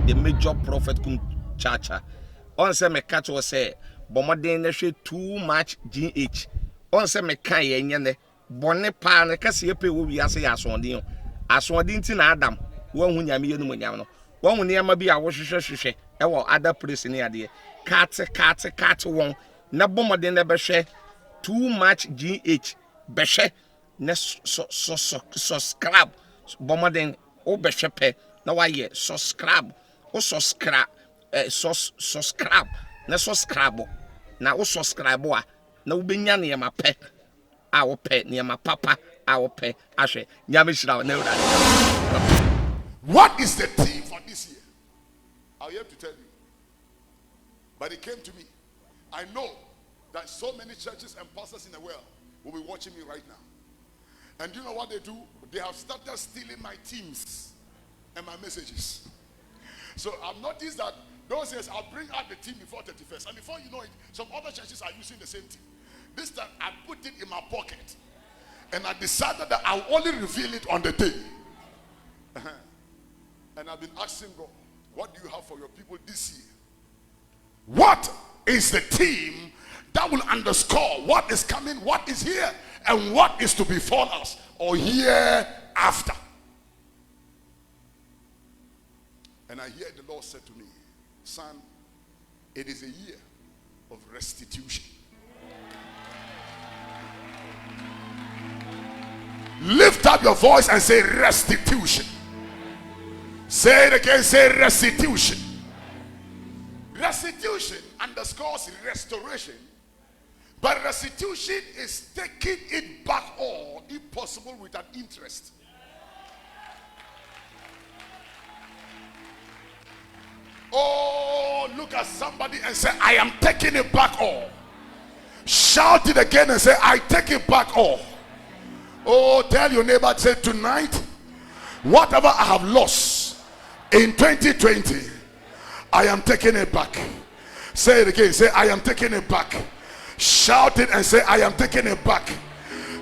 the major prophet kum chacha. On say me catch was say bomoden na hwe too much GH. On say me kan ye nyene bone pa na kase ye pe wo wiase ya asondin. Asondin ti na Adam wo hu nyame ye no nyam no. Wo hu ne ma bi a wo hwehwehwehwe e wo other place ni ade. Cat won na bomoden na be hwe too much GH be hwe na subscribe bomoden o be hwe pe na wa ye subscribe o subscribe subscribe na subscribe na o subscribe a na wo benya ne ma pe a wo pe ne ma papa a wo pe ahwe nyame shira na ura. What is the theme for this year? I have to tell you, but it came to me. I know that so many churches and pastors in the world will be watching me right now, and you know what they do? They have started stealing my themes and my messages. So I've noticed that those days I'll bring out the theme before 31st, and before you know it, some other churches are using the same theme. This time I put it in my pocket, and I decided that I'll only reveal it on the day. And I've been asking God, what do you have for your people this year? What is the theme that will underscore what is coming, what is here, and what is to befall us or hereafter? And I hear the Lord said to me, son, it is a year of restitution. Lift up your voice and say restitution. Say it again, say restitution. Restitution underscores restoration, but restitution is taking it back all, if possible, with an interest. Oh, look at somebody and say, I am taking it back all. Shout it again and say, I take it back all. Oh, tell your neighbor, say, tonight, whatever I have lost in 2020, I am taking it back. Say it again, say, I am taking it back. Shout it and say, I am taking it back.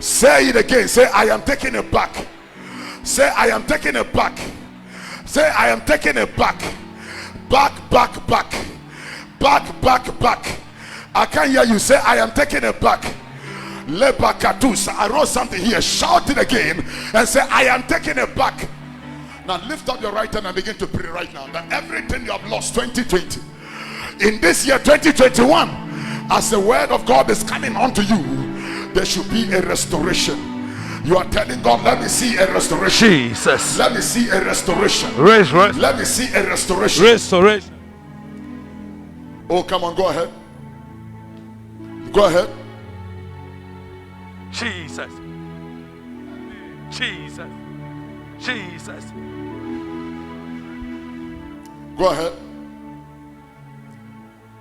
Say it again, say, I am taking it back. Say, I am taking it back. Say, I am taking it back. Back, back, back. Back, back, back. I can't hear you. Say, I am taking it back. Lebakatus. I wrote something here. Shout it again and say, I am taking it back. Now lift up your right hand and begin to pray right now that everything you have lost 2020, in this year 2021, as the word of God is coming onto you, there should be a restoration. You are telling God, let me see a restoration. Jesus. Let me see a restoration. Let me see a restoration. Restoration. Oh, come on, go ahead. Go ahead. Jesus. Jesus. Jesus. Go ahead.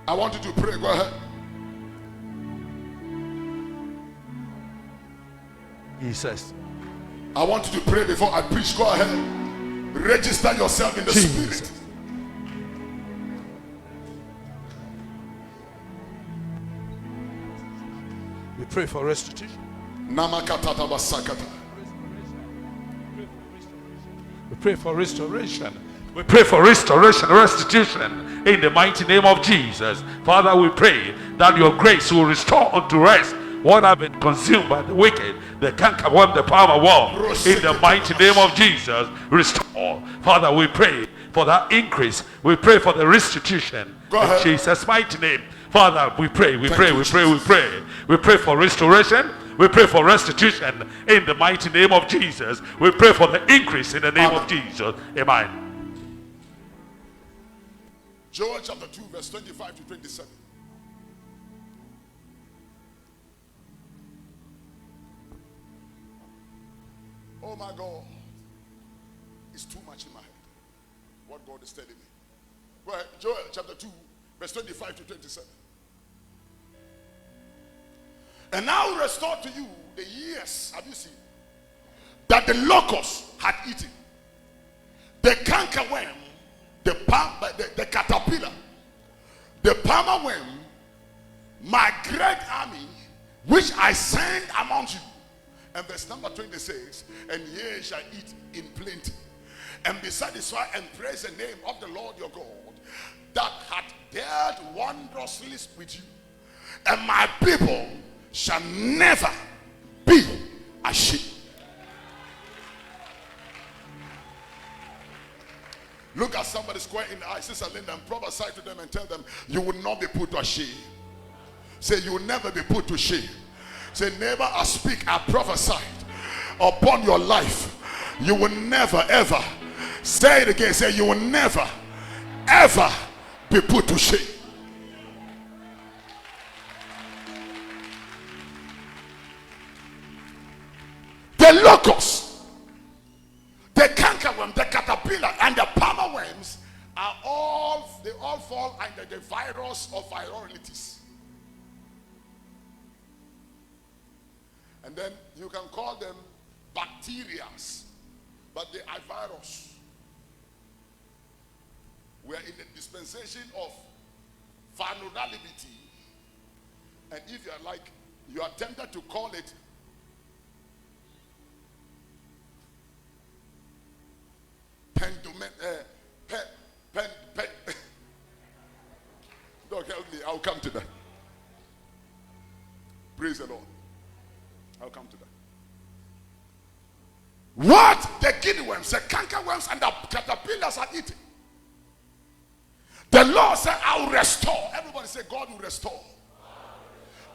I want you to pray. Go ahead. Jesus. I want you to pray before I preach. Go ahead. Register yourself in the spirit. We pray for restitution. We pray for restoration. We pray for restoration, restitution in the mighty name of Jesus. Father, we pray that your grace will restore unto us what have been consumed by the wicked, the cankerworm, the palmer worm. In the mighty name of Jesus, restore. Father, we pray for that increase. We pray for the restitution in Jesus' mighty name. Father, we pray, we pray, we pray, we pray. We pray for restoration. We pray for restitution in the mighty name of Jesus. We pray for the increase in the name of Jesus. Amen. Joel chapter 2 verse 25 to 27. Oh my God. It's too much in my head. What God is telling me. Go ahead. Joel chapter 2 verse 25 to 27. And now restore to you the years, have you seen, that the locust had eaten, the cankerworm, the caterpillar, the palmer worm, my great army, which I send among you. And verse number 20 says, and ye shall eat in plenty, and be satisfied and praise the name of the Lord your God that hath dealt wondrously with you. And my people shall never be ashamed. Look at somebody square in the eye, Sister Linda, and prophesy to them and tell them, you will not be put to shame. Say, you will never be put to shame. Say, never I speak, I prophesied upon your life. You will never ever. Say it again. Say, you will never ever be put to shame. The locust, the cankerworm, the caterpillar, and the palmer worms are all, they all fall under the virus of viralities. And then you can call them bacterias, but they are virus. We are in the dispensation of vulnerability. And if you are like, you are tempted to call it don't help me, I'll come to that. Praise the Lord. I'll come to that. What the guinea worms, the cankerworms, and the caterpillars are eating. The Lord said, I will restore. Everybody say, God will restore.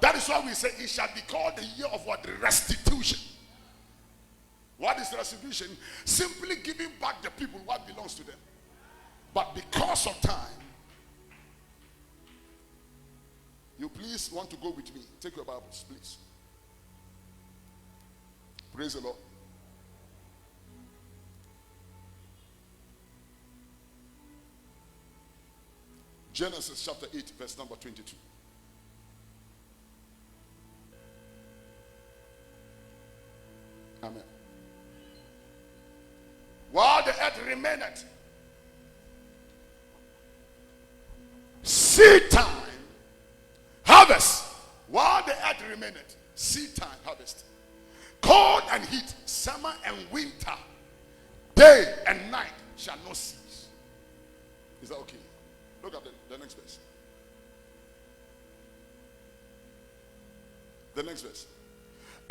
That is why we say it shall be called the year of what? Restitution. What is restitution? Simply giving back the people what belongs to them. But because of time, you please want to go with me. Take your Bibles, please. Praise the Lord. Genesis chapter 8, verse number 22. Amen. While the earth remaineth, seed time, harvest. While the earth remaineth, seed time, harvest. Cold and heat, summer and winter, day and night shall not cease. Is that okay? Look at the next verse. The next verse.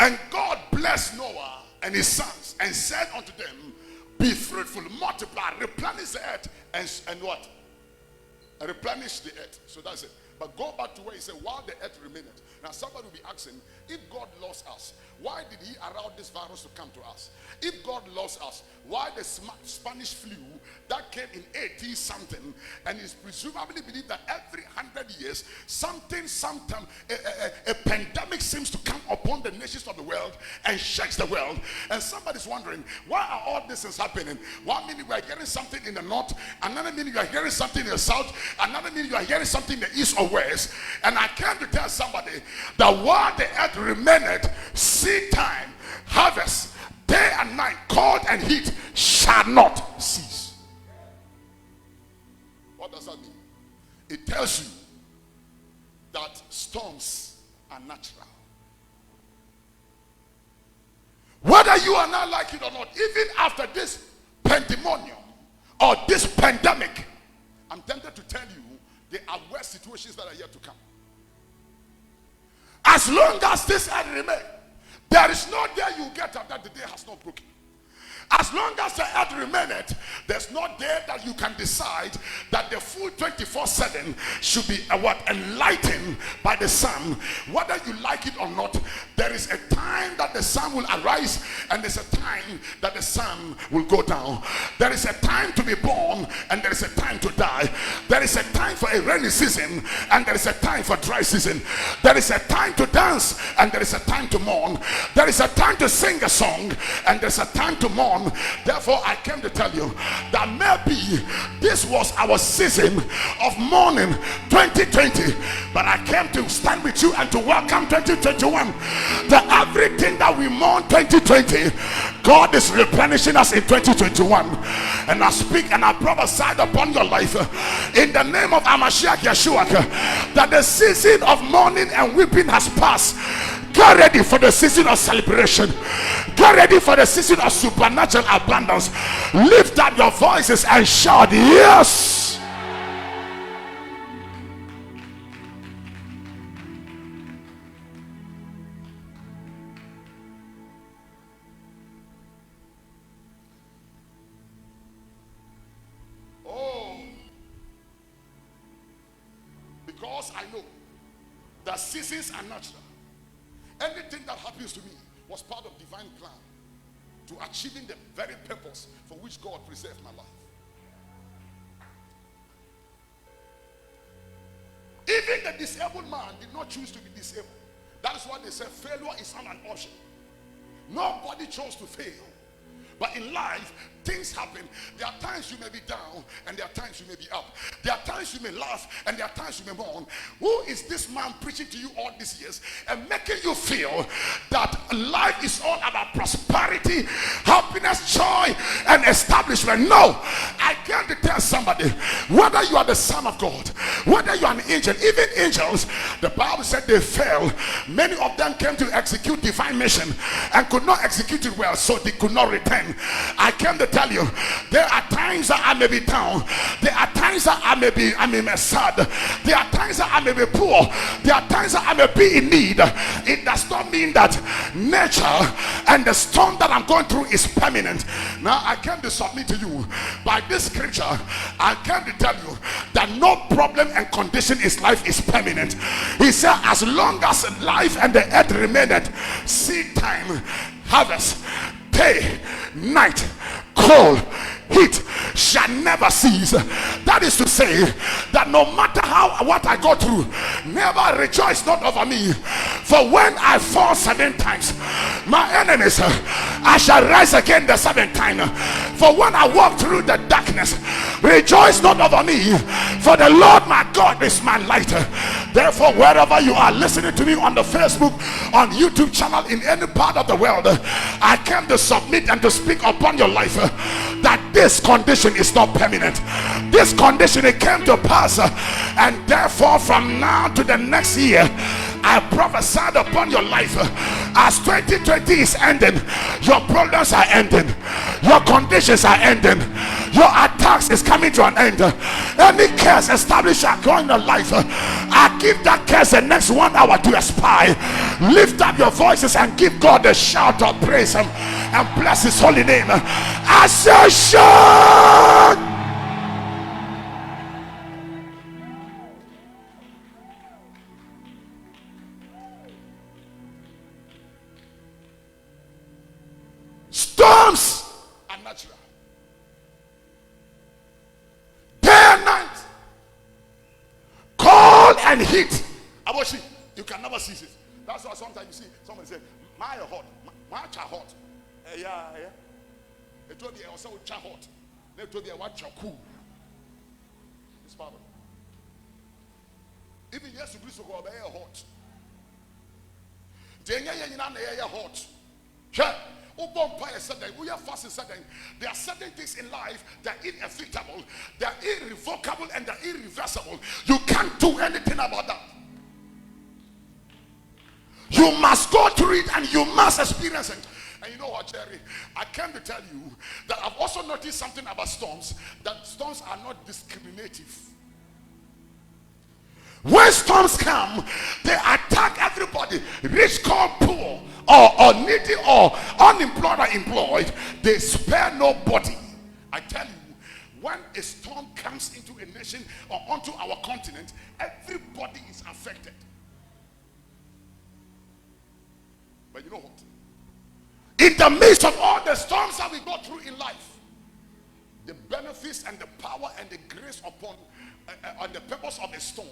And God blessed Noah and his sons and said unto them, be fruitful, multiply, replenish the earth, and what? And replenish the earth. So that's it. But go back to where he said, while the earth remaineth. Now somebody will be asking, if God loves us, why did he allow this virus to come to us? If God loves us, why the Spanish flu that came in 18 something, and is presumably believed that every 100 years sometime a pandemic seems to come upon the nations of the world and shakes the world. And somebody's wondering, why are all this is happening? One minute we are hearing something in the north, another minute you are hearing something in the south, another minute you are hearing something in the east or west. And I came to tell somebody that while the earth remaineth, seed time, harvest, day and night, cold and heat shall not cease. What does that mean? It tells you that storms are natural. Whether you are not like it or not, even after this pandemonium or this pandemic, I'm tempted to tell you there are worse situations that are yet to come. As long as this earth remains, there is no day you get up that the day has not broken. As long as the earth remaineth, there's no day that you can decide that the full 24/7 should be enlightened by the sun. Whether you like it or not, there is a time that the sun will arise, and there's a time that the sun will go down. There is a time to be born, and there is a time to die. There is a time for a rainy season, and there is a time for dry season. There is a time to dance, and there is a time to mourn. There is a time to sing a song, and there's a time to mourn. Therefore I came to tell you that maybe this was our season of mourning 2020, but I came to stand with you and to welcome 2021. That everything that we mourn 2020, God is replenishing us in 2021. And I speak and I prophesy upon your life in the name of Amashiach Yeshua that the season of mourning and weeping has passed. Get ready for the season of celebration. Get ready for the season of supernatural abundance. Lift up your voices and shout, yes. Oh, because I know that seasons are natural. Anything that happens to me was part of divine plan to achieving the very purpose for which God preserved my life. Even the disabled man did not choose to be disabled. That is why they say failure is not an option. Nobody chose to fail. But in life, things happen. There are times you may be down and there are times you may be up. There are times you may laugh and there are times you may mourn. Who is this man preaching to you all these years and making you feel that life is all about prosperity, happiness, joy, and establishment? No, I came to tell somebody, whether you are the son of God, whether you are an angel, even angels, the Bible said they fell. Many of them came to execute divine mission and could not execute it well, so they could not return. I came to tell you, there are times that I may be down. There are times that I may be sad. There are times that I may be poor. There are times that I may be in need. It does not mean that nature and the storm that I'm going through is permanent. Now I came to submit to you by this scripture. I came to tell you that no problem and condition in life is permanent. He said, as long as life and the earth remaineth, seed time, harvest, day, night, cold, heat shall never cease. That is to say that no matter what I go through, never rejoice not over me. For when I fall 7 times, my enemies, I shall rise again the 7th time. For when I walk through the darkness, rejoice not over me, for the Lord my God is my light. Therefore, wherever you are listening to me on the Facebook, on YouTube channel, in any part of the world, I came to submit and to speak upon your life that this condition is not permanent. This condition, it came to pass, and therefore from now to the next year, I prophesied upon your life, as 2020 is ending, your problems are ending, your conditions are ending, your attacks is coming to an end. Any curse established in your life, I give that curse the next 1 hour to expire. Lift up your voices and give God a shout of praise and bless his holy name. I say shout. Storms are natural. Day and night, cold and heat. Aboshi, you can never cease it. That's why sometimes you see somebody say, "My hot, my hot." Yeah. It will be also hot. It will be a watch cool. It's power. Even yes, you so go hot. Hot. Sure. There are certain things in life that are inevitable, they are irrevocable, and they are irreversible. You can't do anything about that. You must go through it and you must experience it. And you know what, Jerry? I came to tell you that I've also noticed something about storms, that storms are not discriminative. When storms come, they attack everybody, rich, poor, poor, or needy, or unemployed or employed. They spare nobody. I tell you, when a storm comes into a nation or onto our continent, everybody is affected. But you know what? In the midst of all the storms that we go through in life, the benefits and the power and the grace upon and the purpose of a storm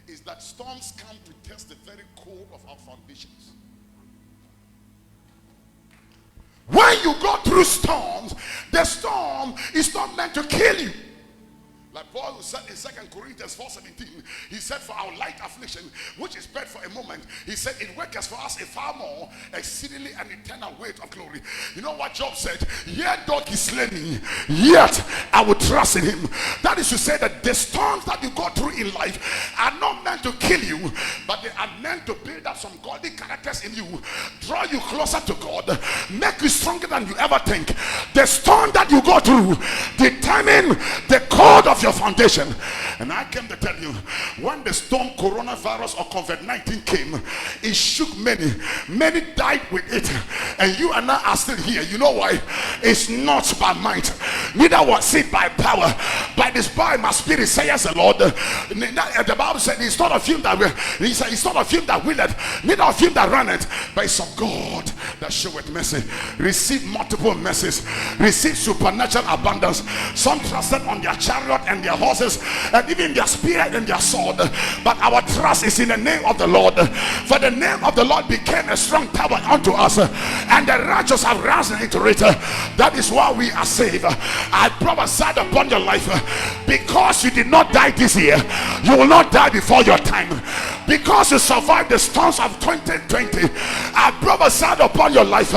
is that storms come to test the very core of our foundations. When you go through storms, the storm is not meant to kill you. Like Paul said in 2 Corinthians 4:17, he said, for our light affliction, which is but for a moment, he said, it worketh for us a far more exceedingly and eternal weight of glory. You know what Job said? Yet though he slay me, yet I will trust in him. That is to say that the storms that you go through in life are not meant to kill you, but they are meant to build up some godly characters in you, draw you closer to God, make you stronger than you ever think. The storm that you go through determine the code of your foundation. And I came to tell you, when the storm coronavirus or COVID-19 came, it shook many. Many died with it, and you and I are still here. You know why? It's not by might, neither was it by power, by this by my spirit, says the Lord. The Bible said it's not of him that will, he said it's not of him that willeth, neither of him that runneth, but it's of God that showeth mercy. Receive multiple mercies, receive supernatural abundance. Some trusted on their chariot and their horses, and even their spear and their sword, but our trust is in the name of the Lord. For the name of the Lord became a strong tower unto us, and the righteous have risen into it. That is why we are saved. I prophesied upon your life, because you did not die this year, you will not die before your time. Because you survived the storms of 2020, I prophesied upon your life,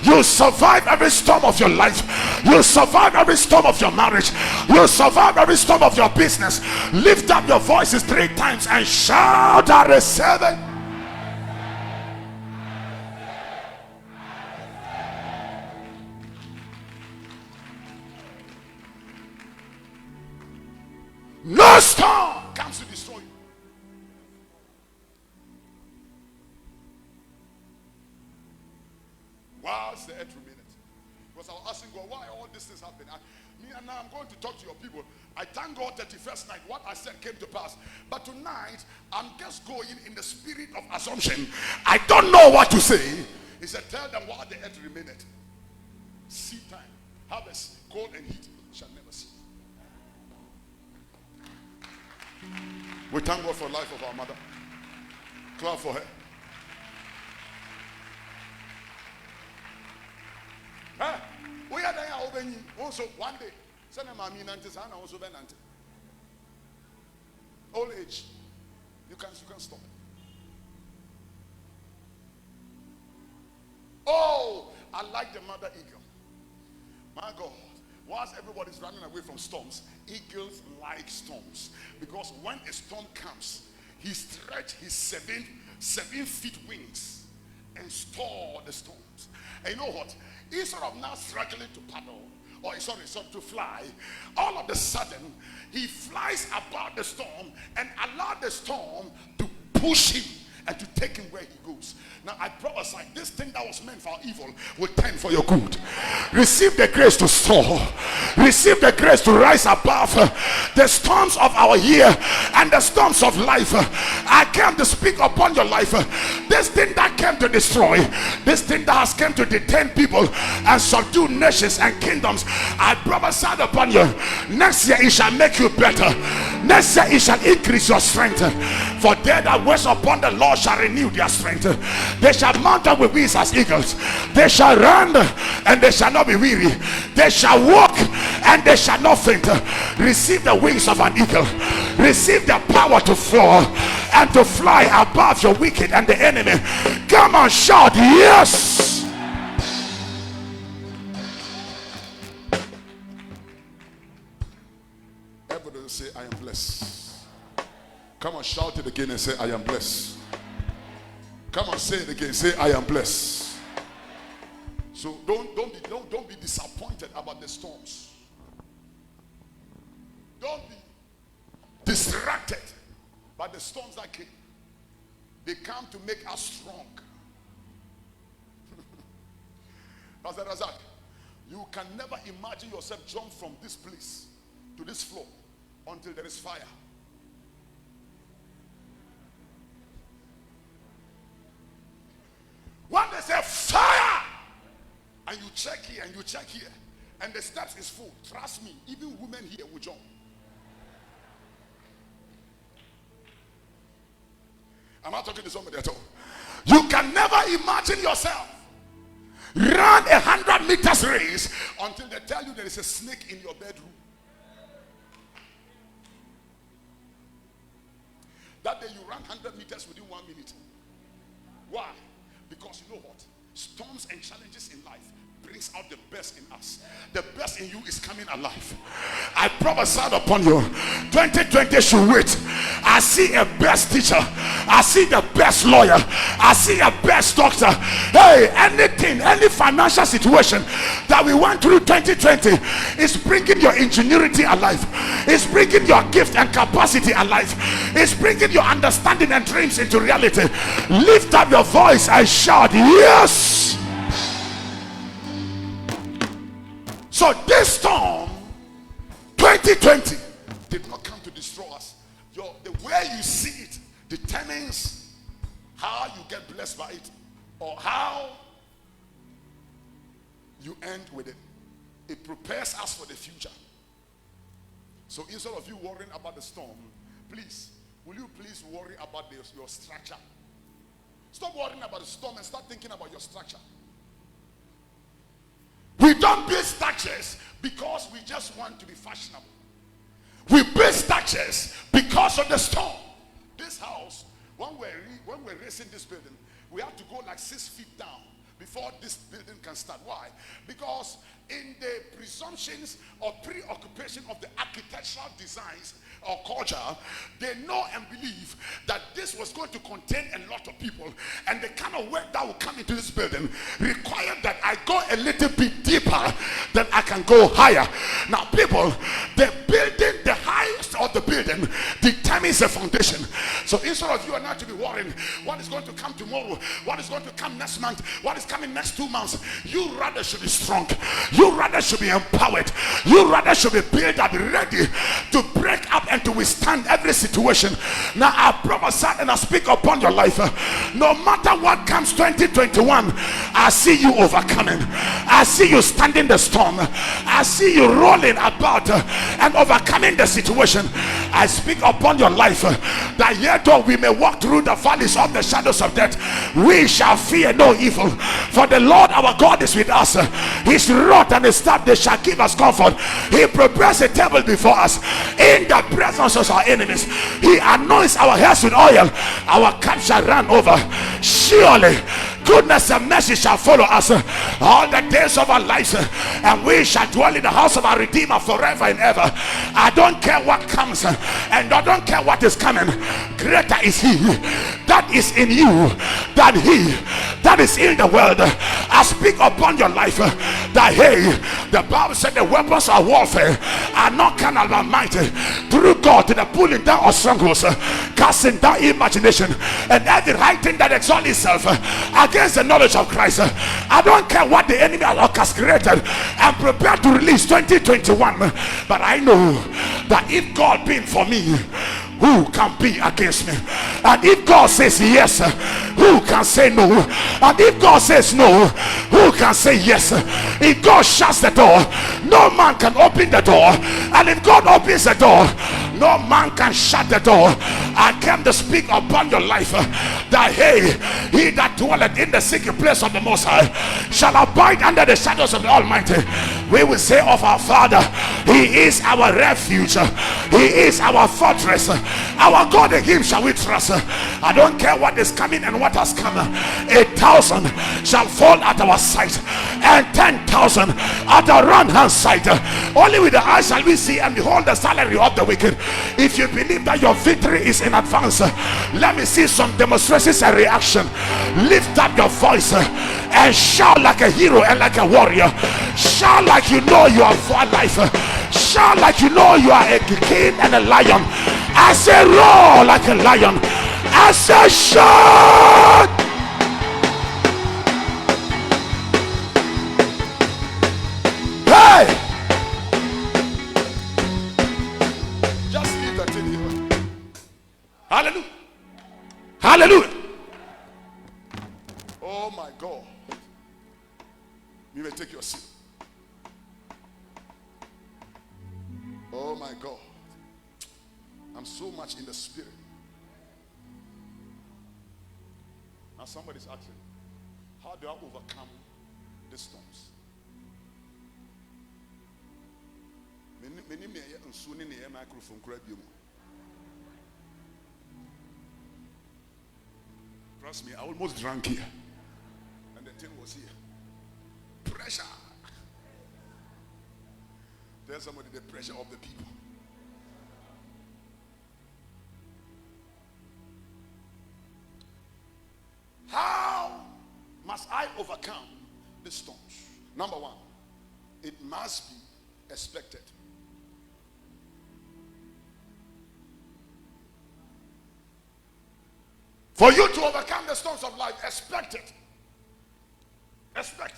you survive every storm of your life. You survive every storm of your marriage. You survive every storm of your business. Lift up your voices 3 times and shout at a 7. No storm comes to destroy you. Whilst the earth remaineth. Because I was asking God, why all these things happen? And now I'm going to talk to your people. I thank God 31st night, what I said came to pass. But tonight, I'm just going in the spirit of assumption. I don't know what to say. He said, tell them while the earth remaineth. Seed time, harvest, cold and heat shall never cease. We thank God for the life of our mother. Clap for her. We are there also one day. Send them also old age. You can stop it. Oh, I like the mother eagle. My God. Whilst everybody's running away from storms, eagles like storms. Because when a storm comes, he stretches his seven feet wings and store the storms. And you know what? Instead of now struggling to paddle, or sorry, to fly, all of a sudden, he flies about the storm and allow the storm to push him and to take him where he goes. Now I prophesy, this thing that was meant for evil will turn for your good. Receive the grace to soar. Receive the grace to rise above the storms of our year and the storms of life. I came to speak upon your life. This thing that came to destroy, this thing that has come to detain people and subdue nations and kingdoms, I prophesied upon you. Next year it shall make you better. Next year it shall increase your strength. For they that wait upon the Lord shall renew their strength. They shall mount up with wings as eagles. They shall run and they shall not be weary. They shall walk and they shall not faint. Receive the wings of an eagle. Receive the power to soar and to fly above your wicked and the enemy. Come on, shout yes. Everybody say, I am blessed. Come on, shout it again and say, I am blessed. Come on, say it again. Say, I am blessed. So don't be disappointed about the storms. Don't be distracted by the storms that came. They come to make us strong. Pastor Razak, you can never imagine yourself jump from this place to this floor until there is fire. When they say fire, and you check here and you check here, and the steps is full, trust me, even women here will jump. I'm not talking to somebody at all. You can never imagine yourself run 100 meters race until they tell you there is a snake in your bedroom. That day you ran 100 meters within 1 minute. Why? Because you know what? Storms and challenges in life brings out the best in us. The best in you is coming alive. I prophesied upon you. 2020 should wait. I see a best teacher. I see the best lawyer. I see a best doctor. Hey, anything, any financial situation that we went through 2020 is bringing your ingenuity alive. It's bringing your gift and capacity alive. It's bringing your understanding and dreams into reality. Lift up your voice and shout, yes! So this storm, 2020, did not come to destroy us. The way you see it determines how you get blessed by it, or how you end with it. It prepares us for the future. So instead of you worrying about the storm, please, will you please worry about your structure? Stop worrying about the storm and start thinking about your structure. We don't build structures because we just want to be fashionable. We build structures because of the storm. This house, when we're raising this building, we have to go like 6 feet down before this building can start. Why? Because in the presumptions or preoccupation of the architectural designs or culture, they know and believe that this was going to contain a lot of people, and the kind of work that will come into this building required that I go a little bit deeper than I can go higher. Now people, the building, the highest of the building determines the foundation. So instead of you and I to be worrying what is going to come tomorrow, what is going to come next month, what is coming next 2 months, you rather should be strong. You rather should be empowered. You rather should be built up, ready to break up and to withstand every situation. Now I prophesy and I speak upon your life. No matter what comes 2021, I see you overcoming. I see you standing the storm. I see you rolling about and overcoming the situation. I speak upon your life that yet though we may walk through the valleys of the shadows of death, we shall fear no evil. For the Lord our God is with us. His rod and his staff, they shall give us comfort. He prepares a table before us in the presence of our enemies. He anoints our heads with oil. Our cup shall run over. Surely goodness and mercy shall follow us all the days of our lives, and we shall dwell in the house of our Redeemer forever and ever. I don't care what comes, and I don't care what is coming. Greater is he that is in you than he that is in the world. I speak upon your life that hey, the Bible said the weapons of warfare are not carnal but mighty through God to the pulling down of strongholds, casting down imagination and every high thing that exalts itself against the knowledge of Christ. I don't care what the enemy has orchestrated and prepared to release 2021, but I know that if God be for me, who can be against me? And if God says yes, who can say no? And if God says no, who can say yes? If God shuts the door, no man can open the door. And if God opens the door, no man can shut the door. I came to speak upon your life that hey, he that dwelleth in the secret place of the Most High shall abide under the shadows of the Almighty. We will say of our Father, he is our refuge, he is our fortress, our God, in him shall we trust. I don't care what is coming and what has come. 1,000 shall fall at our sight, and 10,000 at our right hand side. Only with the eyes shall we see and behold the salary of the wicked. If you believe that your victory is in advance, let me see some demonstrations and reaction. Lift up your voice and shout like a hero and like a warrior. Shout like you know you are for life. Shout like you know you are a king and a lion. I say roar like a lion. I say shout. Hey, just leave that in here. Hallelujah. Hallelujah. Oh my God. You may take your seat. Oh my God. I'm so much in the spirit. Now somebody's asking, how do I overcome the storms? Trust me, I almost drank here. And the thing was here. Pressure. Tell somebody the pressure of the people. How must I overcome the storms? Number one, it must be expected. For you to overcome the storms of life, expect it. Expect.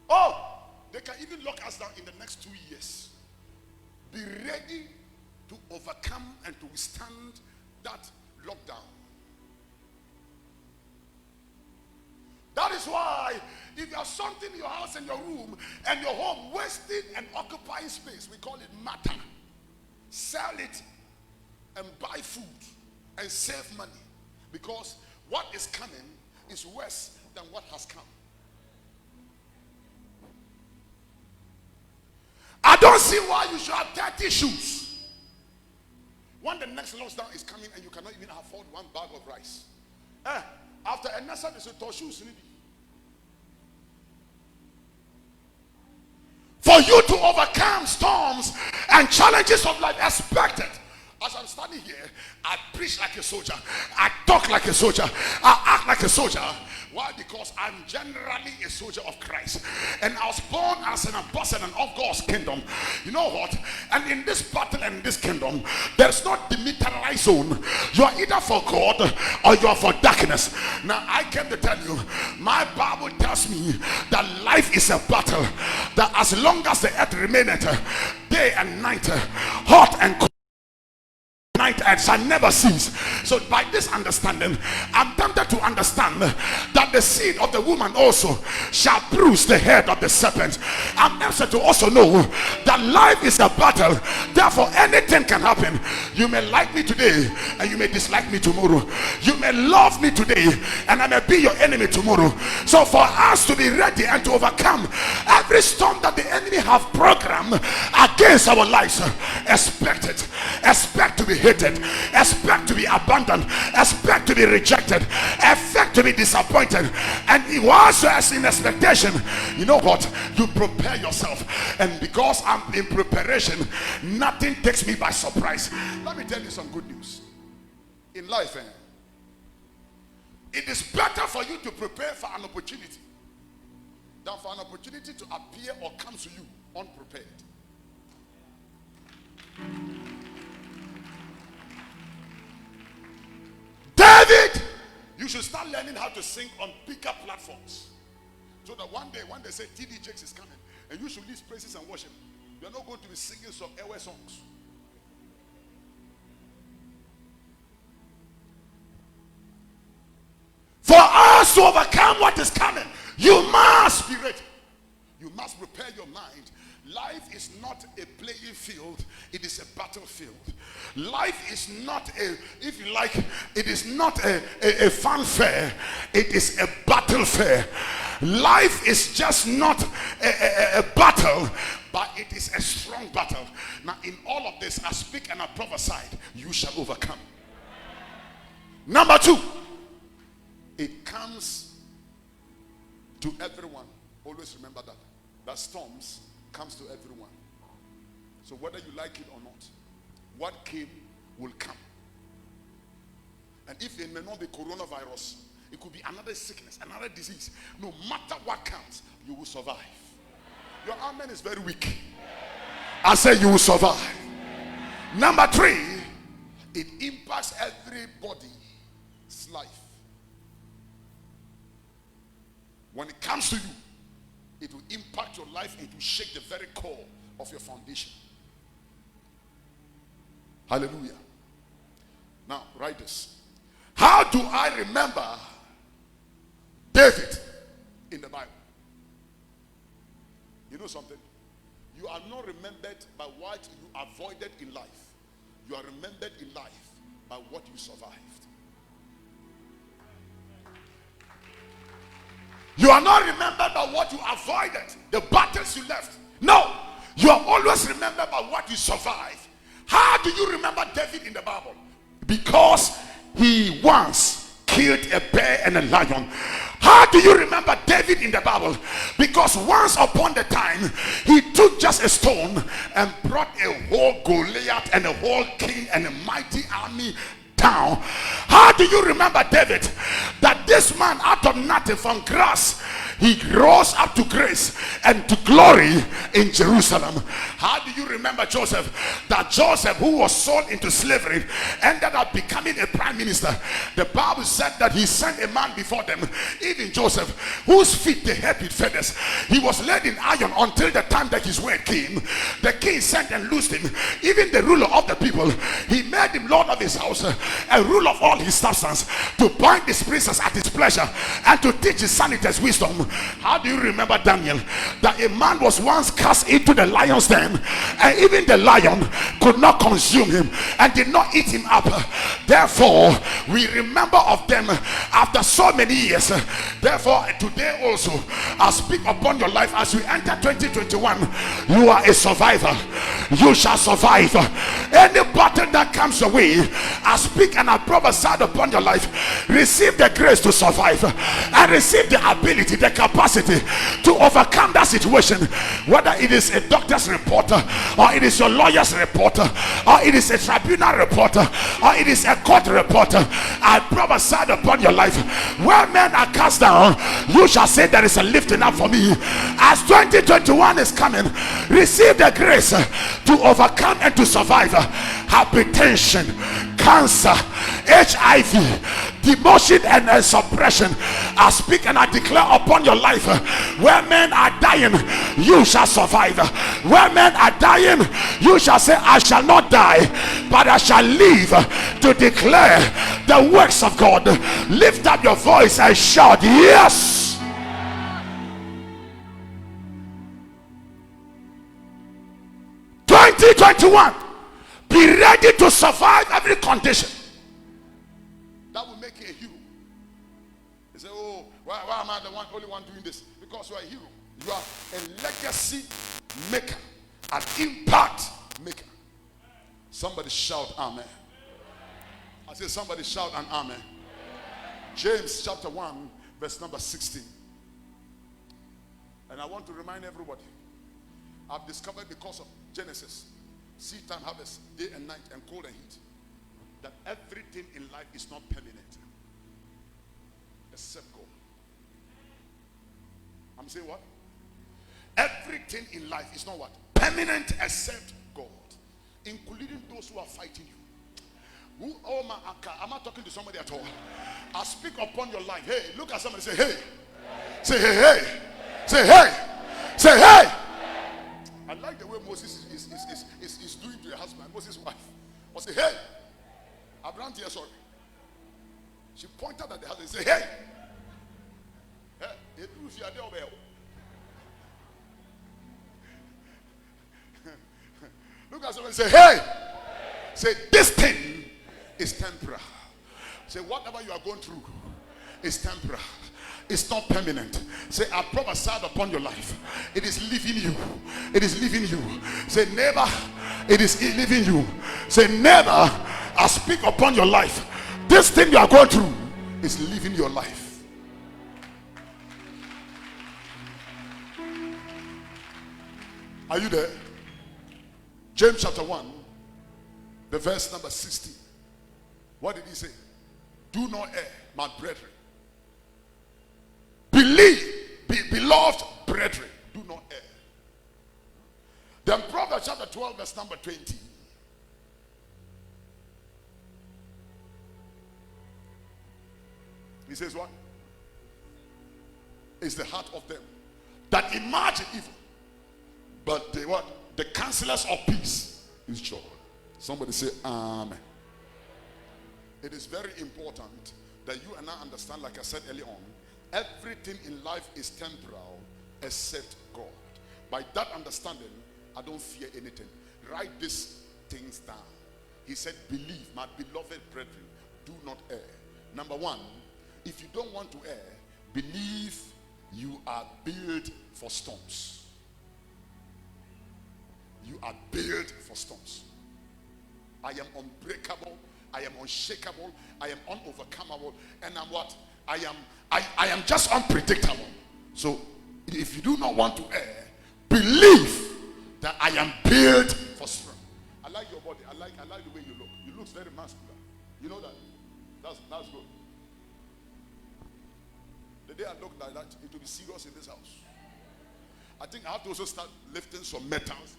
Oh, they can even lock us down in the next 2 years. Be ready to overcome and to withstand that lockdown. That is why if you have something in your house and your room and your home wasting and occupying space, we call it matter. Sell it and buy food and save money. Because what is coming is worse than what has come. I don't see why you should have 30 shoes when the next lockdown is coming and you cannot even afford one bag of rice. After a nasa, they say, shoes. For you to overcome storms and challenges of life, expect it. As I'm standing here, I preach like a soldier. I talk like a soldier. I act like a soldier. Why? Because I'm generally a soldier of Christ. And I was born as an ambassador of God's kingdom. You know what? And in this battle and in this kingdom, there's not demilitarized zone. You are either for God or you are for darkness. Now, I came to tell you, my Bible tells me that life is a battle. That as long as the earth remaineth, day and night, hot and cold, night and shall never cease. So by this understanding, I'm tempted to understand that the seed of the woman also shall bruise the head of the serpent. I'm tempted to also know that life is a battle. Therefore, anything can happen. You may like me today and you may dislike me tomorrow. You may love me today and I may be your enemy tomorrow. So for us to be ready and to overcome every storm that the enemy have programmed against our lives, expect it. Expect to be hated, expect to be abandoned, expect to be rejected, expect to be disappointed. And once you are in expectation, you know what? You prepare yourself. And because I'm in preparation, nothing takes me by surprise. Let me tell you some good news. In life, it is better for you to prepare for an opportunity than for an opportunity to appear or come to you unprepared. David, you should start learning how to sing on bigger platforms. So that one day, when they say TD Jakes is coming, and you should lead praises and worship, you're not going to be singing some airway songs. For us to overcome what is coming, you must be ready. You must prepare your mind. Life is not a playing field, it is a battlefield. Life is not if you like, it is not a fanfare, it is a battlefield. Life is just not a battle, but it is a strong battle. Now, in all of this, I speak and I prophesied, you shall overcome. Number two, it comes to everyone. Always remember that storms comes to everyone. So whether you like it or not, what came will come. And if it may not be coronavirus, it could be another sickness, another disease. No matter what comes, you will survive. Your amen is very weak. I say you will survive. Number three, it impacts everybody's life. When it comes to you, it will impact your life. It will shake the very core of your foundation. Hallelujah. Now, write this. How do I remember David in the Bible? You know something? You are not remembered by what you avoided in life. You are remembered in life by what you survived. You are not remembered by what you avoided, the battles you left. No, you are always remembered by what you survived. How do you remember David in the Bible? Because he once killed a bear and a lion. How do you remember David in the Bible? Because once upon a time, he took just a stone and brought a whole Goliath and a whole king and a mighty army down. How do you remember David? That this man out of nothing, from grass, he rose up to grace and to glory in Jerusalem. How do you remember Joseph? That Joseph, who was sold into slavery, ended up becoming a prime minister. The Bible said that he sent a man before them, even Joseph, whose feet they had with feathers. He was laid in iron until the time that his word came. The king sent and loosed him. Even the ruler of the people, he made him lord of his house, a ruler of all his substance, to bind his princes at his pleasure, and to teach his senators wisdom. How do you remember Daniel? That a man was once cast into the lion's den, and even the lion could not consume him and did not eat him up. Therefore, we remember of them after so many years. Therefore, today also, I speak upon your life as you enter 2021. You are a survivor. You shall survive any battle that comes your way. I speak and I prophesy upon your life. Receive the grace to survive and receive the ability, the capacity to overcome that situation, whether it is a doctor's report, or it is your lawyer's report, or it is a tribunal report, or it is a court report. I prophesy upon your life, where men are cast down, you shall say there is a lifting up for me. As 2021 is coming, receive the grace to overcome and to survive hypertension, cancer, HIV, demotion and suppression. I speak and I declare upon your life, where men are dying, you shall survive. Where men are dying, you shall say, I shall not die, but I shall live to declare the works of God. Lift up your voice and shout, yes. Be ready to survive every condition. That will make you a hero. You say, oh, why am I the only one doing this? Because you are a hero. You are a legacy maker, an impact maker. Somebody shout amen. I say somebody shout an amen. James chapter 1 verse number 16. And I want to remind everybody, I've discovered because of Genesis, seed time, harvest, day and night, and cold and heat, that everything in life is not permanent except God. I'm saying what? Everything in life is not what? Permanent except God, including those who are fighting you. Who, oh my, I'm not talking to somebody at all. I speak upon your life. Hey, look at somebody, say hey. Say hey, hey. Say hey. Say hey. I like the way Moses is doing to your husband, Moses' wife. Or say, hey, Abraham here, sorry. She pointed at the husband and said, hey. Hey, if you are there, look at someone and say, hey. Say, this thing is temporal. Say, whatever you are going through is temporal. It's not permanent. Say, I prophesied upon your life. It is leaving you. It is leaving you. Say, never. It is leaving you. Say, never. I speak upon your life. This thing you are going through is leaving your life. Are you there? James chapter 1, the verse number 16. What did he say? Do not err, my brethren. Beloved brethren, do not err. Then Proverbs chapter 12 verse number 20. He says what? It's the heart of them that imagine evil, but the what? The counselors of peace is joy. Somebody say amen. It is very important that you and I understand, like I said earlier on, everything in life is temporal except God. By that understanding, I don't fear anything. Write these things down. He said, believe, my beloved brethren, do not err. Number one, if you don't want to err, believe you are built for storms. You are built for storms. I am unbreakable. I am unshakable, I am unovercomable, and I'm what? I am just unpredictable. So if you do not want to err, believe that I am built for strength. I like your body. I like the way you look. You look very masculine. You know that? That's good. The day I look like that, it will be serious in this house. I think I have to also start lifting some metals.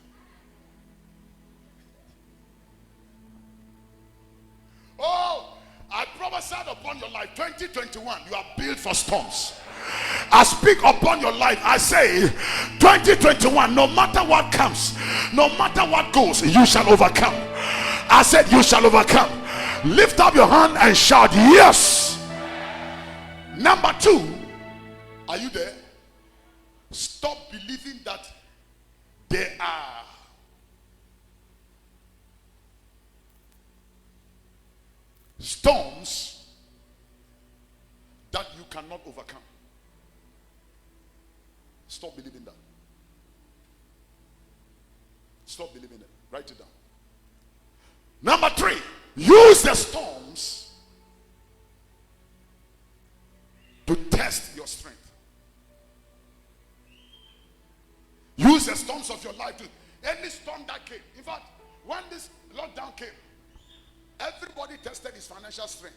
Oh, I prophesied upon your life 2021, you are built for storms. I speak upon your life. I say 2021, no matter what comes, no matter what goes, you shall overcome. I said you shall overcome. Lift up your hand and shout yes. Number 2, are you there? Stop believing that there are storms that you cannot overcome. Stop believing that. Stop believing it. Write it down. Number 3, use the storms to test your strength. Use the storms of your life to any storm that came. In fact, when this lockdown came, everybody tested his financial strength.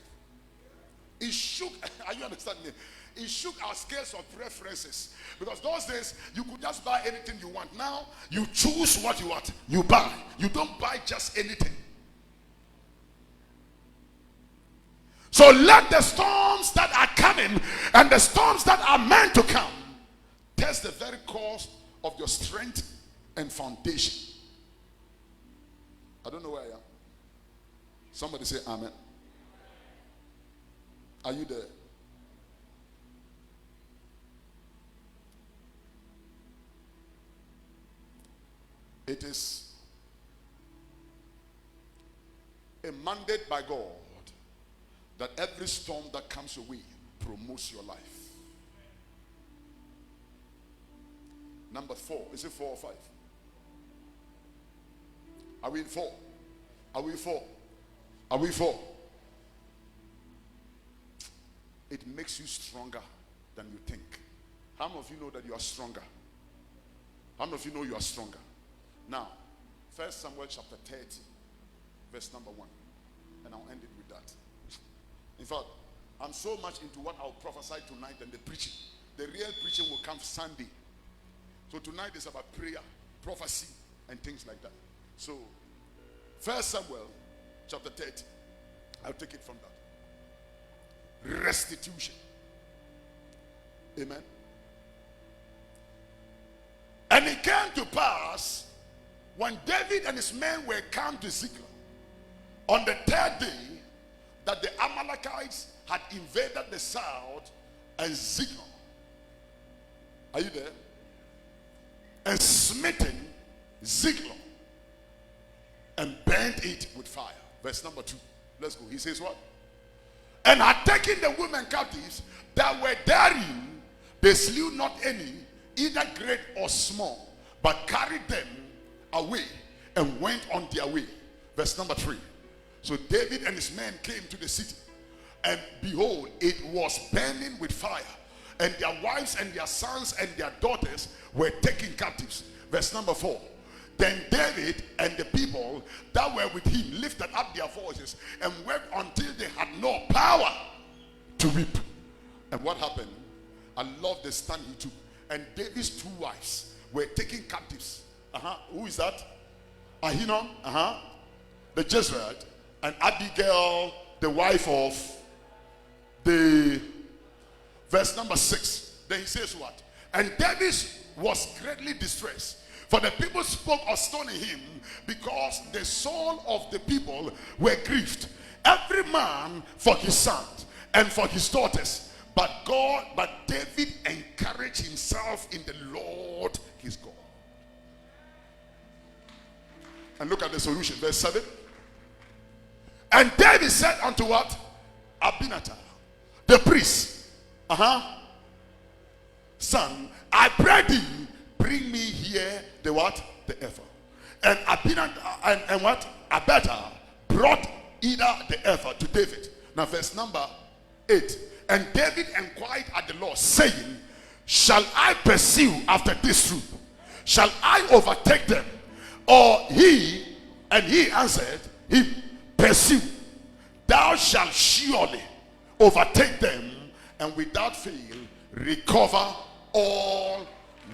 It shook, are you understanding me? It shook our scales of preferences. Because those days, you could just buy anything you want. Now, you choose what you want. You buy. You don't buy just anything. So let the storms that are coming and the storms that are meant to come test the very cause of your strength and foundation. I don't know where I am. Somebody say amen. Are you there? It is a mandate by God that every storm that comes your way promotes your life. Number 4. Is it 4 or 5? Are we in 4? Are we 4? Are we 4? It makes you stronger than you think. How many of you know that you are stronger? How many of you know you are stronger? Now, 1 Samuel chapter 30, verse number 1. And I'll end it with that. In fact, I'm so much into what I'll prophesy tonight and the preaching. The real preaching will come Sunday. So tonight is about prayer, prophecy, and things like that. So, 1 Samuel chapter 30. I'll take it from that. Restitution. Amen. And it came to pass when David and his men were come to Ziklag on the 3rd day that the Amalekites had invaded the south and Ziklag. Are you there? And smitten Ziklag and burnt it with fire. Verse number 2. Let's go. He says what? And had taken the women captives that were therein, they slew not any, either great or small, but carried them away and went on their way. Verse number 3. So David and his men came to the city, and behold, it was burning with fire, and their wives and their sons and their daughters were taken captives. Verse number 4. Then David and the people that were with him lifted up their voices and wept until they had no power to weep. And what happened? I love the stand he took. And David's 2 wives were taken captives. Who is that? Ahinoam, the Jezreelite, and Abigail, the wife of the... Verse number 6. Then he says what? And David was greatly distressed, for the people spoke of stoning him, because the soul of the people were grieved, every man for his sons and for his daughters. But David encouraged himself in the Lord his God. And look at the solution. Verse 7. And David said unto what? Abinadab, the priest, son, I pray thee, bring me here the what? The ephod. And Abinadab and what? Abiathar brought either the earth to David. Now verse number 8. And David inquired at the Lord, saying, shall I pursue after this troop? Shall I overtake them? Or he? And he answered him, pursue. Thou shalt surely overtake them, and without fail recover all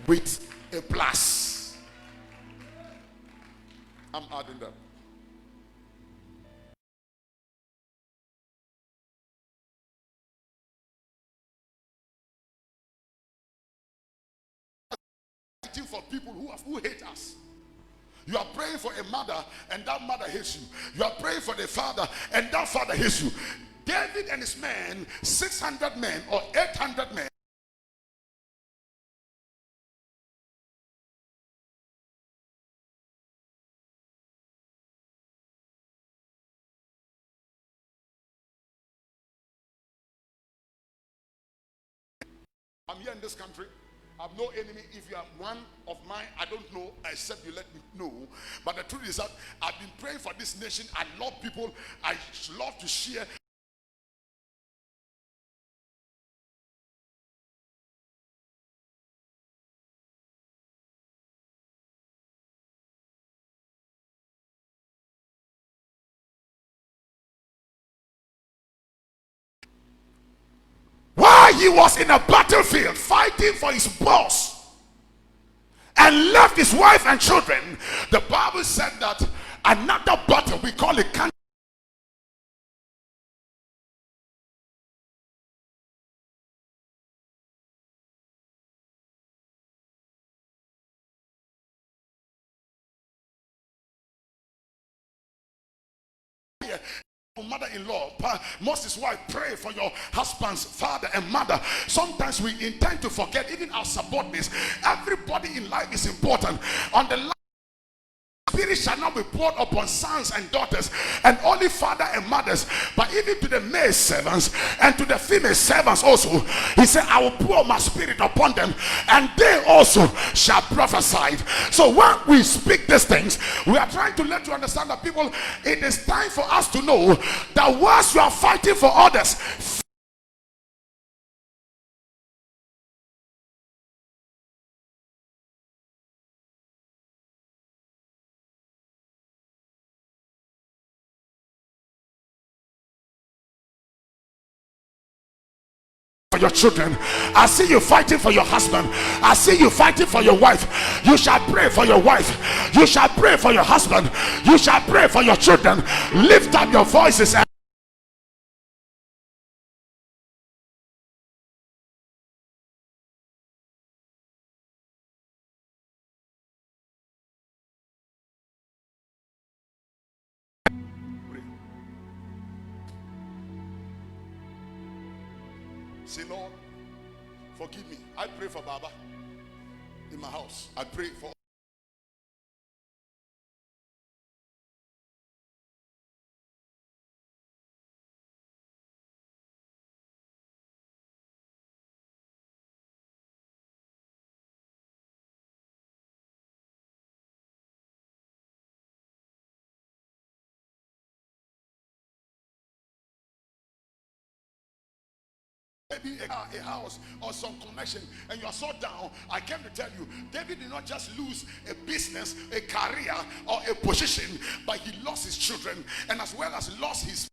with a plus. I'm adding that. For people who hate us. You are praying for a mother and that mother hates you. You are praying for the father and that father hates you. David and his men, 600 men or 800 men, I'm here in this country. I have no enemy. If you are one of mine, I don't know, except you let me know. But the truth is that I've been praying for this nation. I love people. I love to share. While he was in a battlefield fighting for his boss and left his wife and children, the Bible said that another battle, we call it cancer. Mother-in-law, Moses' wife, pray for your husband's father and mother. Sometimes we intend to forget even our subordinates. Everybody in life is important. On the Spirit shall not be poured upon sons and daughters, and only father and mothers, but even to the male servants and to the female servants also. He said, I will pour my spirit upon them, and they also shall prophesy. So when we speak these things, we are trying to let you understand that people, it is time for us to know that whilst you are fighting for others, for your children. I see you fighting for your husband. I see you fighting for your wife. You shall pray for your wife. You shall pray for your husband. You shall pray for your children. Lift up your voices and say, Lord, forgive me. I pray for Baba in my house. I pray for maybe a house or some connection, and you are so down. I came to tell you, David did not just lose a business, a career, or a position, but he lost his children, and as well as lost his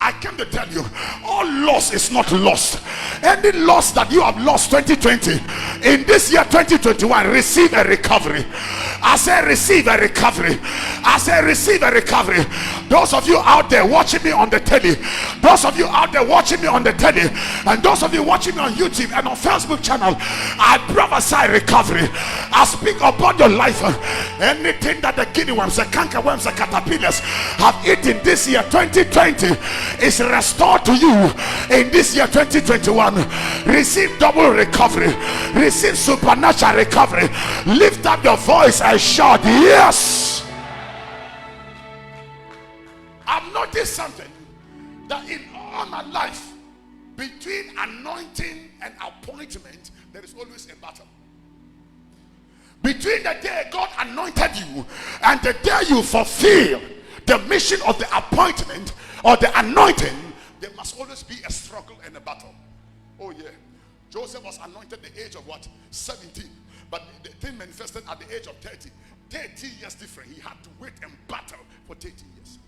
I came to tell you, all loss is not lost. Any loss that you have lost 2020, in this year 2021, receive a recovery. I say receive a recovery. I say receive a recovery. Those of you out there watching me on the telly, those of you out there watching me on the telly, and those of you watching me on YouTube and on Facebook channel, I prophesy recovery. I speak upon your life. Anything that the guinea worms, the cankerworms, the caterpillars have eaten this year 2020 is restored to you in this year 2021. Receive double recovery. Receive supernatural recovery. Lift up your voice and shout, yes. I've noticed something, that in all my life Between anointing and appointment, there is always a battle. Between the day God anointed you and the day you fulfill the mission of the appointment or the anointing, there must always be a struggle and a battle. Oh yeah. Joseph was anointed at the age of what? 17. But the thing manifested at the age of 30. 30 years different. He had to wait and battle for 30 years.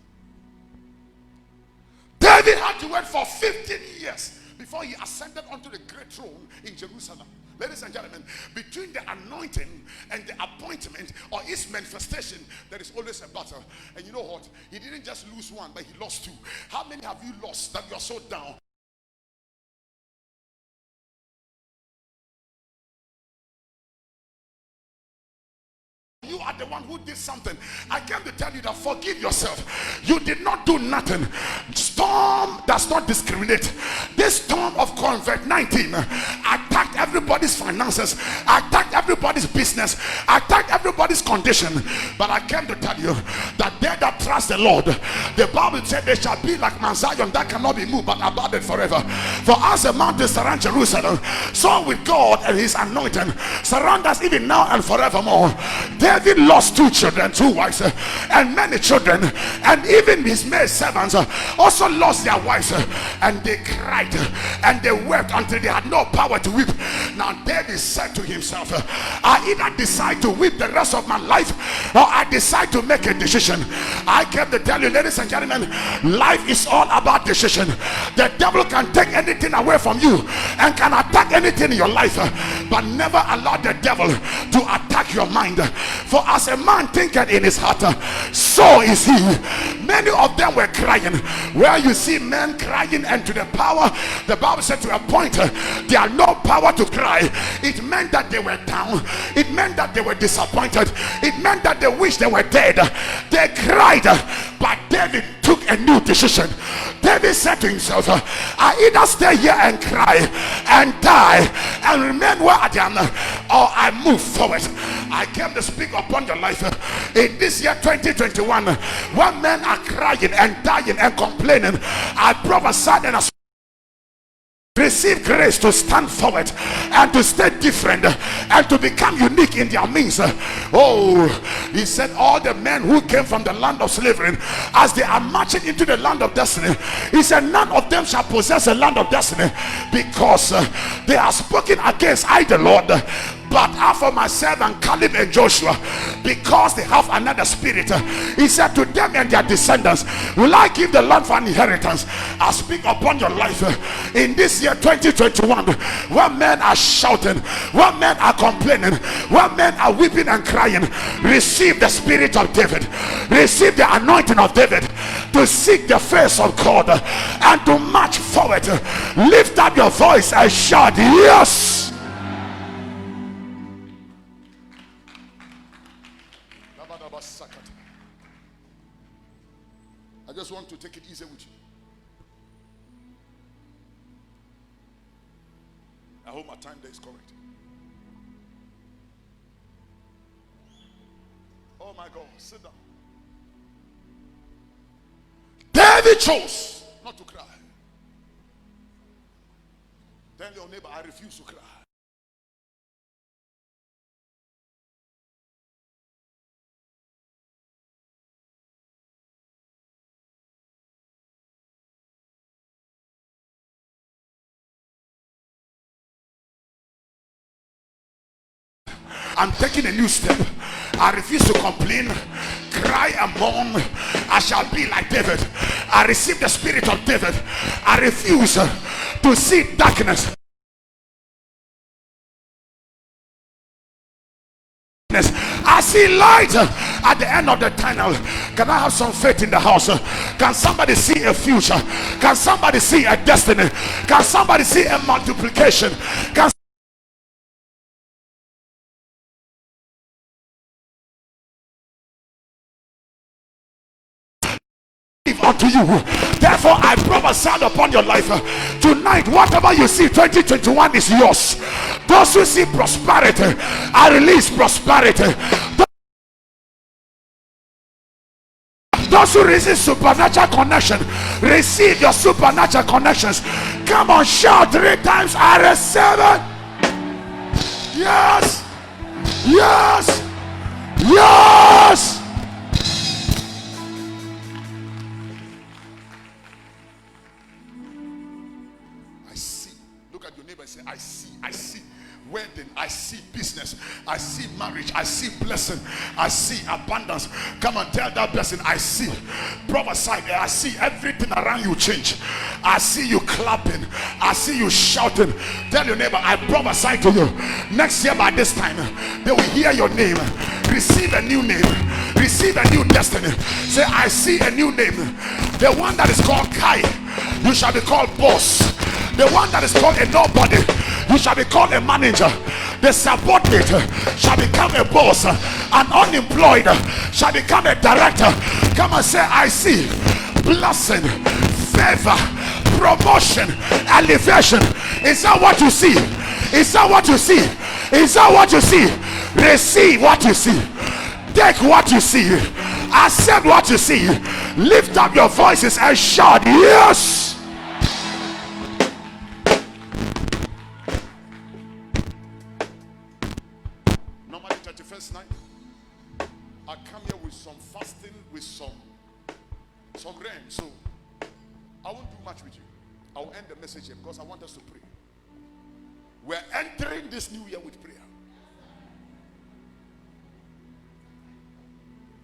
David had to wait for 15 years before he ascended onto the great throne in Jerusalem. Ladies and gentlemen, between the anointing and the appointment or its manifestation, there is always a battle. And you know what? He didn't just lose one, but he lost two. How many have you lost that you're so down? You are the one who did something. I came to tell you that forgive yourself. You did not do nothing. Storm does not discriminate. This storm of COVID-19 attacked everybody's finances, attacked everybody's business, attacked everybody's condition. But I came to tell you that they that trust the Lord, the Bible said they shall be like Mount Zion that cannot be moved but abideth forever. For as a mountain surround Jerusalem, so with God and his anointing surround us even now and forevermore. David lost 2 children, 2 wives, and many children, and even his maid servants also lost their wives, and they cried and they wept until they had no power to weep. Now David said to himself, I either decide to weep the rest of my life or I decide to make a decision. I came to tell you, ladies and gentlemen, life is all about decision. The devil can take anything away from you and can attack anything in your life, but never allow the devil to attack your mind. For as a man thinketh in his heart, so is he. Many of them were crying. Where you see men crying, and to the power, the Bible said to a point, they had no power to cry. It meant that they were down. It meant that they were disappointed. It meant that they wished they were dead. They cried, but David took a new decision. David said to himself, I either stay here and cry and die and remain where I am, or I move forward. I came to speak upon your life in this year 2021. When men are crying and dying and complaining, I prophesied and I receive grace to stand forward and to stay different and to become unique in their means. Oh, he said all the men who came from the land of slavery, as they are marching into the land of destiny, he said none of them shall possess a land of destiny, because they are spoken against I the Lord, but after myself and Caleb and Joshua, because they have another spirit. He said to them and their descendants, will I give the land for an inheritance? I speak upon your life in this year 2021, when men are shouting, when men are complaining, when men are weeping and crying, receive the spirit of David, receive the anointing of David to seek the face of God and to march forward. Lift up your voice and shout, yes. I just want to take it easy with you. I hope my time there is correct. Oh my God, sit down. David chose not to cry. Tell your neighbor, I refuse to cry. I'm taking a new step. I refuse to complain, cry and mourn. I shall be like David. I receive the spirit of David. I refuse to see darkness. I see light at the end of the tunnel. Can I have some faith in the house? Can somebody see a future? Can somebody see a destiny? Can somebody see a multiplication? Can unto you. Therefore I prophesy upon your life tonight, whatever you see 2021 is yours. Those who see prosperity, I release prosperity. Those who receive supernatural connection, receive your supernatural connections. Come on, shout 3 times. I receive it. Yes. Yes. Yes. I see. Look at your neighbor and say, I see. I see wedding, I see business, I see marriage, I see blessing, I see abundance. Come and tell that person, I see. Prophesy, I see everything around you change. I see you clapping, I see you shouting. Tell your neighbor, I prophesy to you, next year by this time they will hear your name. Receive a new name, receive a new destiny. Say, I see a new name. The one that is called Kai, you shall be called boss. The one that is called a nobody, you shall be called a manager. The subordinate shall become a boss. An unemployed shall become a director. Come and say, I see blessing, favor, promotion, elevation. Is that what you see? Is that what you see? Is that what you see? Receive what you see. Take what you see. Accept what you see. Lift up your voices and shout, yes. Night, I come here with some fasting, with some rain, so I won't do much with you. I'll end the message here because I want us to pray. We're entering this new year with prayer.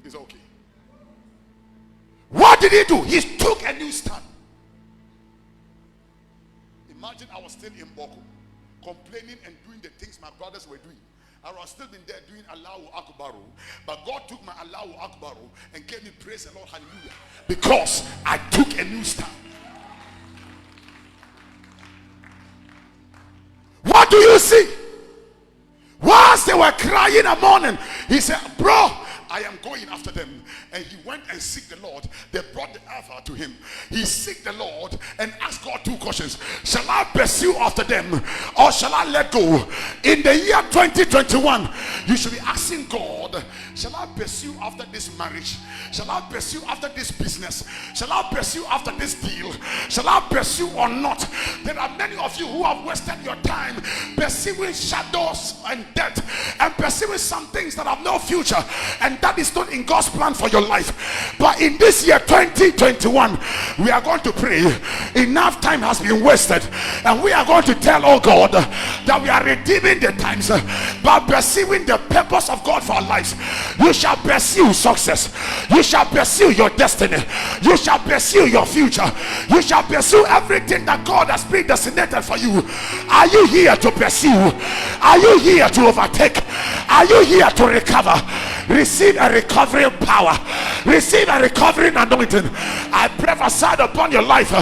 It's okay. What did he do? He took a new stand. Imagine I was still in Boko, complaining and doing the things my brothers were doing. I was still been there doing Allahu Akbaru, but God took my Allahu Akbaru and gave me praise the Lord, hallelujah, because I took a new stand. What do you see? Whilst they were crying and mourning, he said, bro, I am going after them. And he went and seek the Lord. They brought the alpha to him. He seek the Lord and asked God 2 questions. Shall I pursue after them or shall I let go? In the year 2021, you should be asking God, shall I pursue after this marriage? Shall I pursue after this business? Shall I pursue after this deal? Shall I pursue or not? There are many of you who have wasted your time pursuing shadows and death and pursuing some things that have no future, and that is not in God's plan for your life. But in this year 2021, we are going to pray. Enough time has been wasted, and we are going to tell, oh God, that we are redeeming the times by pursuing the purpose of God for our lives. You shall pursue success. You shall pursue your destiny. You shall pursue your future. You shall pursue everything that God has predestinated for you. Are you here to pursue? Are you here to overtake? Are you here to recover? Receive a recovery power. Receive a recovering anointing. I prophesy upon your life.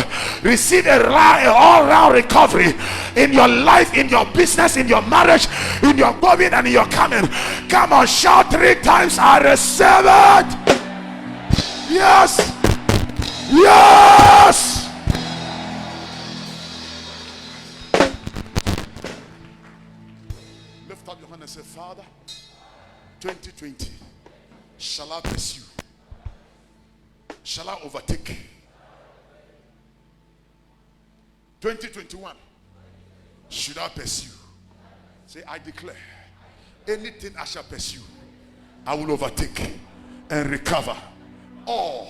Receive a all-round recovery in your life, in your business, in your marriage, in your going and in your coming. Come on, shout 3 times. I receive it. Yes. Yes. Lift up your hand and say, Father, 2020, shall I pursue? Shall I overtake? 2021, should I pursue? Say, I declare, anything I shall pursue, I will overtake and recover, all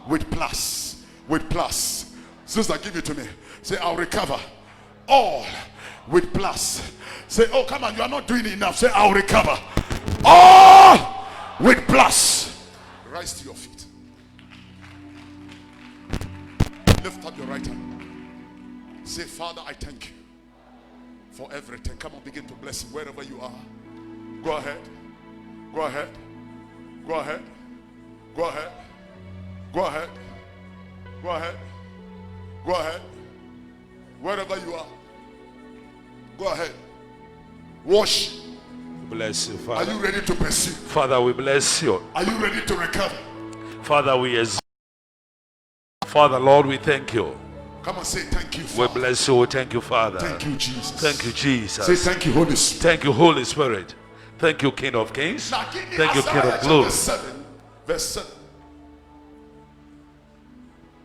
with plus, with plus. Sister, give it to me. Say, I'll recover all with plus. Say, oh, come on, you are not doing enough. Say, I'll recover all with plus. Rise to your feet. Lift up your right hand. Say, Father, I thank you for everything. Come on, begin to bless him wherever you are. Go ahead. Go ahead. Go ahead. Go ahead. Go ahead. Go ahead. Go ahead. Wherever you are. Go ahead. Wash. Bless you, Father. Are you ready to pursue? Father, we bless you. Are you ready to recover? Father, we exalt. Father, Lord, we thank you. Come on, say thank you, Father. We bless you. Thank you, Father. Thank you, Jesus. Thank you, Jesus. Say thank you, Holy Spirit. Thank you, Holy Spirit. Thank you, King of Kings. Now, give me Thank you, King Isaiah of Glory. 7, verse 7.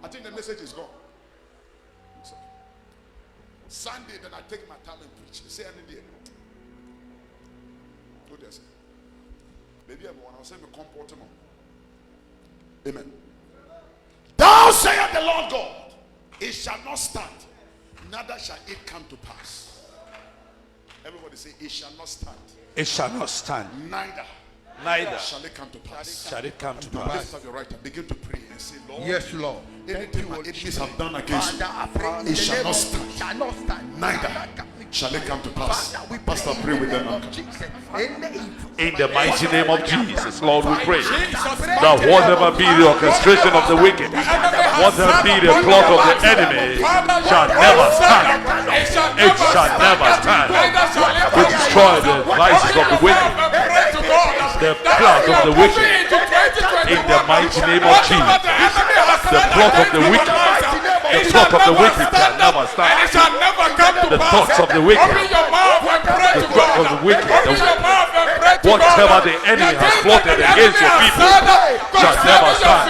I think the message is gone. Sunday, then I take my time and preach. Say any day. Go there, sir. Maybe everyone, I'll say me comportement. Amen. Thou saith the Lord God, it shall not stand, neither shall it come to pass. Everybody say, it shall not stand. It shall not stand. Neither shall it come to pass. Shall it come to Now pass. lift up your right hand. Begin to pray and say, Lord. Yes, Lord. Anything my enemies have done against me, it shall not stand. Neither shall it come to pass. Pastor, pray with them now. In the mighty name of Jesus, Lord, we pray that whatever be the orchestration of the wicked, whatever be the plot of the enemy, shall never stand. It shall never stand. We destroy the devices of the wicked, the plot of the wicked. In the mighty name of Jesus, the plot of the wicked, the plot of the wicked can never stand. The thoughts of the wicked, the thoughts of the wicked, whatever the enemy has plotted against your people shall never stand.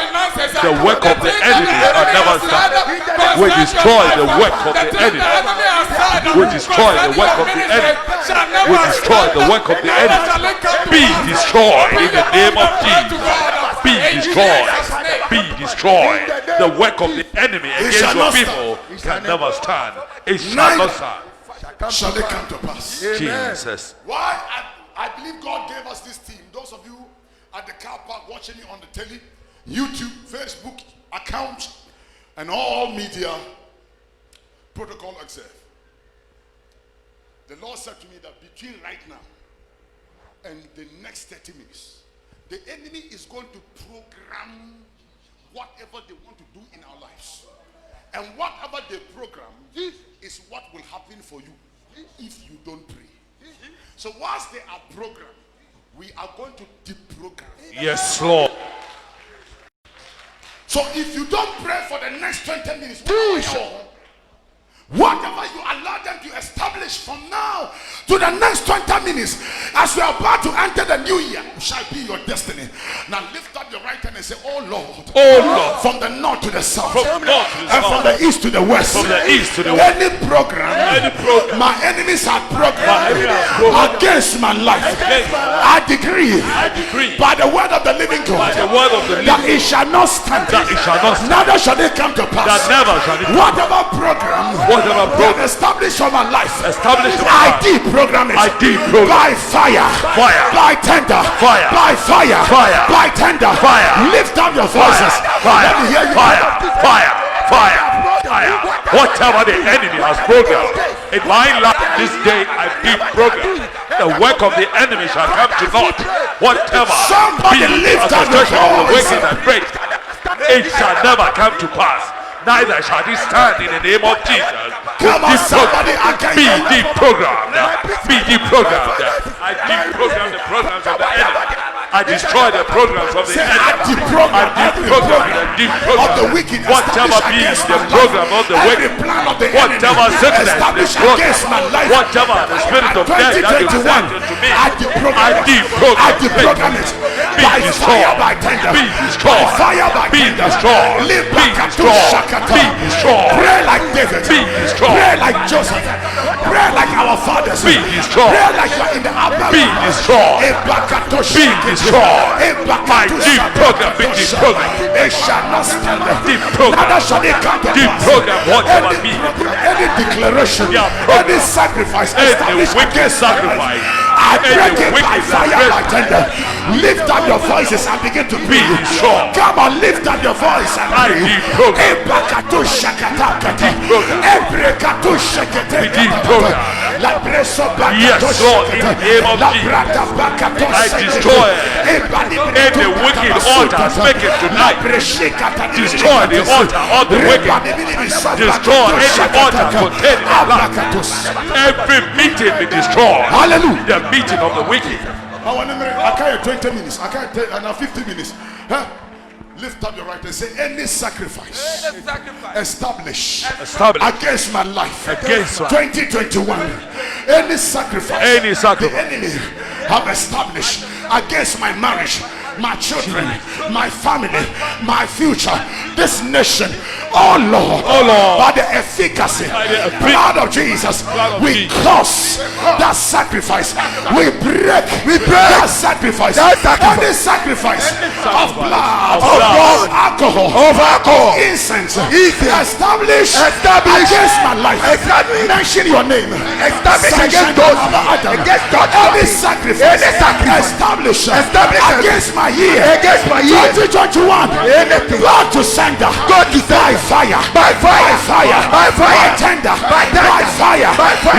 The work of the enemy shall never stand. We destroy the work of the enemy. We destroy the work of the enemy. We destroy the work of the enemy. Be destroyed in the name of Jesus. Be destroyed. Be destroyed. The work of the enemy against your people can never stand. It shall not stand. Shall it come to pass? Jesus. Why? I believe God gave us this team. Those of you at the car park watching it on the telly, YouTube, Facebook accounts, and all media protocol observe. The Lord said to me that between right now and the next 30 minutes, the enemy is going to program whatever they want to do in our lives. And whatever they program is what will happen for you if you don't pray. So whilst they are programmed, we are going to deprogram. Yes, Lord. So if you don't pray for the next 20 minutes, whatever you allow them to establish from now to the next 20 minutes, as we are about to enter the new year, shall be your destiny. Now lift up your right hand and say, oh Lord, from the north to the south, and from the east to the west, any program my enemies have programmed against my life, I decree by the word of the living God that it shall not stand, neither shall it come to pass. Whatever program God established for my life, I deprogram it by fire, by tender, by fire, by tender. Lift up your voices. Let me hear you. Fire. Whatever the enemy has programmed in my life this day, I deprogram. The work of the enemy shall come to naught. Whatever Somebody be lift the up your orchestration of the voice. wicked and great, it shall never come to pass. Neither shall it stand in the name of Jesus. Come on, somebody, I can't Be hear you. deprogrammed. Be deprogrammed. I deprogram the programs of the enemy. I destroy the programs of the Say, enemy. I deprogram every program of the wicked, Whatever be established the against my program life. of the Every wicked, plan of the whatever enemy sickness, established the program, against my life, whatever the spirit of death that is sent into me, I deprogram it be by destroyed. fire, by tender, Be destroyed. by fire, by Be tender. destroyed. Live Be back to destroyed. Shakata. Be destroyed. Pray like David. Be destroyed. Pray like Joseph. Pray like our fathers. Be destroyed. Pray like you are in the upper Be room. destroyed. Ebakato Be Shakata. destroyed. My Ebakato deep Shakata. program be deprogrammed. It shall not stand. Deprogram. Neither shall it come to pass. Deprogram whatever be. Any declaration, Yeah, program. any sacrifice Any established wicked against my life, sacrifice, I any break it by wicked fire, by sacrifice. tender. Lift up your voices and begin to Be pray. destroyed. Come on, lift up your voice and I pray. deprogram. Ebakato shakatakata. Deprogram. Ebrekato shakete. Be deprogram. La breso bakato Yes, Lord, in the name of La Jesus. brata bakato I shakete. destroy Ebani any breto wicked katabasuta. altar speaking tonight. La breshikata. Destroy the altar of the wicked. Destroy any altar containing my life. Every meeting be destroyed. Hallelujah. The meeting of the wicked. I can't 20 minutes. I can't take another 50 minutes. Huh? Lift up your right and say, any sacrifice established against my life, Against my- 2021, any sacrifice the enemy have established against my marriage, my children, my family, my future, this nation, Oh Lord, Oh Lord, by the efficacy by the blood of Jesus, blood of we Jesus. curse that sacrifice. We break that sacrifice. Any sacrifice of blood, of alcohol, incense, establish against my life. Mention your name. Establish against those against God. Any sacrifice establish against my year. 2021. God to sender. By fire. By tender. By fire.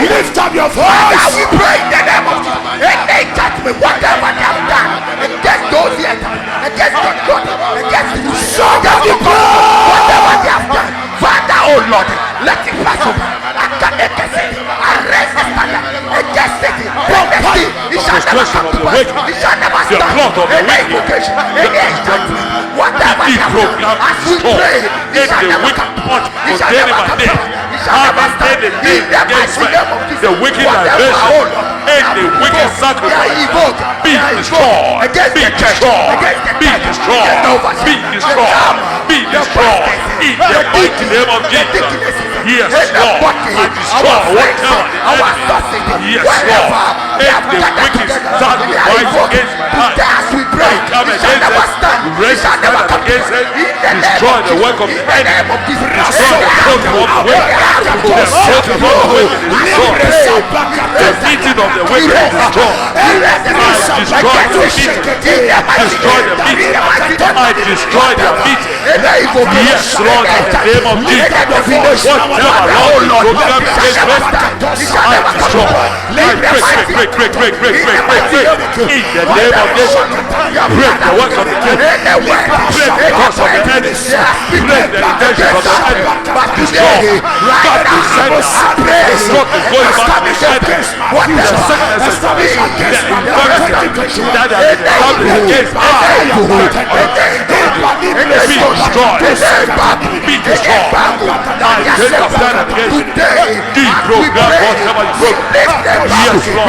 Lift up your voice. We pray in the name of Jesus. Any judgment, whatever they have done against those here, against God, against you, whatever they have done, Father, oh Lord, let it pass over. Arrest the standard against it. It shall never come to pass. It shall never stand. Any invocation, any judgment, whatever they have done, as we pray, it shall never come to pass. It shall never come to pass. The wicked diversion and the wicked sacrifice be destroyed, be destroyed, be destroyed, be destroyed, be destroyed in the mighty name of Jesus. Yes, Lord, I destroy whatever the enemy. Yes, Lord, and the wicked sacrifice against my life. I come against it, raise the standard against it, destroy the work of the enemy, destroy the program of the wicked. The meeting of the wicked is destroyed. I destroy the meeting. Destroy the meeting. I destroy the meeting. Yes, Lord, in the name of Jesus. Whatever, Lord, program against rest, I destroy. I break. In the name of Jesus. Break the works of the enemy. Break the cause of the enemy. Break the intentions of the enemy. Destroy. God will send us. God is going back to the enemy. The sicknesses, the infirmities that have been established against us. Be destroyed. Be destroyed. I take a stand against you. Deprogram whatever you broke. Yes, Lord. Yes, Lord.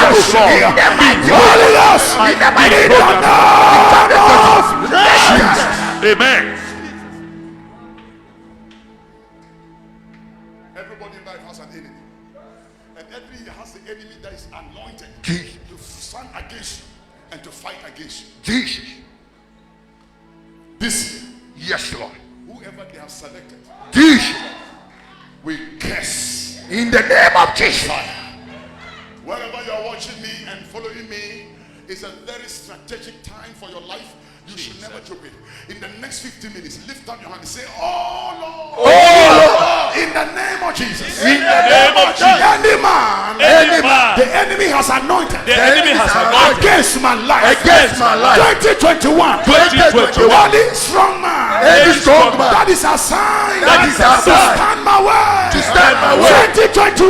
Yes, Lord. Be deprogram. Amen. Everybody in life has an enemy, and every has the enemy that is anointed to stand against you and to fight against you. Jesus. This year, Yes, Lord. whoever they have selected, Jesus. we curse In the name of Jesus. wherever you are watching me and following me. It's a very strategic time for your life. You should never joke it. In the next 15 minutes, lift up your hand and say, oh Lord. Oh Lord. In the name of Jesus. In the name of Jesus. Any man, the enemy has anointed. The enemy has anointed Against my life. against my life. 2021. 2021. Any strong man. Any strong man. That is assigned. That is assigned. To stand my way. To stand my way. 2021.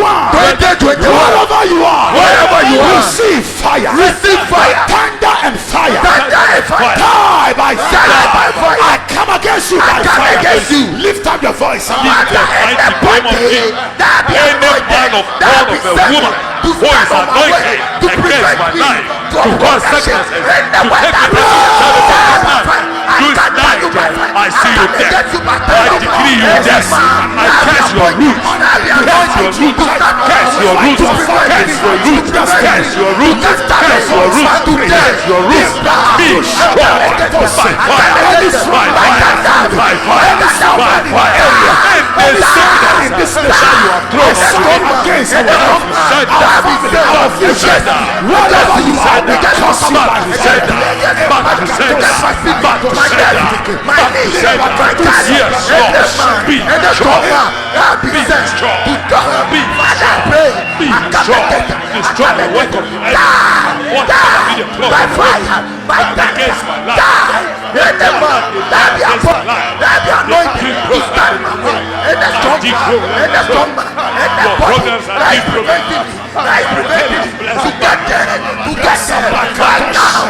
2021. Wherever you are. Wherever you are. Receive fire. Receive fire. Thunder and fire. Thunder and fire. Die by fire. Die by fire. I come against you by come fire. against you. Lift up your voice. In the mighty name of Jesus. Any man of God of a woman who is anointed against my life to cause sicknesses, to take the person out of my life. This night, I see you dead. I decree you dead. I curse your roots. Curse your roots. Curse your roots. Curse your roots. Curse your roots. Curse your roots. Curse your roots. Be destroyed by fire. By fire. By fire. By fire. And the sickness that you have thrown against our sender. Whatever you are, we can back to sender. Back to sender. Back to sender. Back to sender. Yes, Lord. Be destroyed. Be destroyed. Be destroyed. Be destroyed. Destroy the work of the enemy. Whatever be the plot of the enemy against my life. Against my life. Your programs are deprogrammed. To get there. Right now.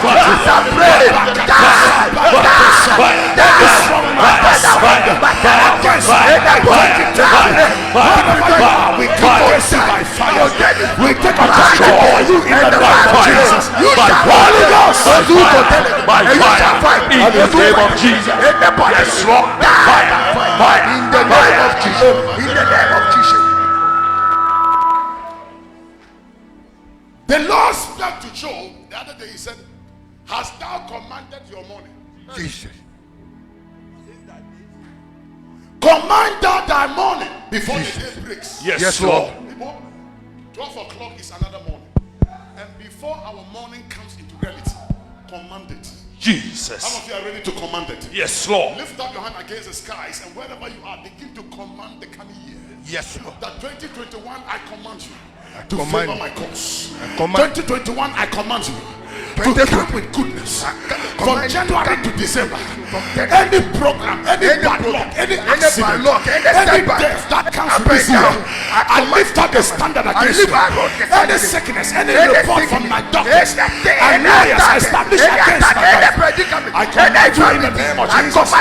Fire. We come against you by fire. We take authority over you in the name of Jesus. Holy Ghost. By fire. In the name of Jesus. Yes, Lord. Fire. In the name of Jesus. In the name of Jesus. The Lord spoke to Job the other day. He said, hast thou commanded your morning? Jesus. Command thou thy morning before the day breaks. Yes, Lord. 12 o'clock is another morning. And before our morning comes into reality, command it. Jesus. Some of you are ready to command it. Yes, Lord. Lift up your hand against the skies, and wherever you are, begin to command the coming year. Yes, Lord. That 2021, I command you to command favor my cause. I command 2021, I command you to come with goodness. From January to December, any program, any bad luck, any accident, any death that comes with this year, I lift up the standard against you. Any sickness, any report from my doctors and lawyers established against my life, I command you in the name of Jesus.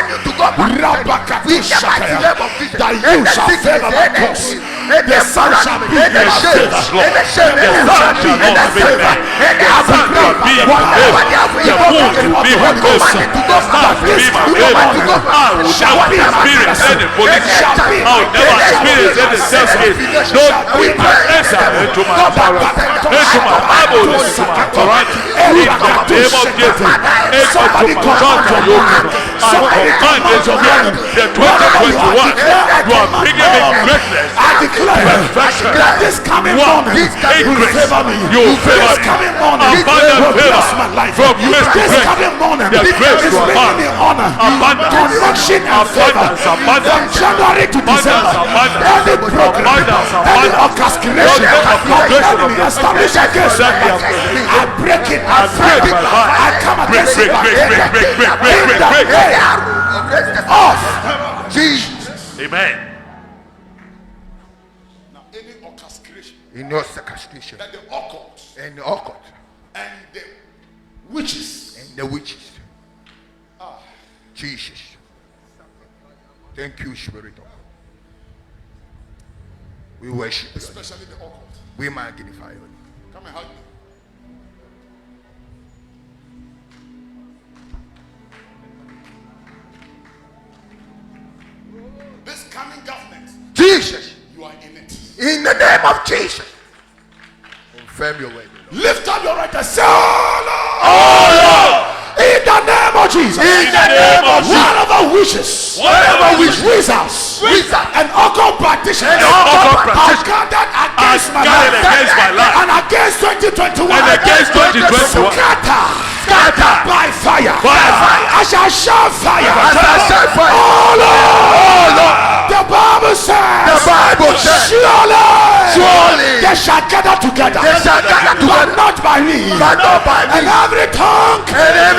That you shall favor my cause. The sun shall be in the shade. The sun shall be in the favor. The moon will be my cause. The stars will be my favor. I will never experience any pollution. I will never experience any self-hate. Don't put my answer into my power, into my Bible, into my Quran. In the name of Jesus, somebody command your yoke. I command this year, the 2021, you are bringing me greatness. I declare that this coming morning will favor me. You will favor This coming morning abundant will bless favor my life. from grace to This grace. coming morning The grace is to bringing me honor, abundance, connection and favor. From January to December, any program, any orchestration of enemy established against me, I break it, I break it, I come against it by break off. Jesus. Amen. Now, any orchestration In your orchestration that the occult and the occult and the witches and the witches. Jesus. Thank you, Spirit of God. We worship you. especially the occult. We magnify you. Come and hug me. This coming government, Jesus. you are in it. In the name of Jesus. Confirm your word. Lift up your right hand. Say, oh Lord. In the name of Jesus. In the name of Jesus. Whatever wishes. Whatever Wizards. And occult practitioners. occult are gathered against my life. And against 2021. And against 2021. Scatter by fire. I shall shout fire. Oh Lord. The Bible says. Surely. They shall gather together. But not by me. And every tongue.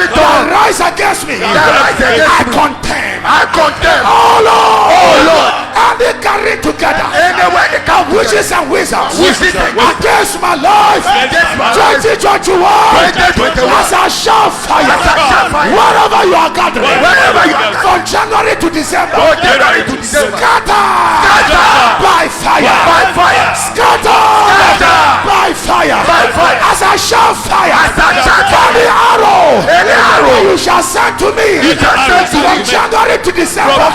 That rise against me. I condemn. Oh Lord. And they carry together. Witches and wizards. Against my life. 2021. As I shout fire. Wherever you are gathering. From January to December. Scatter. By fire. Scatter. By fire. As I shout fire. For the arrow. You shall send to me. From January to December.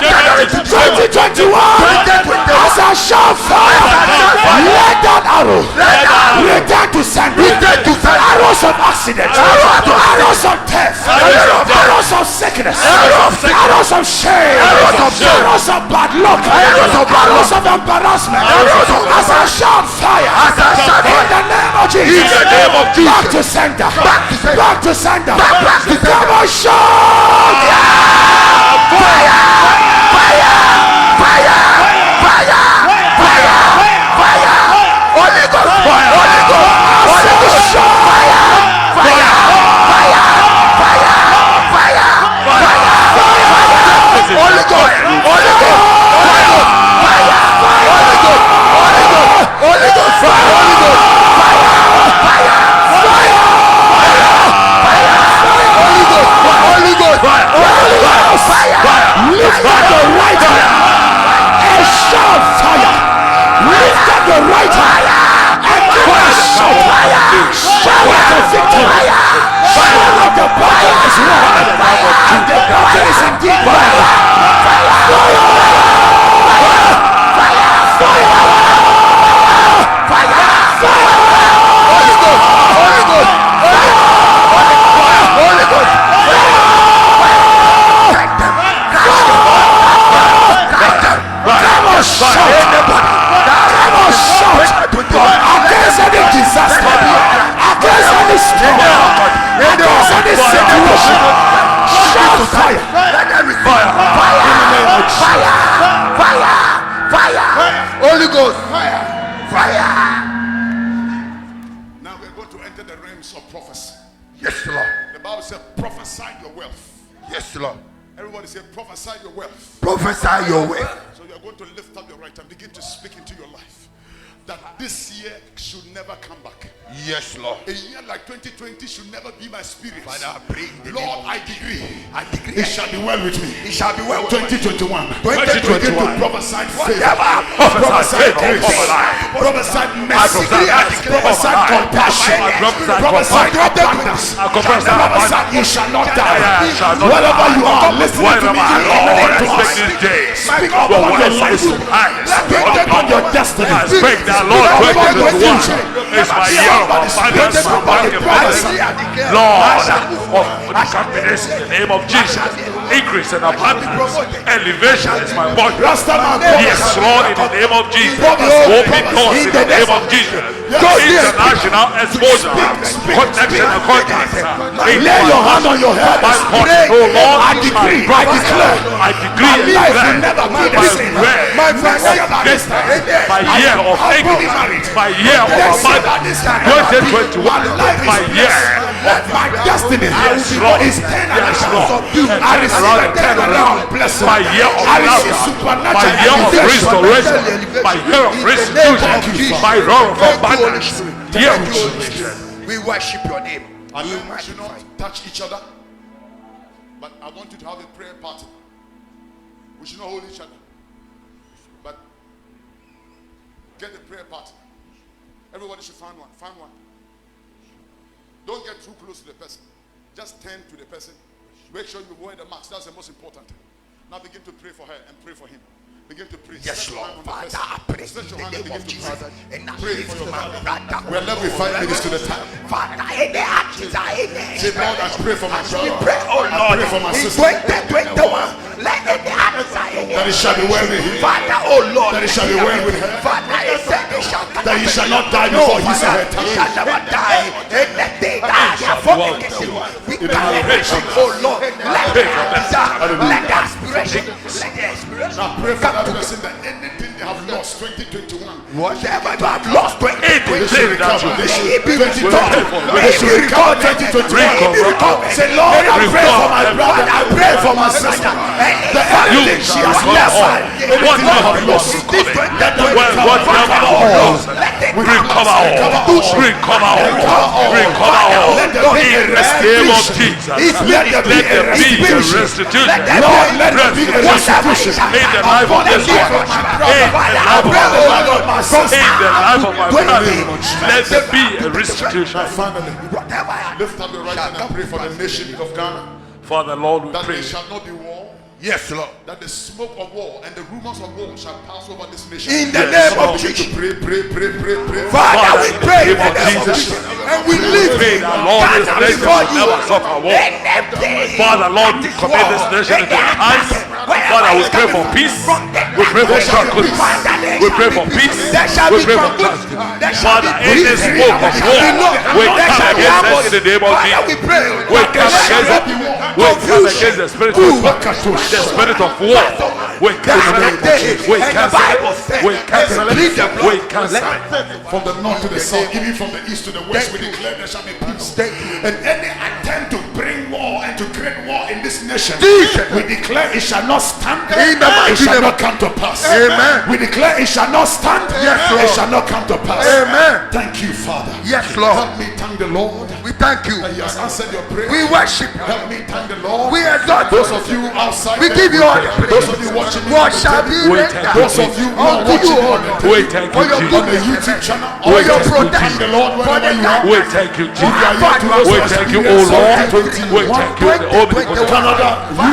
2021. As I shout fire. Let that arrow return to sender. Arrows of accident. Arrows of death. Arrows of sickness. Arrows of shame. Arrows of bad luck. Arrows of embarrassment. As I shout fire. In the name of Jesus. Back to sender. Back to sender. Come on, shout. against any disaster, against any storm, against any situation. Shout fire! Fire! Holy Ghost! Fire! Now we're going to enter the realms of prophecy. Yes, Lord. The Bible says, prophesy your wealth. Yes, Lord. Everybody say, prophesy your wealth. Prophesy your way. So you're going to lift up your right hand, begin to speak into your life that this year should never come back. Yes, Lord. A year like 2020 should never be my spirit. Father, I pray in the name Lord, of I decree. it It shall be well with me. It shall be well. 2021. 2021. Begin to prophesy favor. Whatever. Prophesy grace. Prophesy. Prophesy mercy. Prophesy compassion. Prophesy abundance. Prophesy you shall not die. Wherever you are, listen to me. Speak upon your life. Speak upon your destiny. I speak that Lord 2021 is my year of abundance, Lord of happiness in the name of Jesus. Increase and abundance. Elevation is my portion. Yes, Lord, in the name of Jesus. Open doors in the name of Jesus. International exposure, connection and contact. Lay your hand on your head. My portion, oh Lord, I decree, I declare, I decree and life will declare never be the same. my year of increase, my year of abundance, 2021, my year of my destiny is turned around. I receive a turnaround blessing. my year of I love, receive supernatural my year of elevation. restoration, my year of restitution, my year of abundance, year of restoration. We worship your name. I mean, we should not touch each other, but I want you to have a prayer party. We should not hold each other, but get a prayer party. Everybody should find one. Find one. Don't get too close to the person. Just turn to the person. Make sure you wear the mask. That's the most important. Now begin to pray for her and pray for him. Begin to pray. Yes, Lord. Father, I pray in the name of Jesus. And I Pray for lift your my brother. We're left with 5 minutes to the time. Father, any actions are in Say, Lord, I pray for my we brother. pray, oh I Lord, pray for my in sister. 2021, let any actions are in That it shall be well with him. Father, oh Lord, That it shall be well with her. Father, it said they shall That he shall not die before he saw her he time. shall never die. And that they die for the kingdom. We can oh Lord, let the desire, let the aspiration, let the aspiration Now pray for that person that anything they have lost 2021. whatever you have lost, They should recover. They should may it be restored. They should recover 2021. Say, Lord, I pray for my brother. I pray for my sister. That anything she has lost, anything they have lost, let them Recover all. Let there be a In the name of Jesus. Let there be a restitution. Lord, let there be a restitution. In the life of this one. In the life of my sister. In the life of my brother. Let there be a restitution. Finally, lift up your right hand and pray for the nation of Ghana. Father, Lord, we That pray. there shall not be war. Yes, Lord. That the smoke of war and the rumors of war shall pass over this nation. In the name of Begin to Jesus. pray. Father, we pray in the name of Jesus. and we live Pray that Lord, this nation before will you. never suffer war. Father, Lord, we commit this nation into your hands. Father, we pray for peace. We pray for tranquility. We pray for peace. We pray for tranquility. Father, in this smoke of war, we come against it in the name of Jesus. We come against it. We come against the spirit of war. The spirit of war. We cancel it. We cancel it. We cancel it. We cancel it. From the north to the south, even from the east to the west, we declare there shall be peace. And any attempt to bring war and to create war in this nation, we declare it shall not stand. It shall not come to pass. Amen. We declare it shall not stand. Yes, Lord. It shall not come to pass. Amen. Thank you, Father. Yes, Lord. Help me thank the Lord. We thank you. That He has answered your prayer. We worship you. Help me thank the Lord. We exalt Those you. of you outside, We there, give you all the praise. those of you watching me, What shall be We rendered thank you. those of you who are unto watching you, me O on the Lord, We TV, thank for you, your on the Jesus. YouTube channel, for your thank you, protection, thank the Lord for wherever the you are. We thank you, If you Jesus. are yet to We also thank you, O experience Lord. something We thank you, the omnipotent Canada, We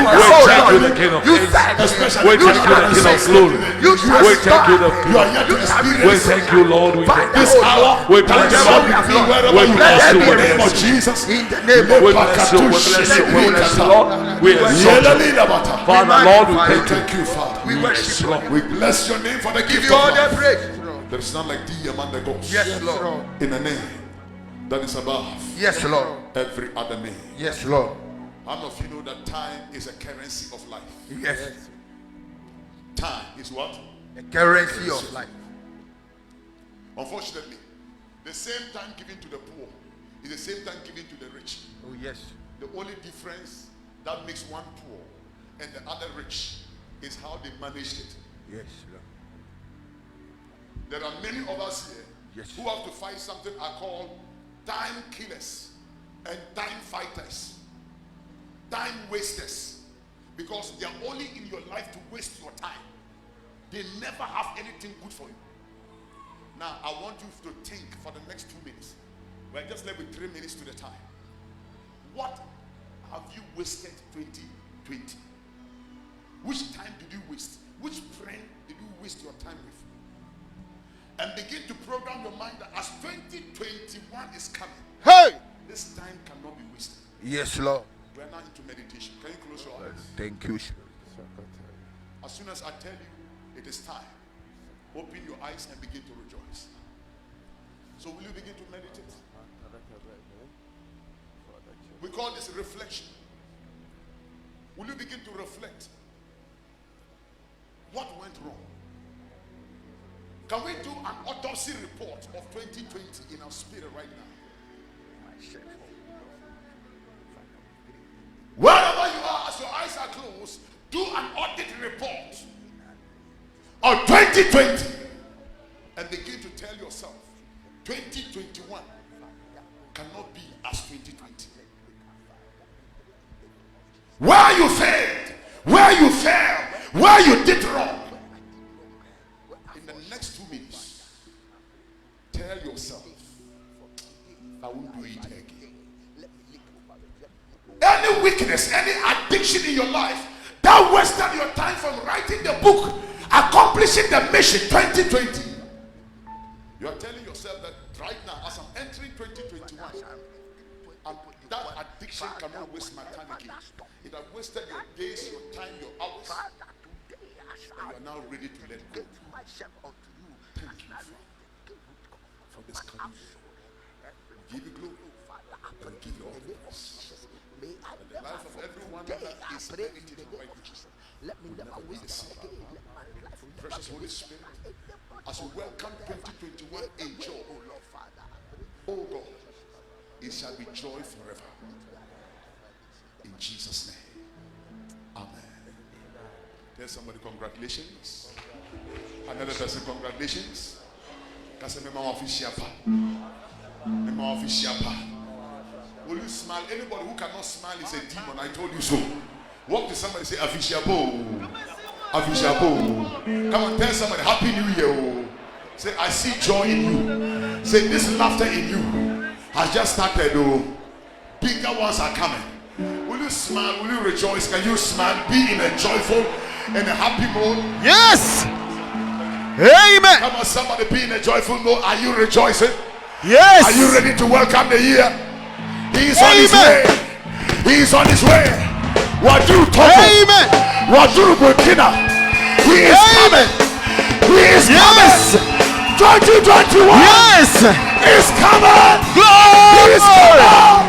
thank you, the King of Kings. especially We thank you, the King of Glory. We thank you, the you are yet to We experience thank you, Lord. We thank you. this hour. We bless the you. Lord will be wherever We you bless are. you. In the name of Jesus. in the name of We bless you. We bless you. We bless you, Lord. We exalt you. Father, Lord, we thank you. Thank you, Father. We worship you. We bless your name for the Give gift you all of the life. praise. There is none like thee among the gods. Yes, Lord. In a name that is above Yes, Lord. every other name. Yes, Lord. How many of you know that time is a currency of life? Yes. Time is what? The currency of life. Unfortunately, the same time given to the poor is the same time given to the rich. Oh, yes. The only difference that makes one poor and the other rich is how they managed it. Yes, Lord. There are many of us here Yes. who have to fight something I call time killers and time fighters, time wasters, because they are only in your life to waste your time. They never have anything good for you. Now, I want you to think for the next 2 minutes. We're just left with 3 minutes to the time. What have you wasted 2020? Which time did you waste? Which friend did you waste your time with? And begin to program your mind that as 2021 is coming, Hey! this time cannot be wasted. Yes, Lord. We are now into meditation. Can you close your eyes? Thank you, Spirit. As soon as I tell you it is time, open your eyes and begin to rejoice. So will you begin to meditate? We call this reflection. Will you begin to reflect? What went wrong? Can we do an autopsy report of 2020 in our spirit right now? Wherever you are, as your eyes are closed, do an audit report of 2020 and begin to tell yourself 2021 cannot be as 2020. Where you failed, where you fell, where you did wrong. In the next 2 minutes, tell yourself, I won't do it again. Any weakness, any addiction in your life that wasted your time from writing the book, accomplishing the mission 2020. You are telling yourself that right now, as I'm entering 2021, that addiction cannot waste my time again. It has wasted your days, your time, your hours. And you are now ready to let go. Thank you, Father, for this coming year. Give you glory and give you all the praise. And the life of everyone that is meditating right now will never be the same. Precious Holy Spirit, as we welcome 2021 in joy, oh God, it shall be joy forever. In Jesus' name. Amen. Tell somebody congratulations. Another person, congratulations. Will you smile? Anybody who cannot smile is a demon. I told you so. Walk to somebody, say Afishapo. Afishapo. Come on, tell somebody Happy New Year. Say, I see joy in you. Say, this laughter in you has just started. Bigger ones are coming. Will you smile? Will you rejoice? Can you smile? Be in a joyful and a happy mode. Yes. Amen. Come on, somebody be in a joyful mode. Are you rejoicing? Yes. Are you ready to welcome the year? He is on his way. He is on his way. Wadu Togo. Amen. Wadu Burkina. He is coming. He is coming. 2021. Yes. He's coming. Glory. He's coming.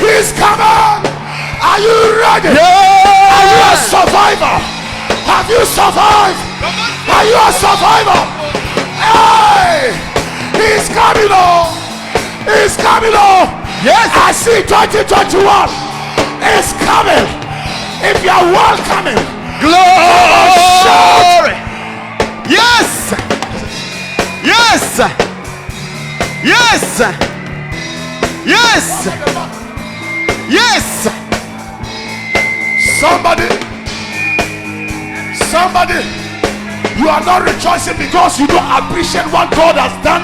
He's coming. Are you ready? Yes. Are you a survivor? Have you survived? Are you a survivor? Hey! He's coming on. He's coming on. Yes. I see 2021 is coming. If you are welcoming, Glory. Yes. Yes. Yes. Yes. Yes. Somebody, you are not rejoicing because you don't appreciate what God has done.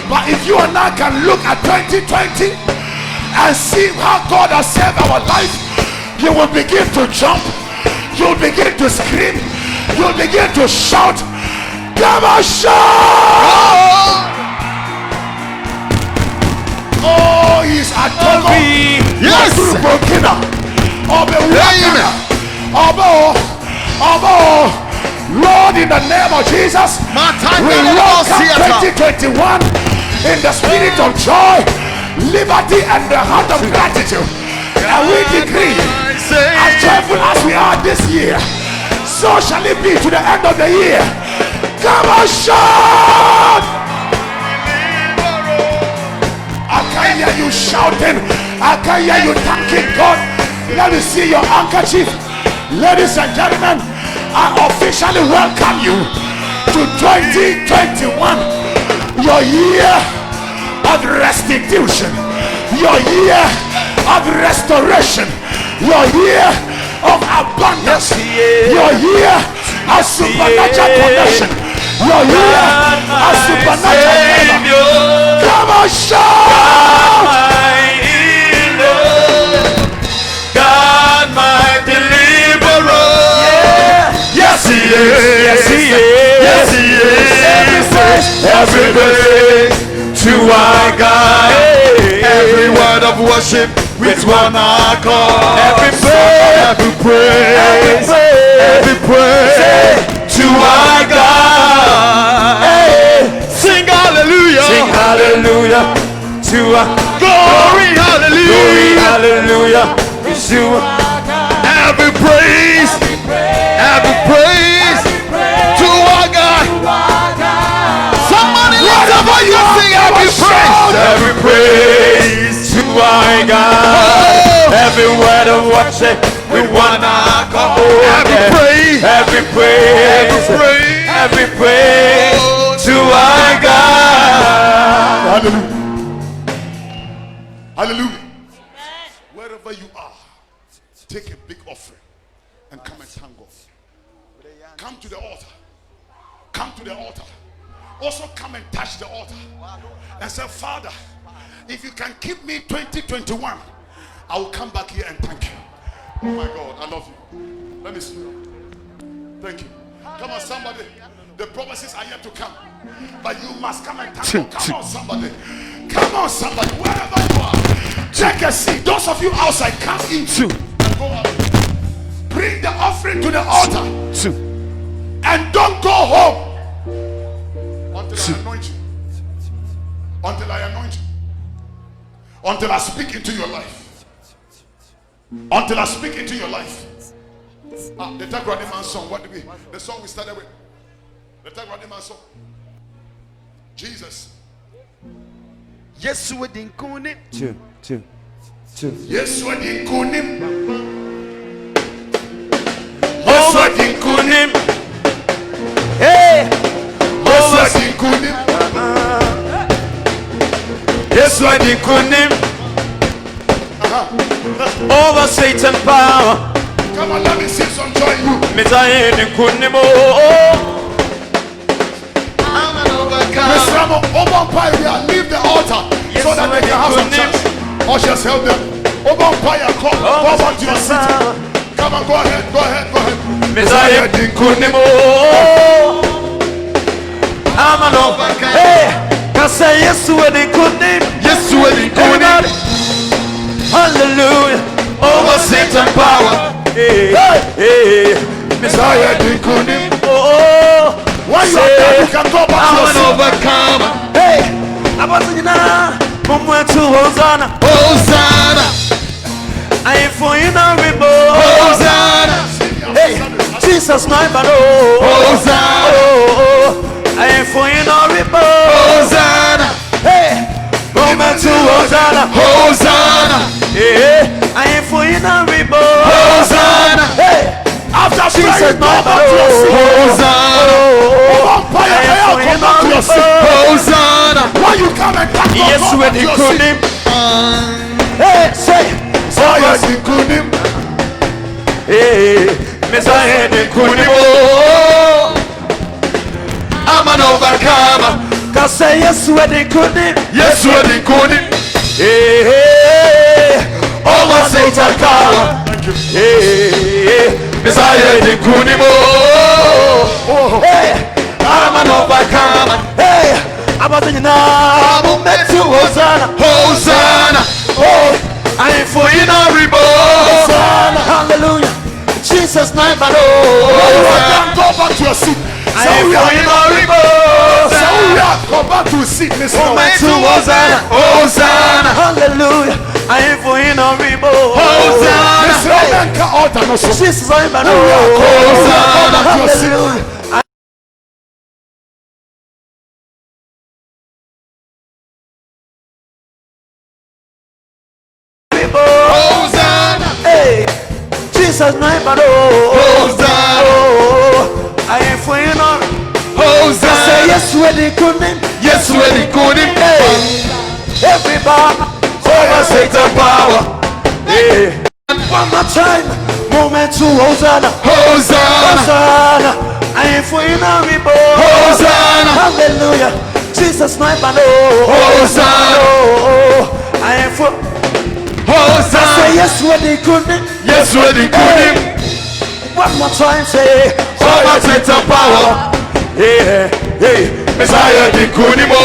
But if you and I can look at 2020 and see how God has saved our life, you will begin to jump, you'll begin to scream, you'll begin to shout, "Give a shout!" Oh, he's at Togo. Yes. Burkina. Lord, in the name of Jesus, we welcome 2021 in the spirit of joy, liberty, and the heart of gratitude. And we decree, as joyful as we are this year, so shall it be to the end of the year. Come on, shout! I can hear you shouting. I can hear you thanking God. Let me see your handkerchief. Ladies and gentlemen, I officially welcome you to 2021, your year of restitution, your year of restoration, your year of abundance, your year of supernatural connection, your year of supernatural favor. Come on, shout! God, my deliverer. Yes, he is. Yes, he is. Yes, he is. Every praise to our God. Every word of worship with one accord. Every praise to our God. Sing hallelujah. Sing hallelujah to our glory. Hallelujah. Glory, hallelujah. Every praise to our God. Somebody lift up while you sing every praise to our God. Every word of worship with one accord. Every praise to our God. Hallelujah. Hallelujah. Wherever you are, take a big offering and come and thank God. Come to the altar. Come to the altar. Also come and touch the altar and say, Father, if you can keep me 2021, I will come back here and thank you. Oh my God, I love you. Let me see. Thank you. Come on, somebody. The promises are yet to come, but you must come and thank God. Come on, somebody. Come on, somebody. Wherever you are, take a seat. Those of you outside, come into. Go out. Bring the offering to the altar. And don't go home until I anoint you. Until I anoint you. Until I speak into your life. Until I speak into your life. The Dangérous song. What did we? The song we started with. The Dangérous song. Jesus. Yes, we didn't coon it. Yes, we didn't coon him. Yes, we didn't coon him. Hey. Yes, we didn't coon him. Yes, we didn't coon him. Over Satan power. Come on, let me see some joy in you. Messiah didn't coon him. I'm an overcomer. Mr. Ramo, leave the altar so that they can have some chance. Ushers, help them. Come on to your seat. Come on, go ahead. Messiah didn't coon him. I'm an overcomer. Hey, I say yes to it, coon him. Yes to it, coon him. Hallelujah. Over Satan power. Hey, Messiah didn't coon him. Why you are there, you can go back to I'm your an seat. overcomer. Hey, I'm about to Hosanna. I ain't for you now, Hosanna. Hey, Jesus, my battle. Hosanna. I ain't for you now, Hosanna. Hey, moment to Hosanna. Hey, I ain't for you now, Hosanna. Hey, After Jesus, praying, my go back to your seat. Hosanna. Why you come and thank God? Yes, Go when back to he your could seat. him. Hey, say, Messiah didn't coon him. hey, Messiah didn't could him. I'm an overcomer. Cause say yes, when he could him. Yes, when he could him. Hey, over Satan power. Hey, Messiah didn't could him. Hey, I'm an overcomer. Hey, I'm a thing now. I'm met to Hosanna. Oh, I ain't for you now, Hosanna. Hallelujah. Jesus. Jesus name, man. Go back to your seat. So we are go back to your seat. Listen. Hosanna, hallelujah. I ain't for in a rebo. Hosanna, Jesus name, man. Hosanna, hallelujah. Hosanna, hey, Jesus name, man. Hosanna, I ain't for in a Hosanna. Say yes, where they couldn't. Yes, where they couldn't. Hey, everybody, over Satan power. Hey, one more time, moment to Hosanna. Hosanna, I ain't for in a rebo. Hosanna, hallelujah. Jesus name, man. Hosanna, I ain't for. Hosanna. Say yes, where they couldn't. Yes, where they couldn't. One more time, say over Satan power. Hey, hey, Messiah the Kunimo.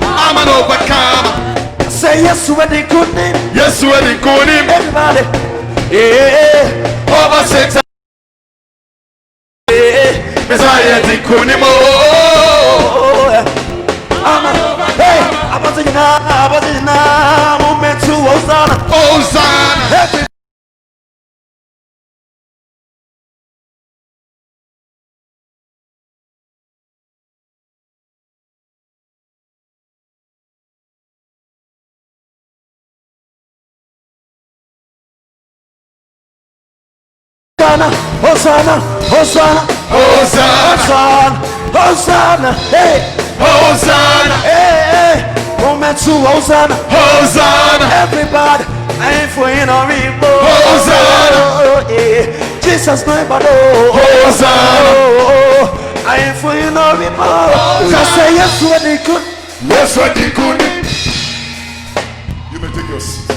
I'm an overcomer. Say yes when they couldn't. Yes when they couldn't. Everybody. Yeah, over Satan. Hey, Messiah the Kunimo. I'm an hey, I'm a moment to Hosanna. Hosanna. Hosanna, Hosanna, Hosanna, Hosanna, hey, Hosanna, hey, moment to Hosanna, Hosanna, everybody, I ain't for in a rebo, Hosanna, hey, Jesus name, but Hosanna, I ain't for in a rebo, just say yes when they could, yes when they could. You may take your seat.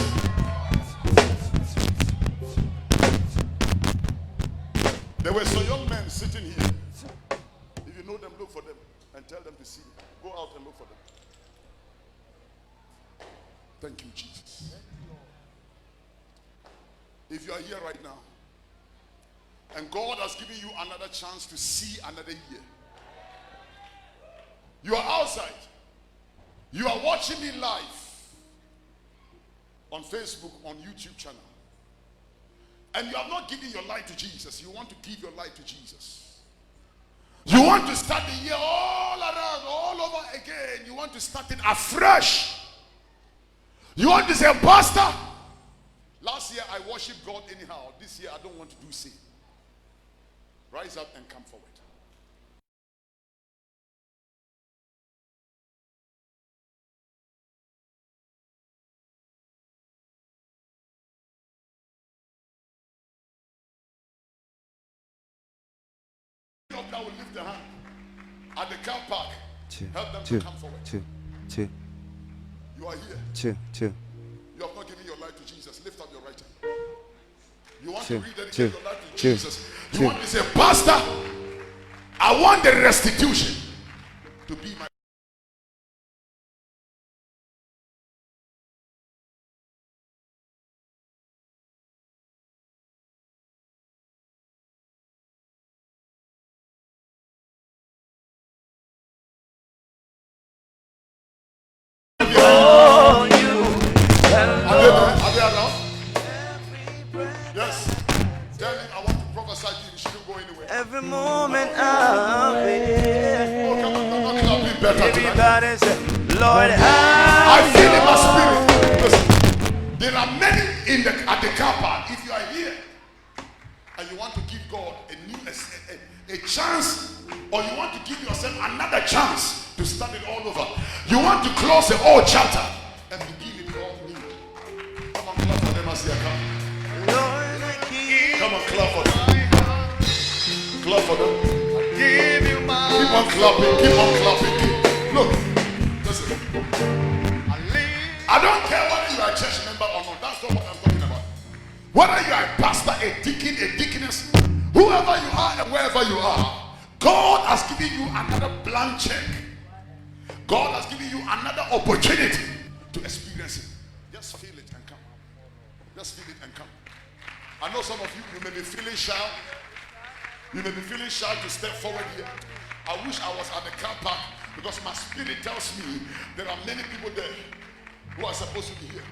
There were some young men sitting here. If you know them, look for them and tell them to see them. Go out and look for them. Thank you, Jesus. If you are here right now and God has given you another chance to see another year, you are outside. You are watching me live on Facebook, on YouTube channel. And you have not given your life to Jesus. You want to give your life to Jesus. You want to start the year all around, all over again. You want to start it afresh. You want to say, Pastor, last year I worshiped God anyhow. This year I don't want to do same. Rise up and come forward. That will lift the hand at the car park. Help them to come forward. You are here. You have not given your life to Jesus. Lift up your right hand. You want to rededicate your life to Jesus. You want to say, Pastor, I want the restitution to be my. Yes. Tell him I want to prophesy to you. You shouldn't go anywhere. Every moment I'll be here. Oh, come on, clap it better tonight. Everybody say, Lord, I feel in my spirit. Listen, there are many at the car park. If you are here and you want to give God a chance, or you want to give yourself another chance to start it all over, you want to close the old chapter and begin it all new. Come on, clap for them as they come. Come on, clap for them. Clap for them. Keep on clapping. Keep on clapping. Look, listen. I don't care whether you are a church member or not. That's not what I'm talking about. Whether you are a pastor, a deacon, a deaconess, whoever you are and wherever you are, God has given you another blank check. God has given you another opportunity to experience it. Just feel it and come. Just feel it and come. I know some of you may be feeling shy. You may be feeling shy to step forward here. I wish I was at the car park because my spirit tells me there are many people there who are supposed to be here.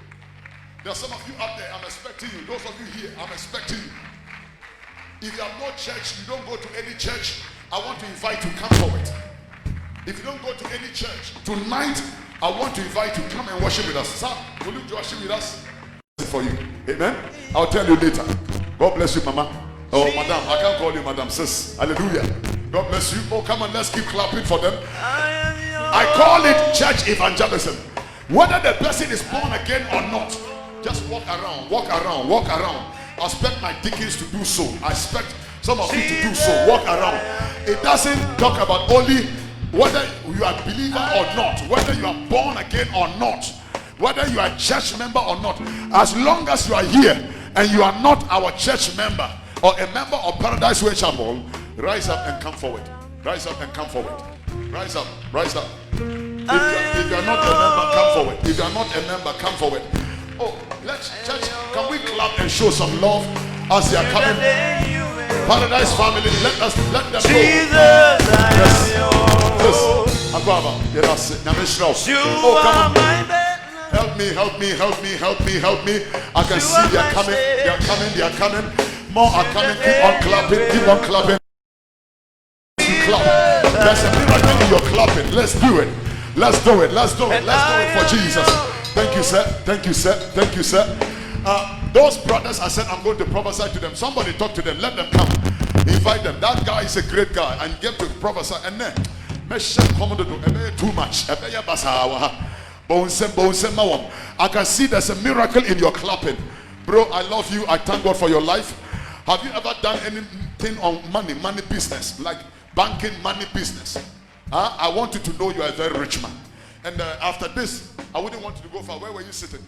There are some of you up there, I'm expecting you. Those of you here, I'm expecting you. If you have no church, you don't go to any church, I want to invite you, come forward. If you don't go to any church, tonight, I want to invite you, come and worship with us. Sir, will you worship with us? For you. Amen. I'll tell you later. God bless you, Mama. Oh, Madam, I can't call you Madam, sis. Hallelujah. God bless you. Oh, come on, let's keep clapping for them. I call it church evangelism. Whether the person is born again or not, just walk around, walk around, walk around. I expect my deacons to do so. I expect some of you to do so. Walk around. It doesn't talk about only whether you are a believer or not, whether you are born again or not, whether you are a church member or not. As long as you are here and you are not our church member or a member of Paradise Way Chapel, rise up and come forward. Rise up and come forward. Rise up, rise up. If you are not a member, come forward. If you are not a member, come forward. Oh, let's church, can we clap and show some love as they are coming? Paradise family, let them go. Yes. Agbaba, yes. Oh, come on. Help me, help me, help me, help me, help me. I can see they are coming, they are coming, they are coming. More are coming. Keep on clapping, keep on clapping. Clap. There's a miracle in your clapping. Let's do it. Let's do it. Let's do it. Let's do it for Jesus. Thank you, sir. Thank you, sir. Thank you, sir. Those brothers, I said I'm going to prophesy to them. Somebody talk to them. Let them come. Invite them. That guy is a great guy. And get to prophesy. And then, too much. I can see there's a miracle in your clapping. Bro, I love you. I thank God for your life. Have you ever done anything on money business, like banking, money business? I want you to know you are a very rich man. And after this, I wouldn't want you to go far. Where were you sitting?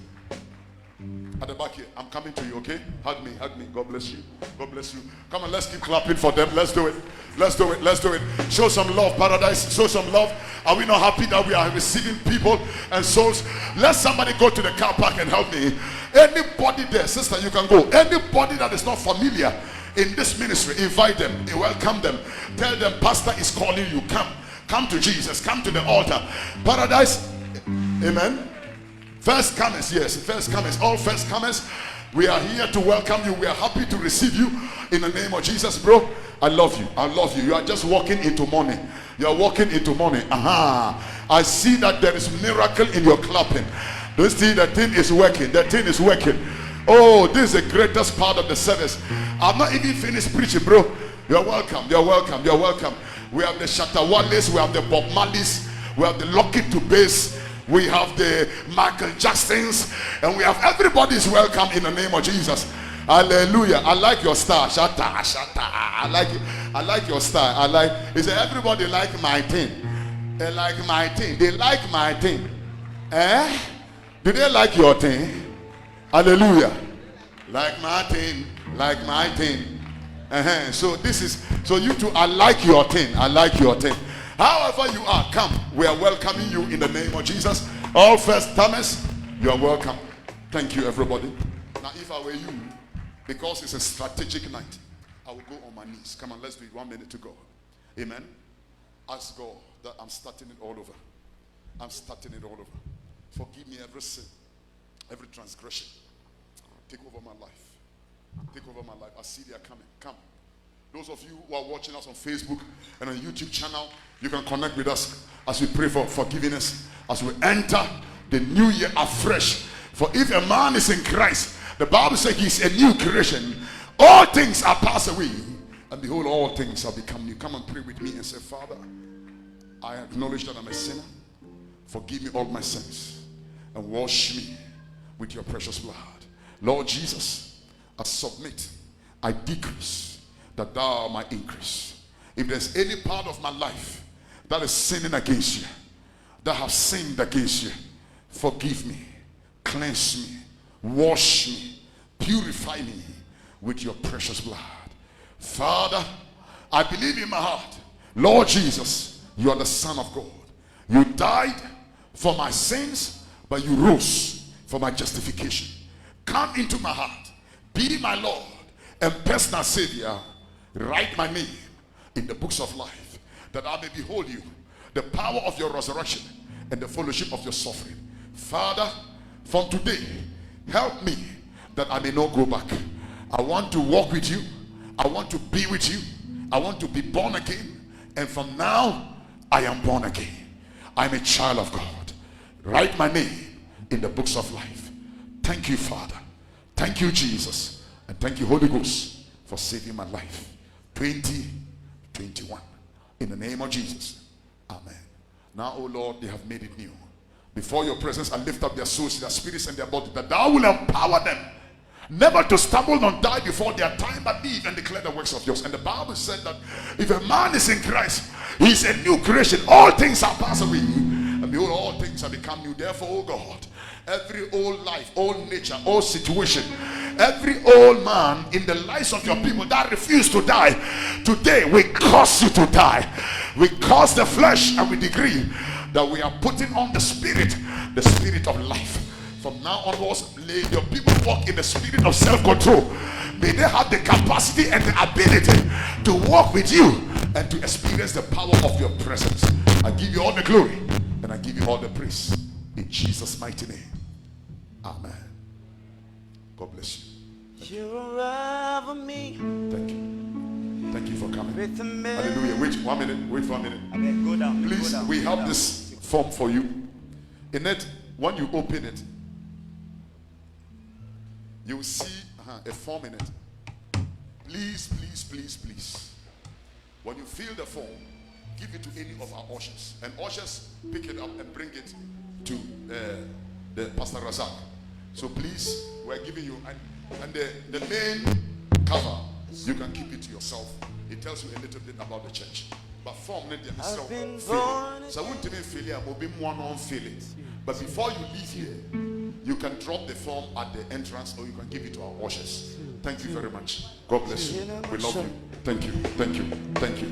At the back here. I'm coming to you, okay? Hug me, hug me. God bless you. God bless you. Come on, let's keep clapping for them. Let's do it. Let's do it. Let's do it. Show some love, Paradise. Show some love. Are we not happy that we are receiving people and souls? Let somebody go to the car park and help me. Anybody there, sister, you can go. Anybody that is not familiar in this ministry, invite them. Welcome them. Tell them, Pastor is calling you. Come. Come to Jesus. Come to the altar. Paradise. Amen. First comers, yes, first comers, all first comers. We are here to welcome you. We are happy to receive you in the name of Jesus, bro. I love you. I love you. You are just walking into money. You are walking into money. I see that there is miracle in your clapping. Do you see the thing is working? The thing is working. Oh, this is the greatest part of the service. I'm not even finished preaching, bro. You're welcome. You're welcome. You're welcome. We have the Shatawales. We have the Bob Marleys. We have the Lucky to Bass. We have the Michael Jacksons, and we have everybody's welcome in the name of Jesus. Hallelujah. I like your style. Shata. I like it. I like your style. I like. Is everybody like my thing? They like my thing. They like my thing. Eh? Do they like your thing? Hallelujah. Like my thing. Like my thing. So this is. So you two, I like your thing. I like your thing. However you are, come. We are welcoming you in the name of Jesus. All first timers, you are welcome. Thank you, everybody. Now, if I were you, because it's a strategic night, I will go on my knees. Come on, let's do it. 1 minute to go. Amen. Ask God that I'm starting it all over. I'm starting it all over. Forgive me every sin, every transgression. Take over my life. Take over my life. I see they are coming. Come. Those of you who are watching us on Facebook and on YouTube channel, you can connect with us as we pray for forgiveness, as we enter the new year afresh. For if a man is in Christ, the Bible says he's a new creation. All things are passed away, and behold, all things have become new. Come and pray with me and say, Father, I acknowledge that I'm a sinner. Forgive me all my sins and wash me with your precious blood. Lord Jesus, I submit, I decrease, that thou might increase. If there's any part of my life that is sinning against you, that have sinned against you, forgive me, cleanse me, wash me, purify me with your precious blood. Father, I believe in my heart, Lord Jesus, you are the Son of God. You died for my sins, but you rose for my justification. Come into my heart, be my Lord, and personal Savior, write my name in the books of life, that I may behold you, the power of your resurrection and the fellowship of your suffering. Father, from today, help me that I may not go back. I want to walk with you. I want to be with you. I want to be born again. And from now, I am born again. I'm a child of God. Write my name in the books of life. Thank you, Father. Thank you, Jesus. And thank you, Holy Ghost, for saving my life. 2021. In the name of Jesus. Amen. Now, O Lord, they have made it new. Before your presence, I lift up their souls, their spirits, and their body, that thou will empower them never to stumble nor die before their time, but live and declare the works of yours. And the Bible said that if a man is in Christ, he is a new creation. All things are passed away, and behold, all things have become new. Therefore, O God, every old life, old nature, old situation, every old man in the lives of your people that refuse to die, today we cause you to die. We cause the flesh, and we decree that we are putting on the spirit of life. From now onwards, may your people walk in the spirit of self-control. May they have the capacity and the ability to walk with you and to experience the power of your presence. I give you all the glory and I give you all the praise. In Jesus' mighty name. Amen. God bless you. Me. Thank you. Thank you for coming. Hallelujah. Hallelujah. Wait 1 minute. Wait for a minute. Okay, go down. Please, go down, we go have down. this form for you. In it, when you open it, you will see a form in it. Please, please, please, please. When you fill the form, give it to any of our ushers. And ushers pick it up and bring it to the Pastor Razak. So please, we're giving you, and the main cover, you can keep it to yourself. It tells you a little bit about the church. But form need to I've been fill born it. So I won't even fill it, I'll be one on fill it. But before you leave here, you can drop the form at the entrance, or you can give it to our ushers. Thank you very much. God bless you. We love you. Thank you. Thank you. Thank you.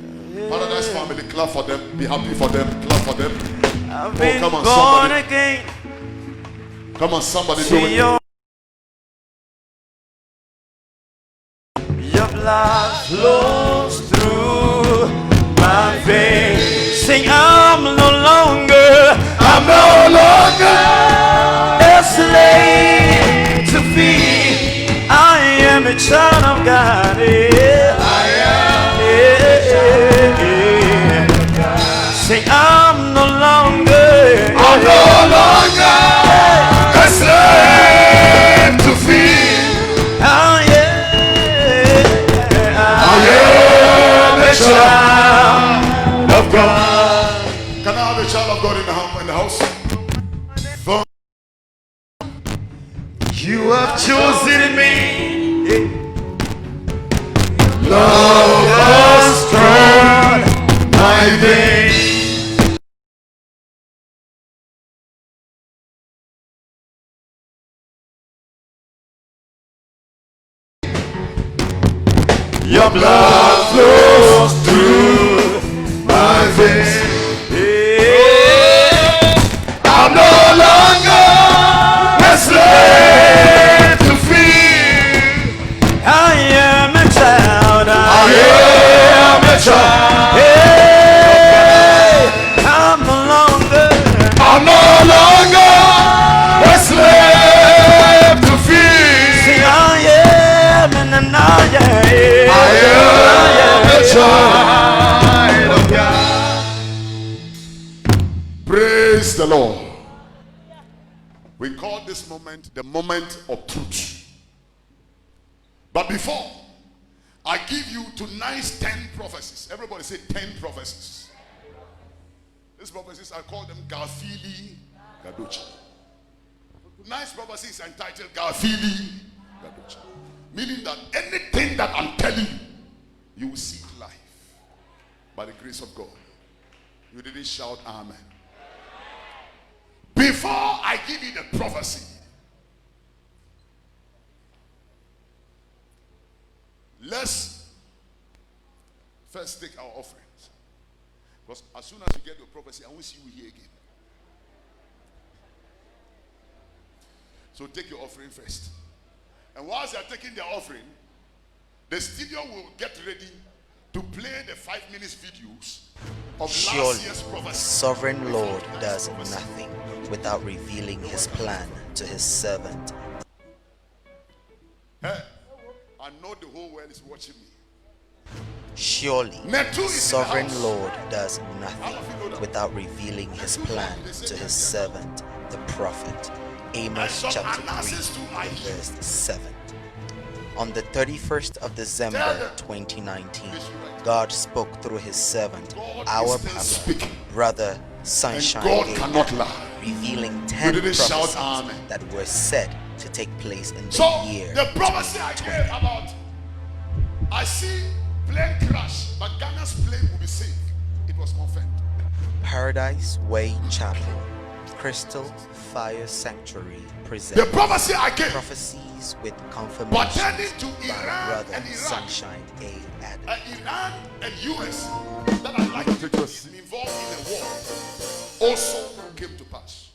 Paradise family, clap for them. Be happy for them. Clap for them. I've been come on, born somebody. again. Come on, somebody do See it. Your blood flows through my veins. Sing, I'm no longer a slave to fear. I am a child of God. Yeah. I am a child of God. Sing, I'm no longer a slave to fear. I am a child of God. Can I have a child of God in the house? You have chosen me. Love has strong my veins. Your blood flows through my veins. I'm no longer a slave to fear. I am a child. I am a child. Hey, I'm no longer a slave to fear. See, I am and I am. I am a child of God. Praise the Lord. We call this moment the moment of truth. But before I give you tonight's 10 prophecies, everybody say 10 prophecies. These prophecies, I call them Gafili Gadocha. Tonight's prophecy is entitled Gafili Gadocha. Meaning that anything that I'm telling you, you will seek life by the grace of God. You didn't shout amen. Before I give you the prophecy, let's first take our offerings. Because as soon as you get your prophecy, I won't see you here again. So take your offering first. And whilst they are taking their offering, the studio will get ready to play the 5 minutes videos of Surely, last year's the prophecy. sovereign Lord does nothing without revealing his plan to his servant. Hey, I know the whole world is watching me. Surely, Netu the is in the sovereign house. Lord does nothing without revealing his plan to his servant, the prophet. Amos And some chapter analysis 3, too, I hear. verse 7. On the 31st of December 2019, God spoke through his servant, God our is still pastor, speaking. brother And Sunshine God Gate, cannot lie. revealing 10 didn't shout prophecies amen. that were said to take place in the So year the prophecy I 2020. gave about, I see plane crash, but Ghana's plane will be safe. It was confirmed. Paradise Way Chapel, Crystal Fire Sanctuary The presents prophecy I gave prophecies with pertaining confirmation to by Iran brother and Iraq, Sunshine A. Adam. Iran and US that are likely to be involved in a war also came to pass.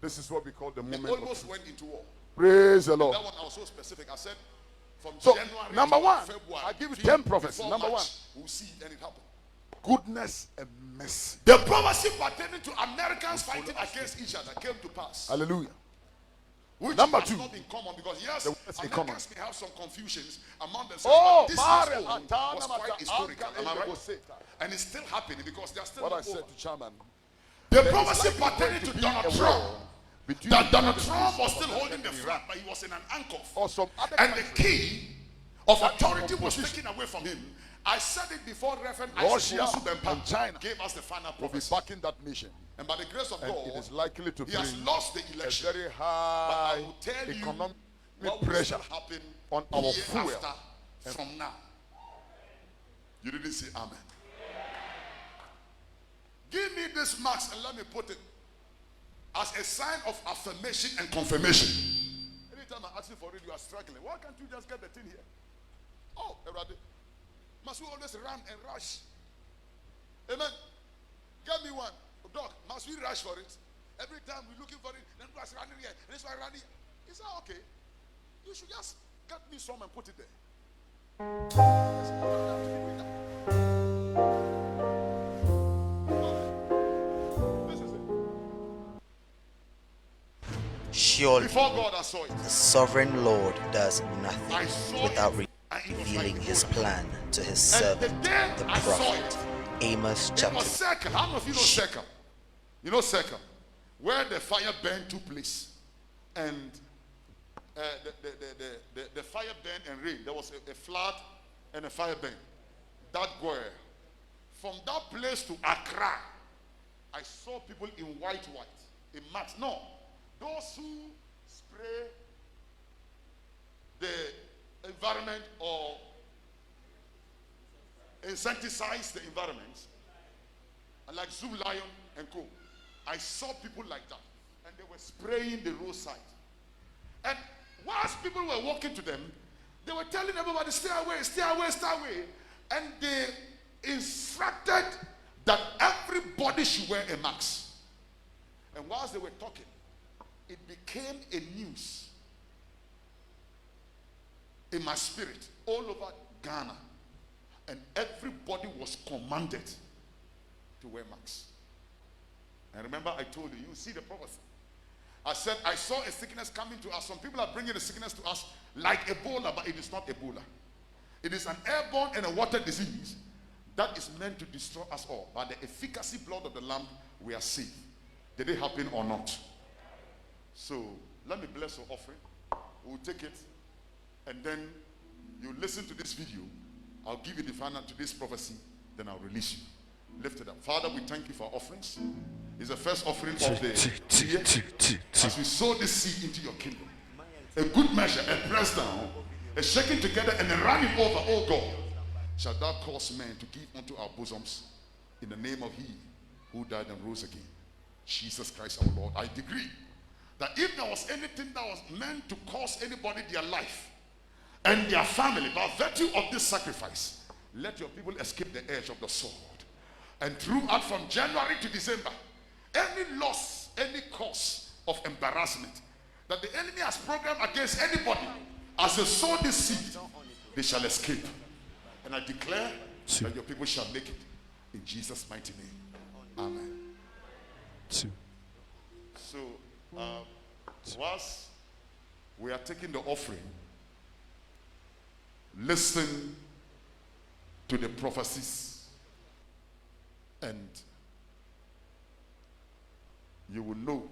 This is what we call the They moment. almost went into war. Praise the Lord. That one I was so specific. I said from So, January number to one, February. I give you till 10 prophecies. before Number March, one. we'll see it and it happened. Goodness and mercy. The prophecy pertaining to Americans fighting against each other came to pass. Hallelujah. Which Number has two. not been common because yes, The word is Americans may have some confusions among themselves. Oh, but this Mare, year's own Atana, was Mata, quite historical. Anka, Am I right? Eleboseta. And it's still happening because they are still What I not over. said to Chairman. The there is prophecy likely pertaining going to be Donald a Trump war between that the Donald United Trump States was of still America holding the and flag, Iran, but he was in an handcuff. or some other And the country. key of That authority was opposition. taken away from him. I said it before Reverend Russia Isaac Bempa and China gave us the final will be prophecy. backing that nation. And by the grace of And God, it is likely to he bring has lost the a election. very But I high will tell you economic what will pressure still happen on our year fuel. after from now. You didn't say amen. Give me this marks and let me put it as a sign of affirmation and confirmation. Anytime I ask you for it, you are struggling. Why can't you just get the thing here? Oh, Erade. Must we always run and rush? Amen. Get me one. Doc, must we rush for it? Every time we're looking for it, then we are running here, and this one running. Is that okay? You should just get me some and put it there. Yes, you don't have to be doing that. This is it. Surely, Before God, I saw it. the sovereign Lord does I nothing saw without it, and it was revealing like his Ebola. plan to his And the servant, day the I saw prophet. it, Amos it chapter was circle. How many of you know circle? You know circle, where the fire burn took place, and the fire burn and rain. There was a flood and a fire burn. That were from that place to Accra. I saw people in white, in mats. No, those who spray the environment or insecticides the environment, like Zoo Lion and Co. I saw people like that, and they were spraying the roadside. And whilst people were walking to them, they were telling everybody, stay away, stay away, stay away. And they instructed that everybody should wear a mask. And whilst they were talking, it became a news in my spirit all over Ghana. And everybody was commanded to wear masks. And remember, I told you, you see the prophecy. I said, I saw a sickness coming to us. Some people are bringing the sickness to us like Ebola, but it is not Ebola. It is an airborne and a water disease that is meant to destroy us all. By the efficacy blood of the Lamb, we are saved. Did it happen or not? So, let me bless your offering. We'll take it. And then you listen to this video. I'll give you the final to this prophecy. Then I'll release you. Lift it up. Father, we thank you for our offerings. It's the first offering of the year. As we sow this seed into your kingdom, a good measure, a pressed down, a shaking together, and a running over, oh God, shall thou cause men to give unto our bosoms in the name of He who died and rose again, Jesus Christ our Lord. I decree that if there was anything that was meant to cost anybody their life and their family by virtue of this sacrifice, let your people escape the edge of the sword. And throughout from January to December, any loss, any cause of embarrassment that the enemy has programmed against anybody as they sow this seed, they shall escape. And I declare that your people shall make it. In Jesus' mighty name. Amen. So, whilst we are taking the offering, listen to the prophecies, and you will know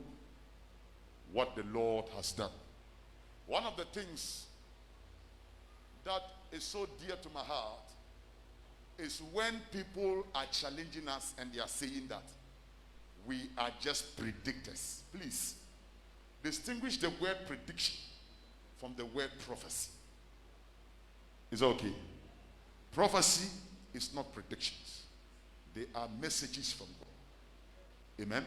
what the Lord has done. One of the things that is so dear to my heart is when people are challenging us and they are saying that we are just predictors. Please distinguish the word prediction from the word prophecy. Is that okay? Prophecy is not predictions. They are messages from God. Amen?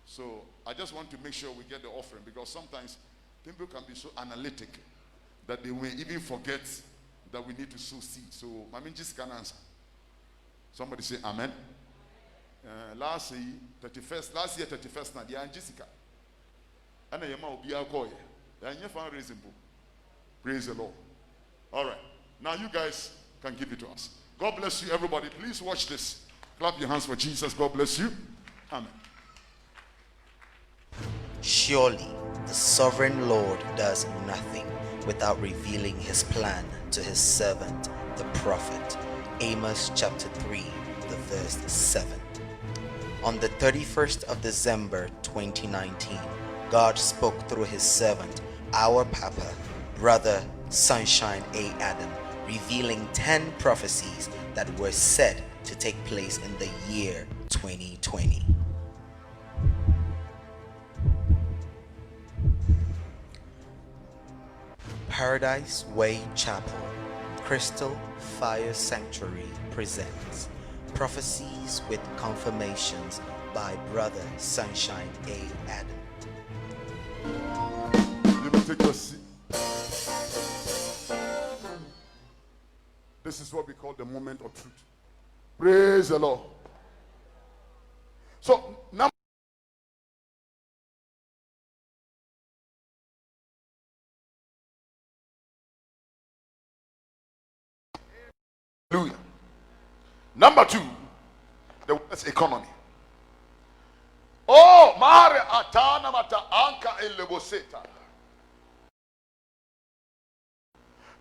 So I just want to make sure we get the offering, because sometimes people can be so analytic that they will even forget that we need to sow seed. So I mean, just can answer. Somebody say amen. Last year 31st na dia Jessica. And yema obi akoye. And you found reasonable. Praise the Lord. All right. Now you guys can give it to us. God bless you, everybody. Please watch this. Clap your hands for Jesus. God bless you. Amen. Surely the sovereign Lord does nothing without revealing his plan to his servant, the prophet. Amos chapter 3, the verse 7. On the 31st of December 2019, God spoke through his servant, our Papa, Brother Sunshine A. Adam, revealing 10 prophecies that were said to take place in the year 2020. Paradise Way Chapel Crystal Fire Sanctuary presents Prophecies with Confirmations by Brother Sunshine A. Adam. You may take your seat. This is what we call the moment of truth. Praise the Lord. So now, hallelujah. Number 2, the world's economy. Oh, Mare Atana Mata Anka Eleboseta.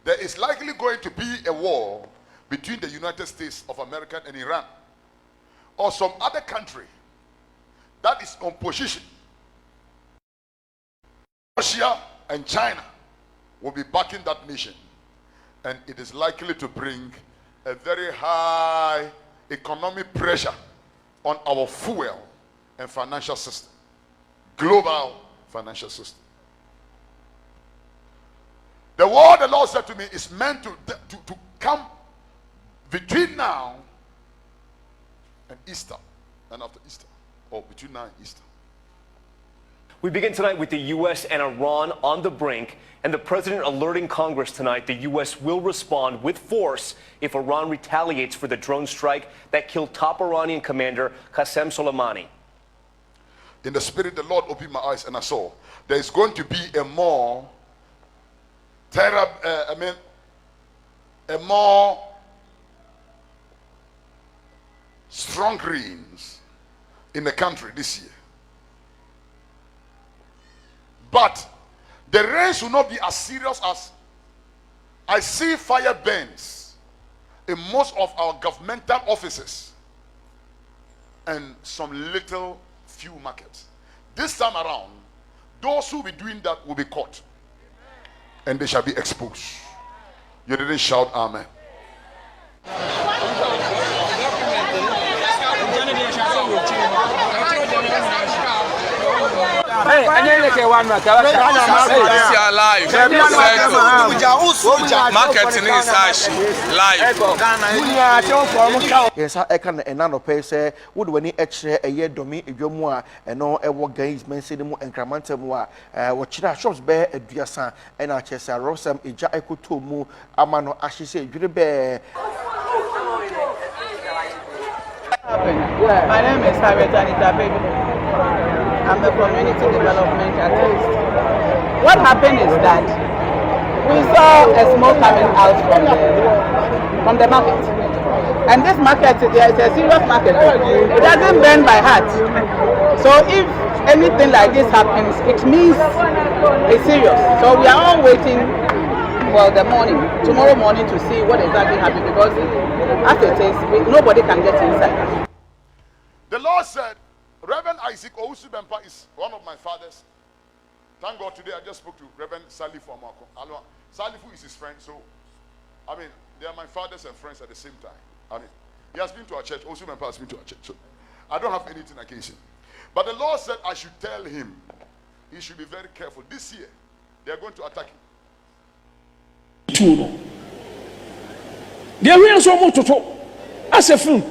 There is likely going to be a war between the United States of America and Iran, or some other country that is on position. Russia and China will be backing that nation, and it is likely to bring a very high economic pressure on our fuel and financial system, global financial system. The word the Lord said to me is meant to come between now and Easter, and after Easter, or between now and Easter. We begin tonight with the U.S. and Iran on the brink, and the president alerting Congress tonight the U.S. will respond with force if Iran retaliates for the drone strike that killed top Iranian commander Qasem Soleimani. In the spirit, the Lord opened my eyes and I saw there is going to be a more a more strong rains in the country this year. But the rains will not be as serious as I see fire burns in most of our governmental offices and some little few markets. This time around, those who will be doing that will be caught and they shall be exposed. You didn't shout amen. Yes, I can and none of pay say would when he extra a year domi if you more and no ever gains men see them and cramantum what shops bear a duasa and our chess are rosam ija ekutumu amano ashes say you bear. My name is Harriet Anita Baby. I'm a community development artist. What happened is that we saw a smoke coming out from the market. And this market, there is a serious market. It doesn't burn by heart. So if anything like this happens, it means it's serious. So we are all waiting for tomorrow morning to see what exactly happened, because as it is, nobody can get inside. The Lord said, Reverend Isaac Owusu Bempa is one of my fathers. Thank God today I just spoke to Reverend Salifu Amako. Salifu is his friend, so I mean they are my fathers and friends at the same time. I mean, he has been to our church. Owusu Bempa has been to our church. So I don't have anything against him. But the Lord said I should tell him he should be very careful. This year they are going to attack him. They are so much to as a film.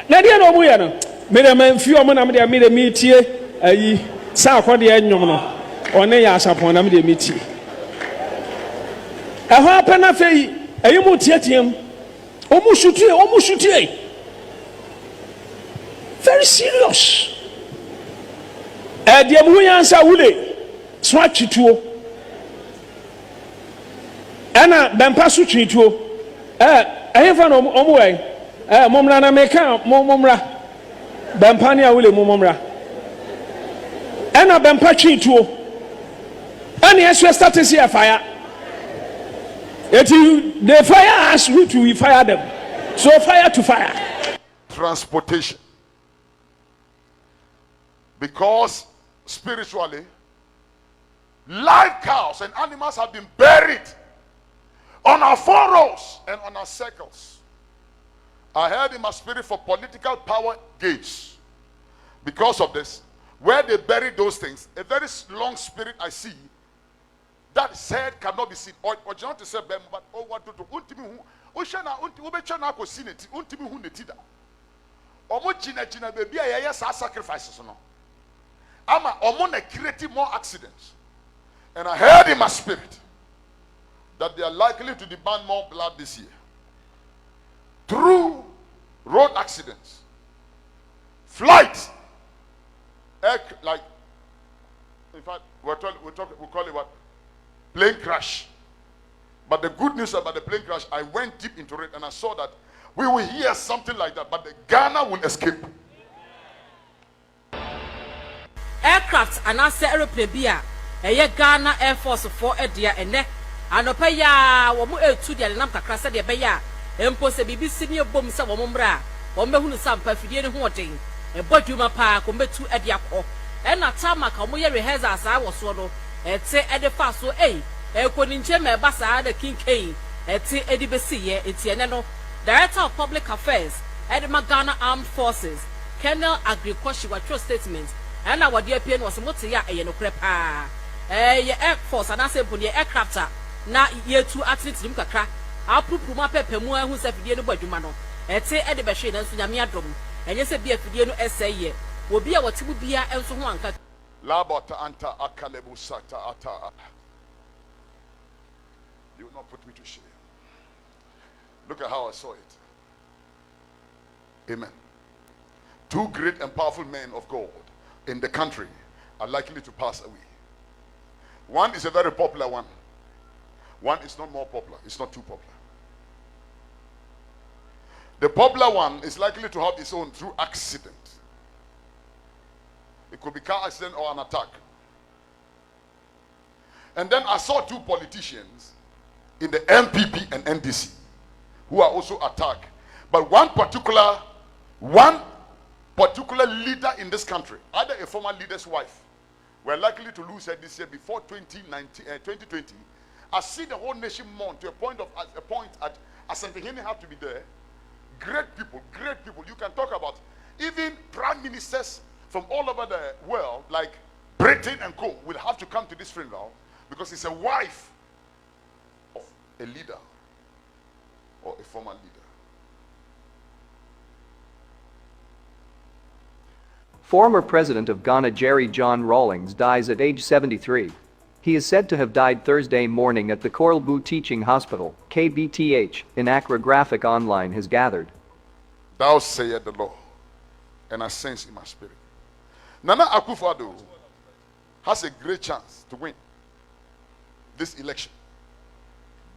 Nadia no boy no. Me the man few am na me the meetie ayi sa akwa de anyom no. One ya asapon na me the meetie. Eho apena fei ayi mu tietiem. Omu shutie. Very serious. The mu yansa wule swatch tuo. Ana bempa so twituo. Ayefa no omu wai. Momra na meka momra bempani awule momra ena bempa twituo ani eso start see a fire the fire has root we fire them, so fire to fire. Transportation, because spiritually live cows and animals have been buried on our furrows and on our circles. I heard in my spirit for political power gates. Because of this, where they bury those things, a very long spirit I see, that head cannot be seen. Or not to say, but oh, what to do? Untimi hu, Oshana, Ubechana, Cosinity, Untimi hu netida. Omojina baby, I sacrifices. No, Ama Omona creating more accidents. And I heard in my spirit that they are likely to demand more blood this year. Through road accidents, flights, like, in fact, we call it what? Plane crash. But the good news about the plane crash, I went deep into it and I saw that we will hear something like that, but the Ghana will escape. Aircraft and answer aeroplane beer, a Ghana Air Force for a dear and ne, and Opaya, Wamu 2 dia Namka Crasa de Baya. Empose bibi senior bomb sa wombra ombe hunu sampa fidie ne hoden e bodwuma pa ko metu ade akọ e na tama ka mo ye rehearsal sa wo so no e te ede fa so e ko ni nche me ba sa da kinkai e te ede besi ye eti ene no Director of Public Affairs Edema Ghana Armed Forces Colonel Agriculture Watro statement and na wade apie no so mote ya e no kre pa ye Air Force ana se bo ne aircraft na ye tu atletim kakra apupuma pepe mu ahu se fidie no badwuma no ete ede be hwe na nso nyame adom enye se bia fidie no eseye obi a wotibu bia enso ho anka labota anta akalebu sata ata. You will not put me to shame. Look at how I saw it. Amen. 2 great and powerful men of God in the country are likely to pass away. One is a very popular one. One is not more popular. It's not too popular. The popular one is likely to have its own through accident. It could be car accident or an attack. And then I saw 2 politicians in the MPP and NDC who are also attacked. But one particular leader in this country, either a former leader's wife, were likely to lose her this year before 2020. I see the whole nation mourn to a point at Asantehene have to be there. Great people. You can talk about even prime ministers from all over the world, like Britain and co, will have to come to this funeral because it's a wife of a leader or a former leader. Former President of Ghana Jerry John Rawlings dies at age 73. He is said to have died Thursday morning at the Korlbu Teaching Hospital, KBTH, in Accra. Graphic Online has gathered. Thou sayest the Lord, and I sense in my spirit. Nana Akufo-Addo has a great chance to win this election.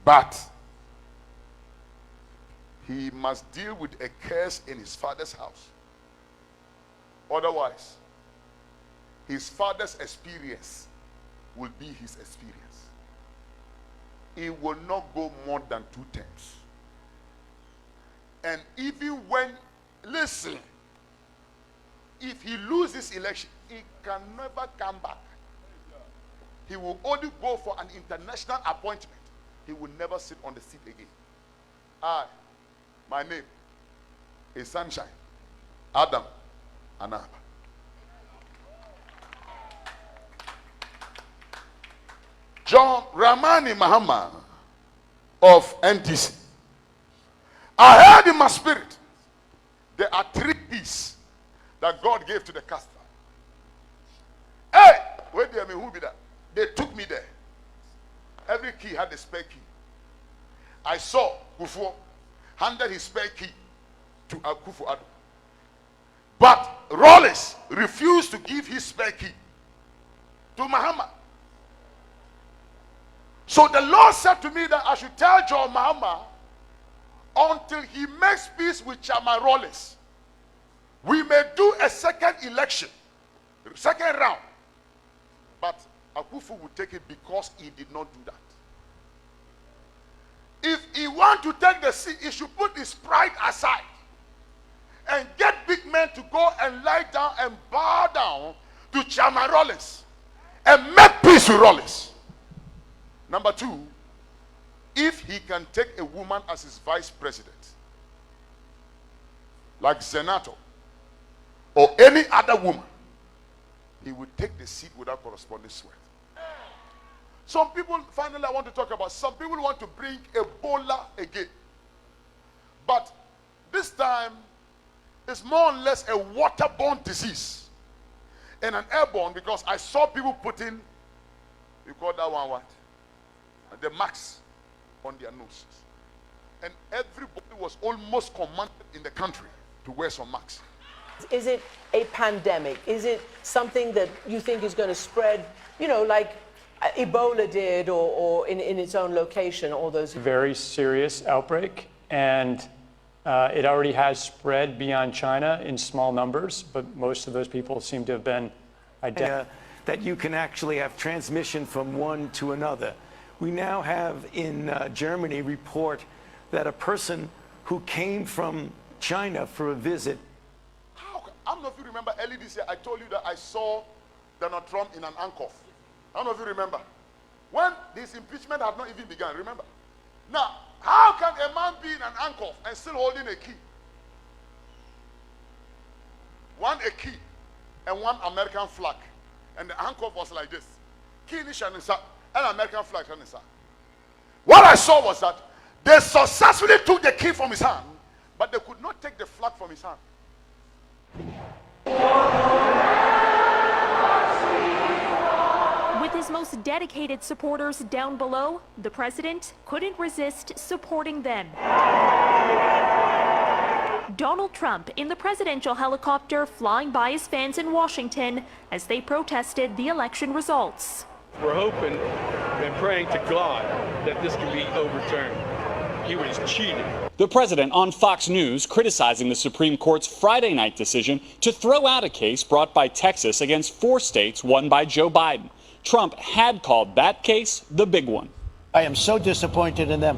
But he must deal with a curse in his father's house. Otherwise, his father's experience will be his experience. It will not go more than 2 terms. And even when, listen, if he loses election, he can never come back. He will only go for an international appointment. He will never sit on the seat again. My name is Sunshine Adam Anaba. John Ramani Mahama of NTC. I heard in my spirit there are 3 keys that God gave to the caster. Hey, wait there, who be that? They took me there. Every key had a spare key. I saw Kufuor handed his spare key to Akufo-Addo. But Rawlings refused to give his spare key to Mahama. So the Lord said to me that I should tell John Mahama, until he makes peace with Chairman Rawlings, we may do a second election, second round. But Akufo would take it because he did not do that. If he wants to take the seat, he should put his pride aside and get big men to go and lie down and bow down to Chairman Rawlings and make peace with Rawlings. Number 2, if he can take a woman as his vice president, like Senator or any other woman, he will take the seat without corresponding sweat. Some people, finally I want to talk about, some people want to bring Ebola again. But this time, it's more or less a waterborne disease and an airborne, because I saw people putting, you call that one what? The marks on their noses. And everybody was almost commanded in the country to wear some masks. Is it a pandemic? Is it something that you think is going to spread, you know, like Ebola did, or in its own location, all those? Very serious outbreak, and it already has spread beyond China in small numbers, but most of those people seem to have been identified. That you can actually have transmission from one to another. We now have in Germany report that a person who came from China for a visit. I don't know if you remember early this year, I told you that I saw Donald Trump in an handcuff. I don't know if you remember. When his impeachment had not even begun, remember? Now, how can a man be in an handcuff and still holding a key? One a key and one American flag. And the handcuff was like this. Key in Shanisa and American flag Shanisa. What I saw was that they successfully took the key from his hand, but they could not take the flag from his hand. With his most dedicated supporters down below, the president couldn't resist supporting them. Donald Trump in the presidential helicopter flying by his fans in Washington as they protested the election results. We're hoping and praying to God that this can be overturned. He was cheated. The president on Fox News criticizing the Supreme Court's Friday night decision to throw out a case brought by Texas against 4 states won by Joe Biden. Trump had called that case the big one. I am so disappointed in them.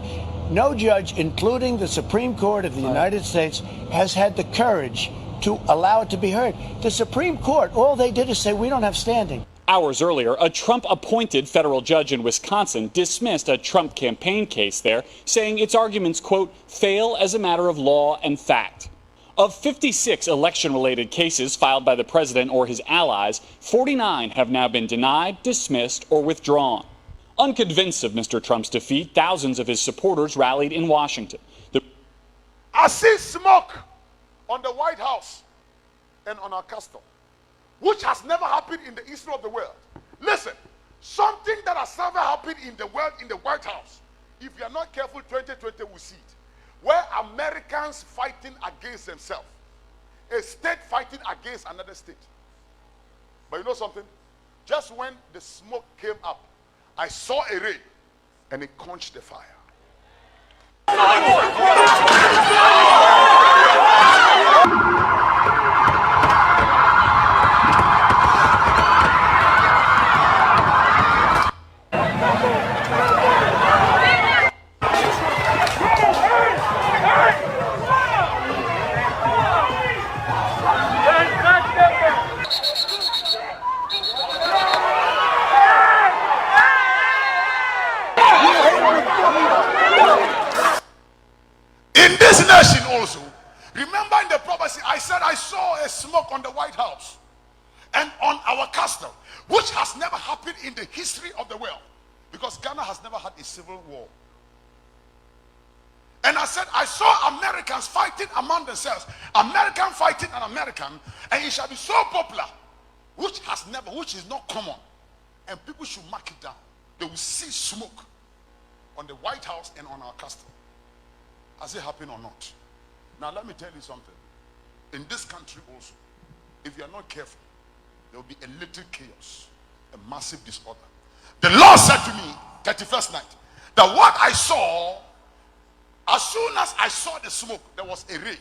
No judge, including the Supreme Court of the United States, has had the courage to allow it to be heard. The Supreme Court, all they did is say we don't have standing. Hours earlier, a Trump-appointed federal judge in Wisconsin dismissed a Trump campaign case there, saying its arguments, quote, fail as a matter of law and fact. Of 56 election-related cases filed by the president or his allies, 49 have now been denied, dismissed, or withdrawn. Unconvinced of Mr. Trump's defeat, thousands of his supporters rallied in Washington. I see smoke on the White House and on our castle, which has never happened in the history of the world. Listen, something that has never happened in the world in the White House, if you are not careful, 2020 will see it. Where Americans fighting against themselves, a state fighting against another state. But you know something? Just when the smoke came up, I saw a ray and it quenched the fire. In this nation also, remember in the prophecy, I said I saw a smoke on the White House and on our castle, which has never happened in the history of the world, because Ghana has never had a civil war. And I said I saw Americans fighting among themselves, American fighting an American, and it shall be so popular, which is not common, and people should mark it down. They will see smoke on the White House and on our castle. Has it happened or not? Now let me tell you something. In this country also, if you are not careful, there will be a little chaos, a massive disorder. The Lord said to me, 31st night, that what I saw, as soon as I saw the smoke, there was a ray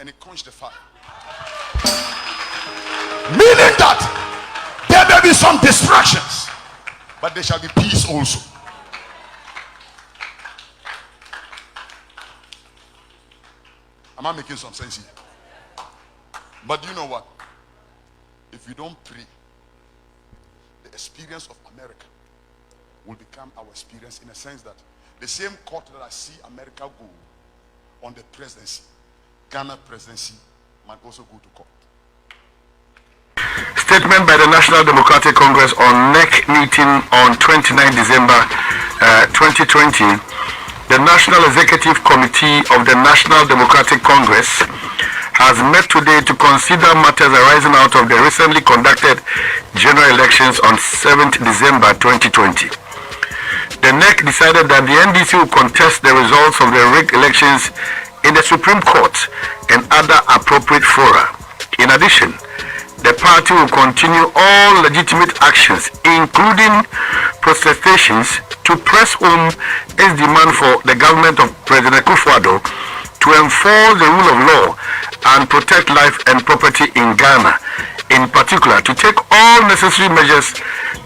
and it quenched the fire. Meaning that there may be some distractions, but there shall be peace also. Am I making some sense here? But you know what? If you don't pray, the experience of America will become our experience, in a sense that the same court that I see America go on the presidency, Ghana presidency might also go to court. Statement by the National Democratic Congress on NEC meeting on 29 December 2020. The National Executive Committee of the National Democratic Congress has met today to consider matters arising out of the recently conducted general elections on 7th December 2020. The NEC decided that the NDC will contest the results of the rigged elections in the Supreme Court and other appropriate fora. In addition, the party will continue all legitimate actions, including protestations, to press home its demand for the government of President Akufo-Addo to enforce the rule of law and protect life and property in Ghana. In particular, to take all necessary measures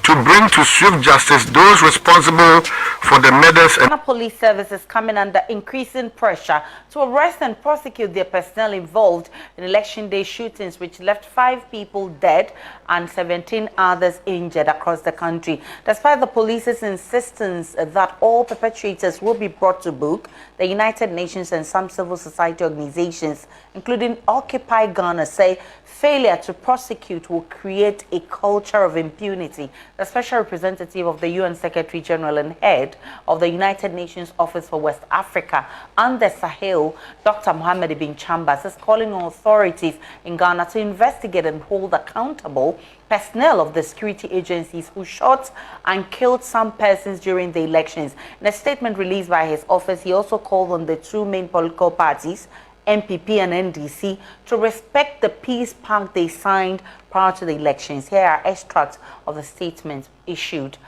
to bring to swift justice those responsible for the murders. Ghana Police Service is coming under increasing pressure to arrest and prosecute their personnel involved in election day shootings, which left 5 people dead and 17 others injured across the country. Despite the police's insistence that all perpetrators will be brought to book, the United Nations and some civil society organizations, including Occupy Ghana, say failure to prosecute will create a culture of impunity. The special representative of the UN Secretary General and head of the United Nations Office for West Africa and the Sahel, Dr. Mohamed Ibn Chambers, is calling on authorities in Ghana to investigate and hold accountable personnel of the security agencies who shot and killed some persons during the elections. In a statement released by his office, he also called on the 2 main political parties, NPP and NDC, to respect the peace pact they signed prior to the elections. Here are extracts of the statement issued.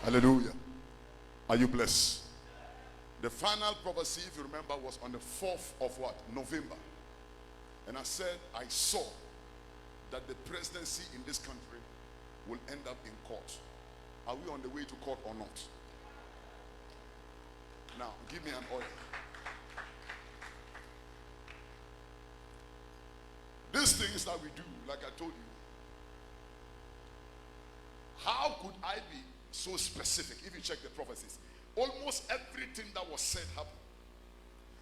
Hallelujah. Are you blessed? The final prophecy, if you remember, was on the 4th of what? November. And I said, I saw that the presidency in this country will end up in court. Are we on the way to court or not? Now, give me an oil. These things that we do, like I told you, how could I be so specific? If you check the prophecies, almost everything that was said happened.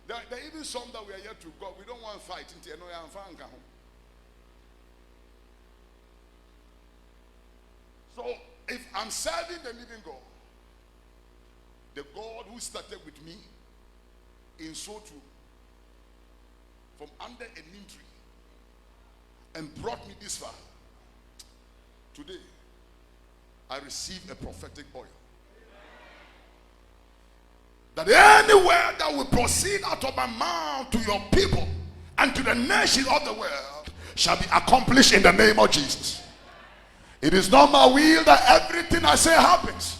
There are even some that we are yet to go. We don't want to fight. So, if I'm serving the living God, the God who started with me in Sotu, from under a neem tree, and brought me this far, today I received a prophetic oil that anywhere that will proceed out of my mouth to your people and to the nations of the world shall be accomplished in the name of Jesus. It is not my will that everything I say happens.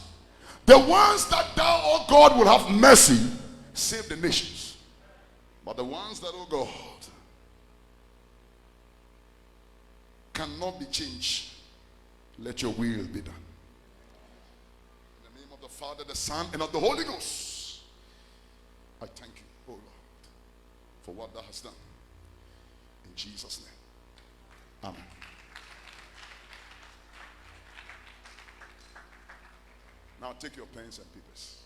The ones that thou, oh God, will have mercy, save the nations. But the ones that, oh God, cannot be changed, let your will be done. In the name of the Father, the Son, and of the Holy Ghost, I thank you, oh Lord, for what thou hast done. In Jesus' name. Amen. Now take your pens and papers.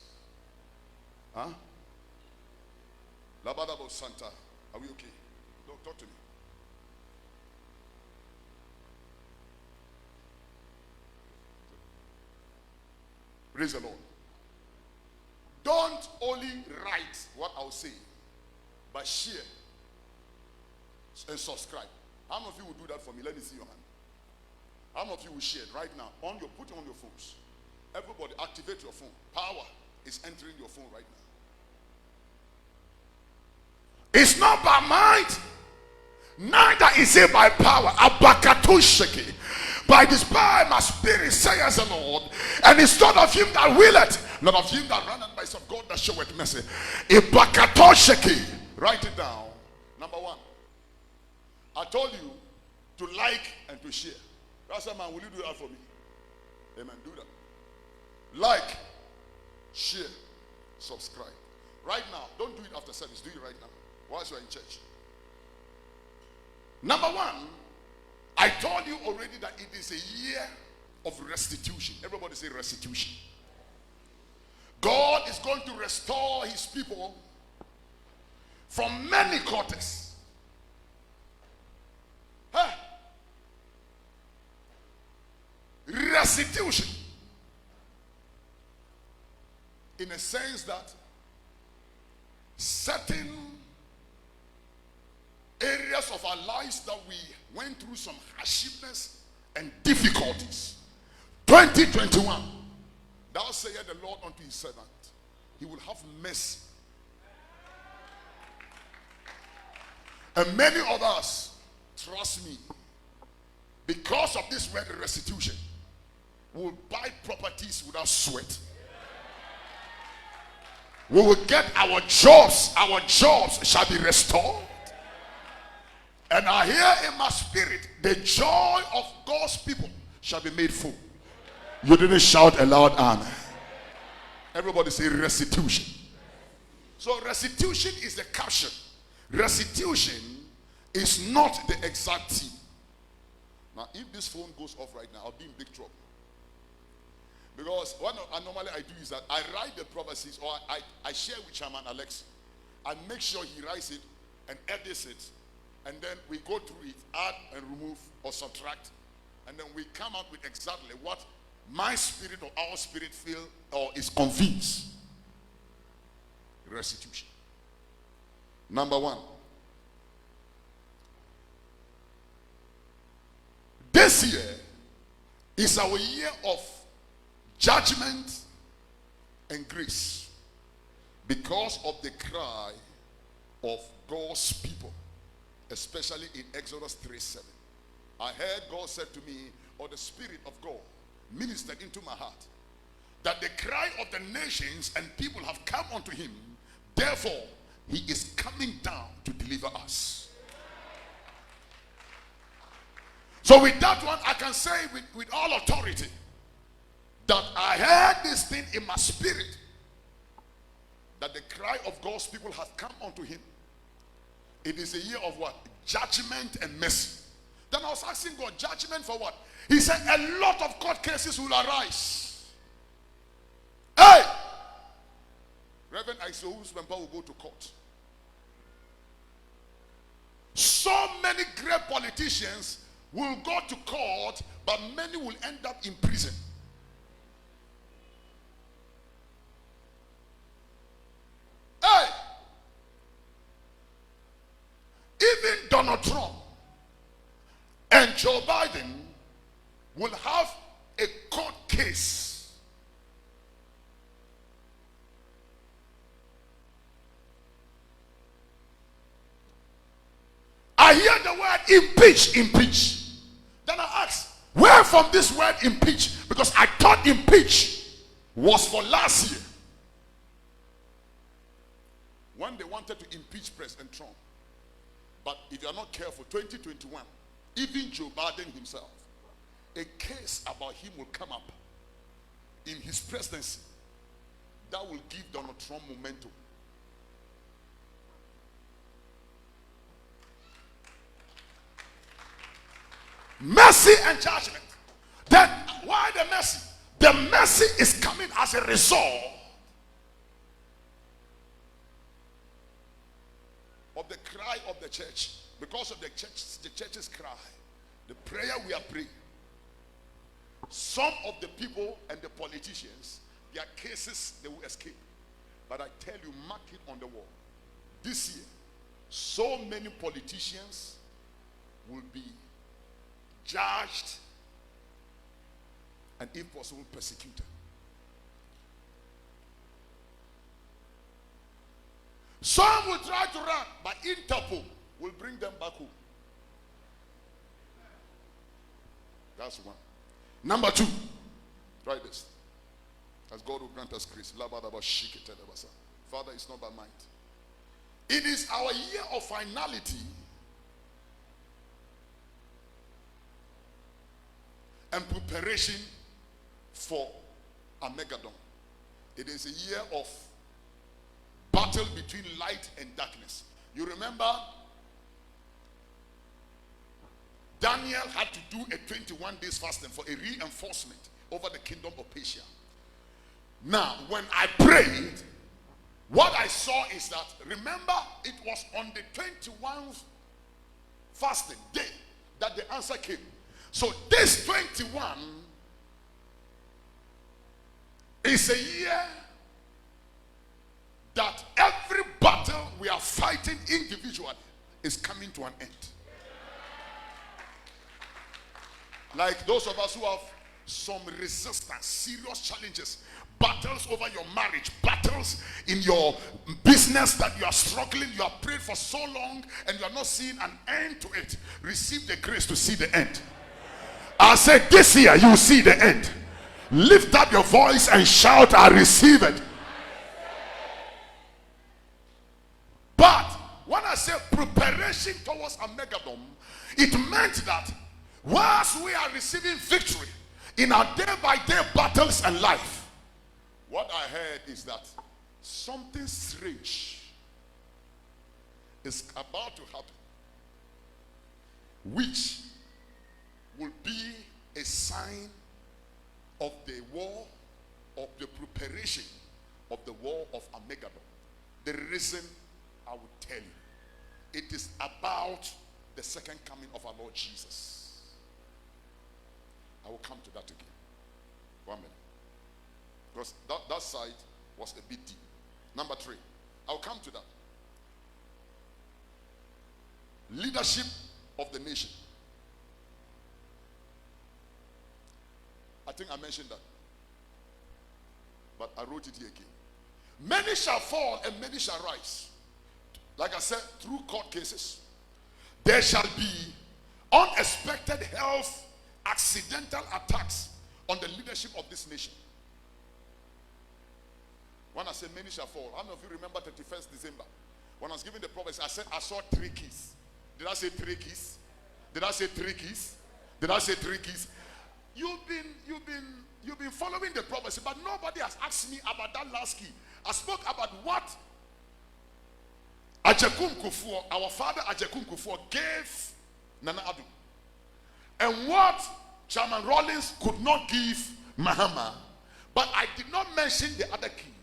Huh? Labadabo Santa. Are we okay? No, talk to me. Praise the Lord. Don't only write what I'll say, but share and subscribe. How many of you will do that for me? Let me see your hand. How many of you will share it right now? Put it on your phones. Everybody, activate your phone. Power is entering your phone right now. It's not by might, neither is it by power. Abakatusheki. By this power, my spirit, says the Lord. And it's not of him that willeth, not of him that runneth, but it's of God that showeth mercy. Abakatusheki. Write it down. Number one, I told you to like and to share. Pastor man, will you do that for me? Amen. Do that. Like, share, subscribe. Right now, don't do it after service. Do it right now whilst you're in church. Number one, I told you already that it is a year of restitution. Everybody say restitution. God is going to restore his people from many quarters. Huh? Restitution. In a sense that certain areas of our lives that we went through some hardshipness and difficulties. 2021, thou sayest the Lord unto his servant, he will have mercy. And many of us, trust me, because of this word restitution, will buy properties without sweat. We will get our jobs shall be restored. And I hear in my spirit, the joy of God's people shall be made full. You didn't shout a loud amen. Everybody say restitution. So restitution is the caption. Restitution is not the exact theme. Now if this phone goes off right now, I'll be in big trouble. Because what normally I do is that I write the prophecies, or I share with Chairman Alex and make sure he writes it and edits it, and then we go through it, add and remove or subtract, and then we come out with exactly what my spirit or our spirit feel or is convinced. Restitution. Number one. This year is our year of judgment and grace because of the cry of God's people, especially in Exodus 3:7. I heard God said to me, or the Spirit of God ministered into my heart, that the cry of the nations and people have come unto him, therefore he is coming down to deliver us. So with that one, I can say with all authority that I heard this thing in my spirit, that the cry of God's people has come unto him. It is a year of what? Judgment and mercy. Then I was asking God, judgment for what? He said a lot of court cases will arise. Hey! Reverend Isaiah's member will go to court. So many great politicians will go to court, but many will end up in prison. Hey! Even Donald Trump and Joe Biden will have a court case. I hear the word impeach, impeach. Then I ask, where from this word impeach because I thought impeach was for last year. When they wanted to impeach President Trump. But if you are not careful, 2021, even Joe Biden himself, a case about him will come up in his presidency that will give Donald Trump momentum. Mercy and judgment. Then why the mercy? The mercy is coming as a result of the cry of the church. Because of the church's cry, the prayer we are praying. Some of the people and the politicians, their cases, they will escape. But I tell you, mark it on the wall. This year, so many politicians will be judged and if possible persecuted. Some will try to run, but Interpol will bring them back home. That's one. Number two, try this. As God will grant us grace. Father, it's not by might. It is our year of finality and preparation for Armageddon. It is a year of battle between light and darkness. You remember Daniel had to do a 21 days fasting for a reinforcement over the kingdom of Persia. Now, when I prayed, what I saw is that, remember, it was on the 21st fasting day that the answer came. So this 21 is a year that every battle we are fighting individually is coming to an end. Like those of us who have some resistance, serious challenges, battles over your marriage, battles in your business that you are struggling, you have prayed for so long and you are not seeing an end to it. Receive the grace to see the end. I said this year you will see the end. Lift up your voice and shout, I receive it. But when I say preparation towards Armageddon, it meant that whilst we are receiving victory in our day-by-day battles and life, what I heard is that something strange is about to happen, which will be a sign of the war, of the preparation of the war of Armageddon. The reason I will tell you, it is about the second coming of our Lord Jesus. I will come to that again. 1 minute. Because that side was a bit deep. Number 3, I'll come to that. Leadership of the nation. I think I mentioned that. But I wrote it here again. Many shall fall and many shall rise. Like I said, through court cases. There shall be unexpected health, accidental attacks on the leadership of this nation. When I say many shall fall, how many of you remember 31st December? When I was giving the prophecy, I said I saw 3 keys. Did I say 3 keys? Did I say 3 keys? Did I say 3 keys? You've been following the prophecy, but nobody has asked me about that last key. I spoke about what Ajekum Kufuor, our father Ajekum Kufuor, gave Nana Addo, and what Chairman Rawlings could not give Mahama. But I did not mention the other key.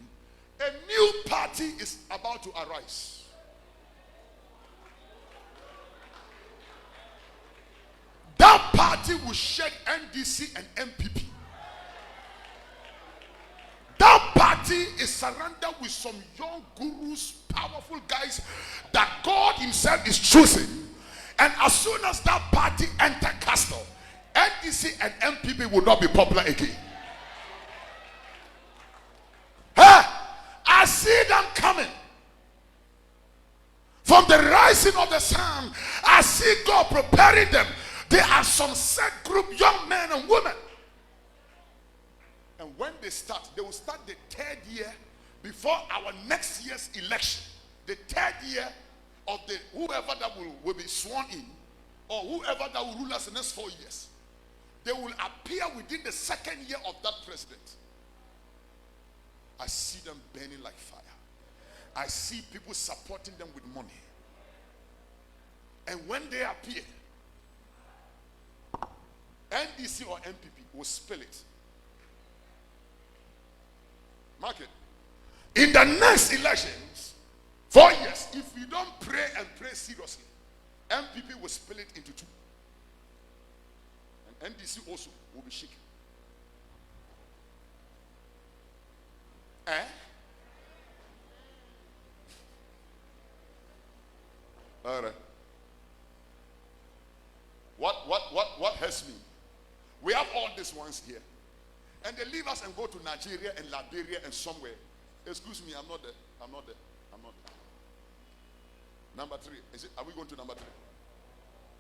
A new party is about to arise. That party will shed NDC and MPP. That party is surrounded with some young gurus, powerful guys that God himself is choosing. And as soon as that party enter castle, NDC and MPP will not be popular again. Hey, I see them coming. From the rising of the sun, I see God preparing them. There are some set group, young men and women. And when they start, they will start the 3rd year before our next year's election. The 3rd year of the whoever that will be sworn in, or whoever that will rule us the next 4 years. They will appear within the 2nd year of that president. I see them burning like fire. I see people supporting them with money. And when they appear, NDC or MPP will spill it. Mark it. In the next elections, 4 years, if we don't pray and pray seriously, MPP will split it into 2. And NDC also will be shaken. All right. What hurts me? We have all these ones here. And they leave us and go to Nigeria and Liberia and somewhere. Excuse me, I'm not there. I'm not there. I'm not there. Number 3. Are we going to number 3?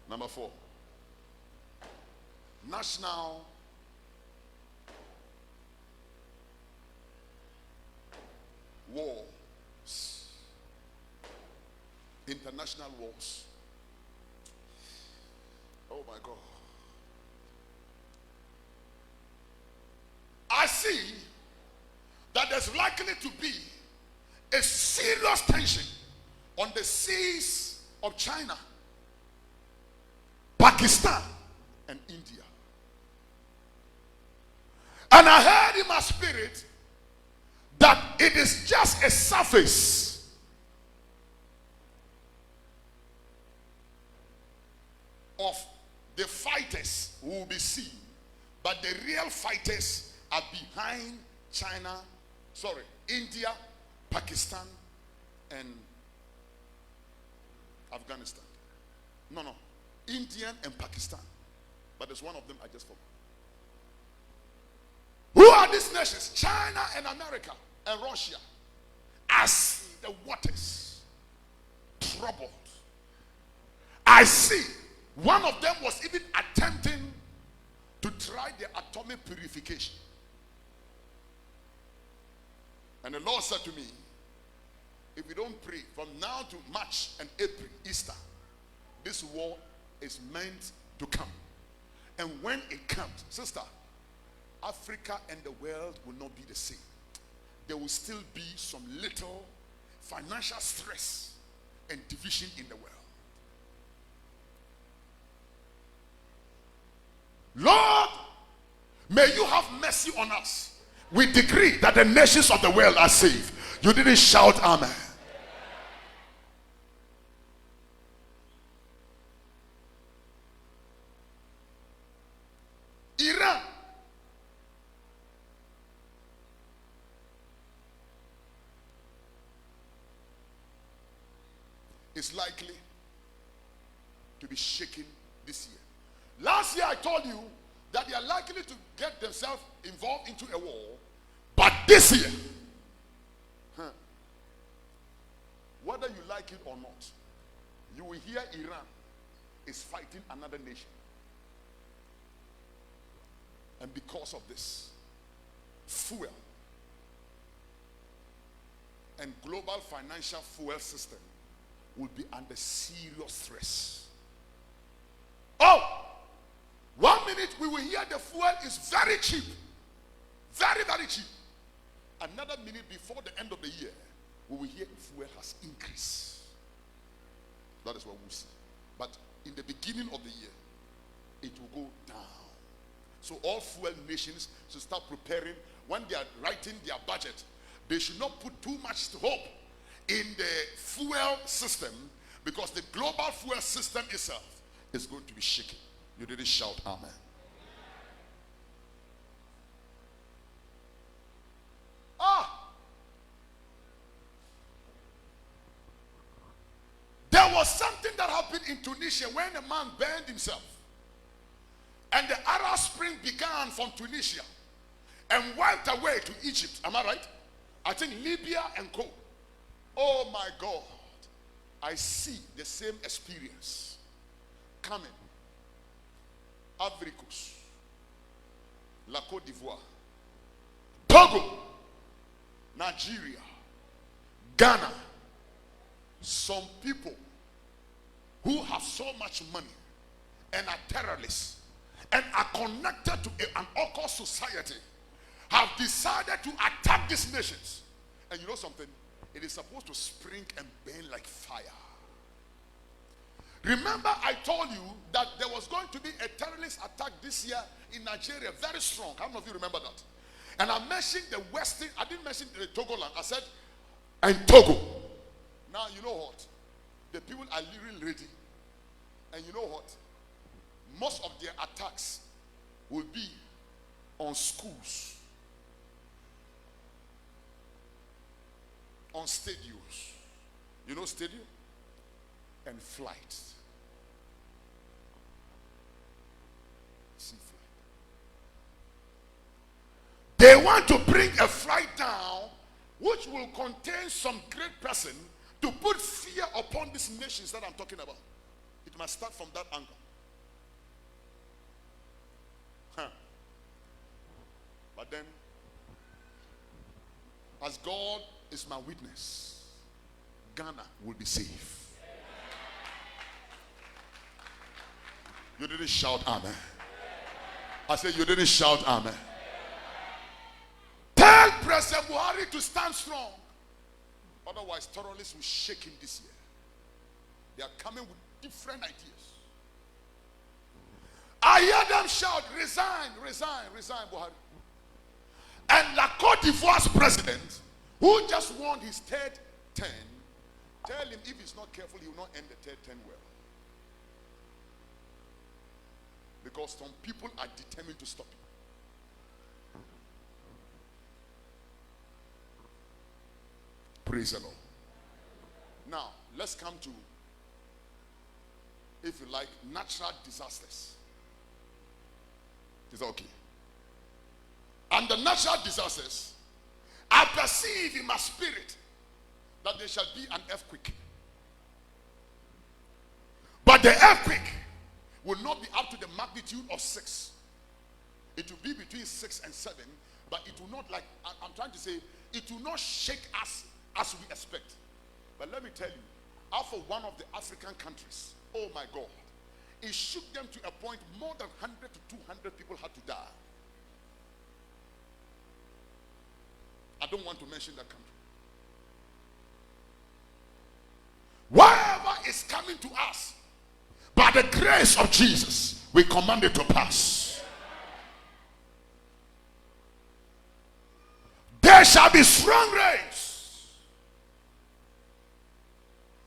Number 4. National wars. International wars. Oh my God. I see that there's likely to be a serious tension on the seas of China, Pakistan, and India. And I heard in my spirit that it is just a surface of the fighters who will be seen, but the real fighters are behind India, Pakistan, and Afghanistan. No, Indian and Pakistan. But there's one of them I just forgot. Who are these nations? China and America and Russia. I see the waters troubled. I see one of them was even attempting to try the atomic purification. And the Lord said to me, if we don't pray from now to March and April, Easter, this war is meant to come. And when it comes, sister, Africa and the world will not be the same. There will still be some little financial stress and division in the world. Lord, may you have mercy on us. We decree that the nations of the world are saved. You didn't shout amen. Iran. Is likely to be shaken this year. Last year I told you that they are likely to get themselves involved into a war, but this year, whether you like it or not, you will hear Iran is fighting another nation. And because of this, fuel and global financial fuel system will be under serious stress. Oh! 1 minute we will hear the fuel is very cheap. Very, very cheap. Another minute before the end of the year, we will hear fuel has increased. That is what we'll see. But in the beginning of the year, it will go down. So all fuel nations should start preparing. When they are writing their budget, they should not put too much hope in the fuel system, because the global fuel system itself is going to be shaken. You didn't shout amen. There was something that happened in Tunisia when a man burned himself. And the Arab Spring began from Tunisia and went away to Egypt. Am I right? I think Libya and co. Oh my God. I see the same experience coming Ivory Coast, La Côte d'Ivoire, Togo, Nigeria, Ghana. Some people who have so much money and are terrorists and are connected to an occult society have decided to attack these nations. And you know something? It is supposed to spring and burn like fire. Remember, I told you that there was going to be a terrorist attack this year in Nigeria, very strong. How many of you remember that? And I mentioned the Western, I didn't mention the Togoland. I said, and Togo. Now, you know what? The people are really ready. And you know what? Most of their attacks will be on schools, on stadiums. You know stadium? And flights. Sea flight. They want to bring a flight down which will contain some great person to put fear upon these nations that I'm talking about. It must start from that angle. But then, as God is my witness, Ghana will be safe. You didn't shout amen. I said you didn't shout amen. Tell President Buhari to stand strong. Otherwise, terrorists will shake him this year. They are coming with different ideas. I hear them shout, resign, resign, resign, Buhari. And La Côte d'Ivoire's president, who just won his third term, tell him if he's not careful, he will not end the third term well. Because some people are determined to stop him. Praise the Lord. Now, let's come to, if you like, natural disasters. Is that okay? And the natural disasters, I perceive in my spirit that there shall be an earthquake. But the earthquake will not be up to the magnitude of 6. It will be between 6 and 7, but it will not, like, I'm trying to say, it will not shake us as we expect. But let me tell you, out of one of the African countries, oh my God, it shook them to a point more than 100 to 200 people had to die. I don't want to mention that country. Whatever is coming to us, by the grace of Jesus, we command it to pass. There shall be strong rains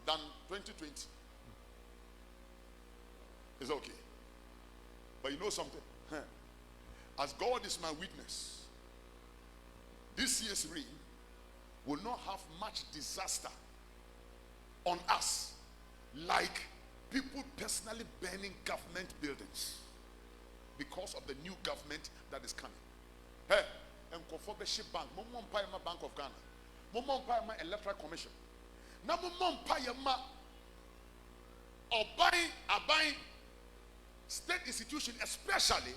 than 2020. It's okay. But you know something? As God is my witness, this year's rain will not have much disaster on us like people personally burning government buildings because of the new government that is coming. Hey, and Bank, Bank of Ghana, Electoral Commission. Now, or buying state institution, especially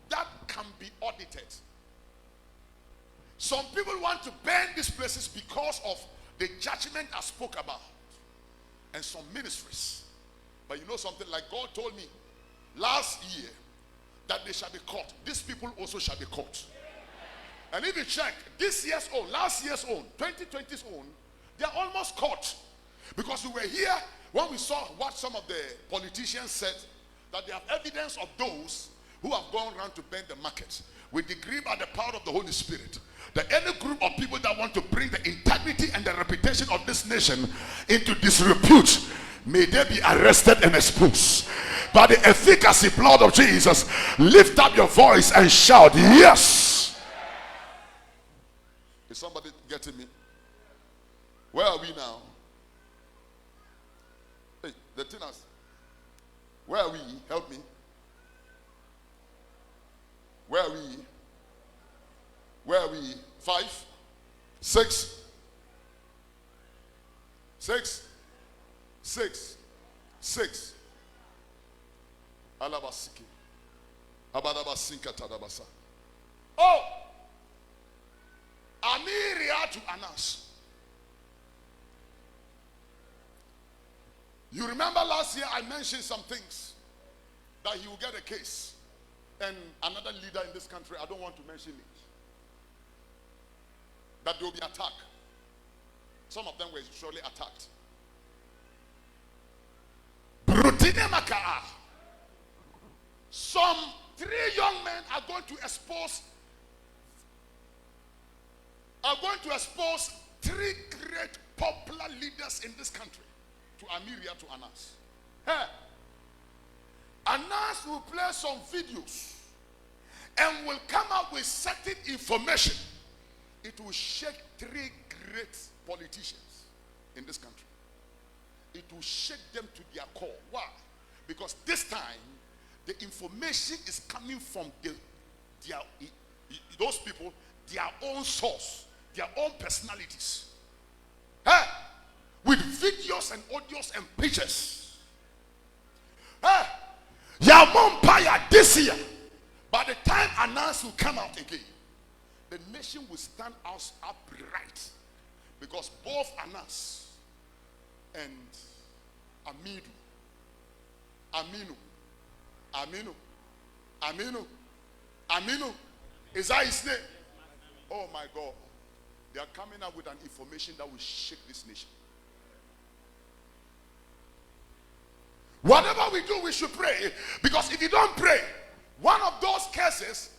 that can be audited. Some people want to burn these places because of the judgment I spoke about, and some ministries. But you know something, like God told me last year that they shall be caught. These people also shall be caught. And if you check this year's own, last year's own, 2020's own, they are almost caught. Because we were here when we saw what some of the politicians said, that they have evidence of those who have gone around to burn the markets. We decree by the power of the Holy Spirit that any group of people that want to bring the integrity and the reputation of this nation into disrepute, may they be arrested and exposed. By the efficacy blood of Jesus, lift up your voice and shout, yes! Is somebody getting me? Where are we now? Hey, the tenants. Where are we? Help me. Where are we? Where are we? 5, 6, 6, 6, 6. Alabasiki. Oh, Amiria to announce. You remember last year I mentioned some things that he will get a case, and another leader in this country, I don't want to mention it, that there will be attack. Some of them were surely attacked. Brutine Makaa. Some 3 young men are going to expose 3 great popular leaders in this country to Amiria to Anas. Hey, Anas will play some videos and will come up with certain information. It will shake 3 great politicians in this country. It will shake them to their core. Why? Because this time the information is coming from those people, their own source, their own personalities. Hey, with videos and audios and pictures. Hey, Yamompaya this year, by the time Anas will come out again, the nation will stand out upright, because both Anas and Aminu, is that his name? Oh my God, they are coming up with an information that will shake this nation. Whatever we do, we should pray, because if you don't pray, one of those cases,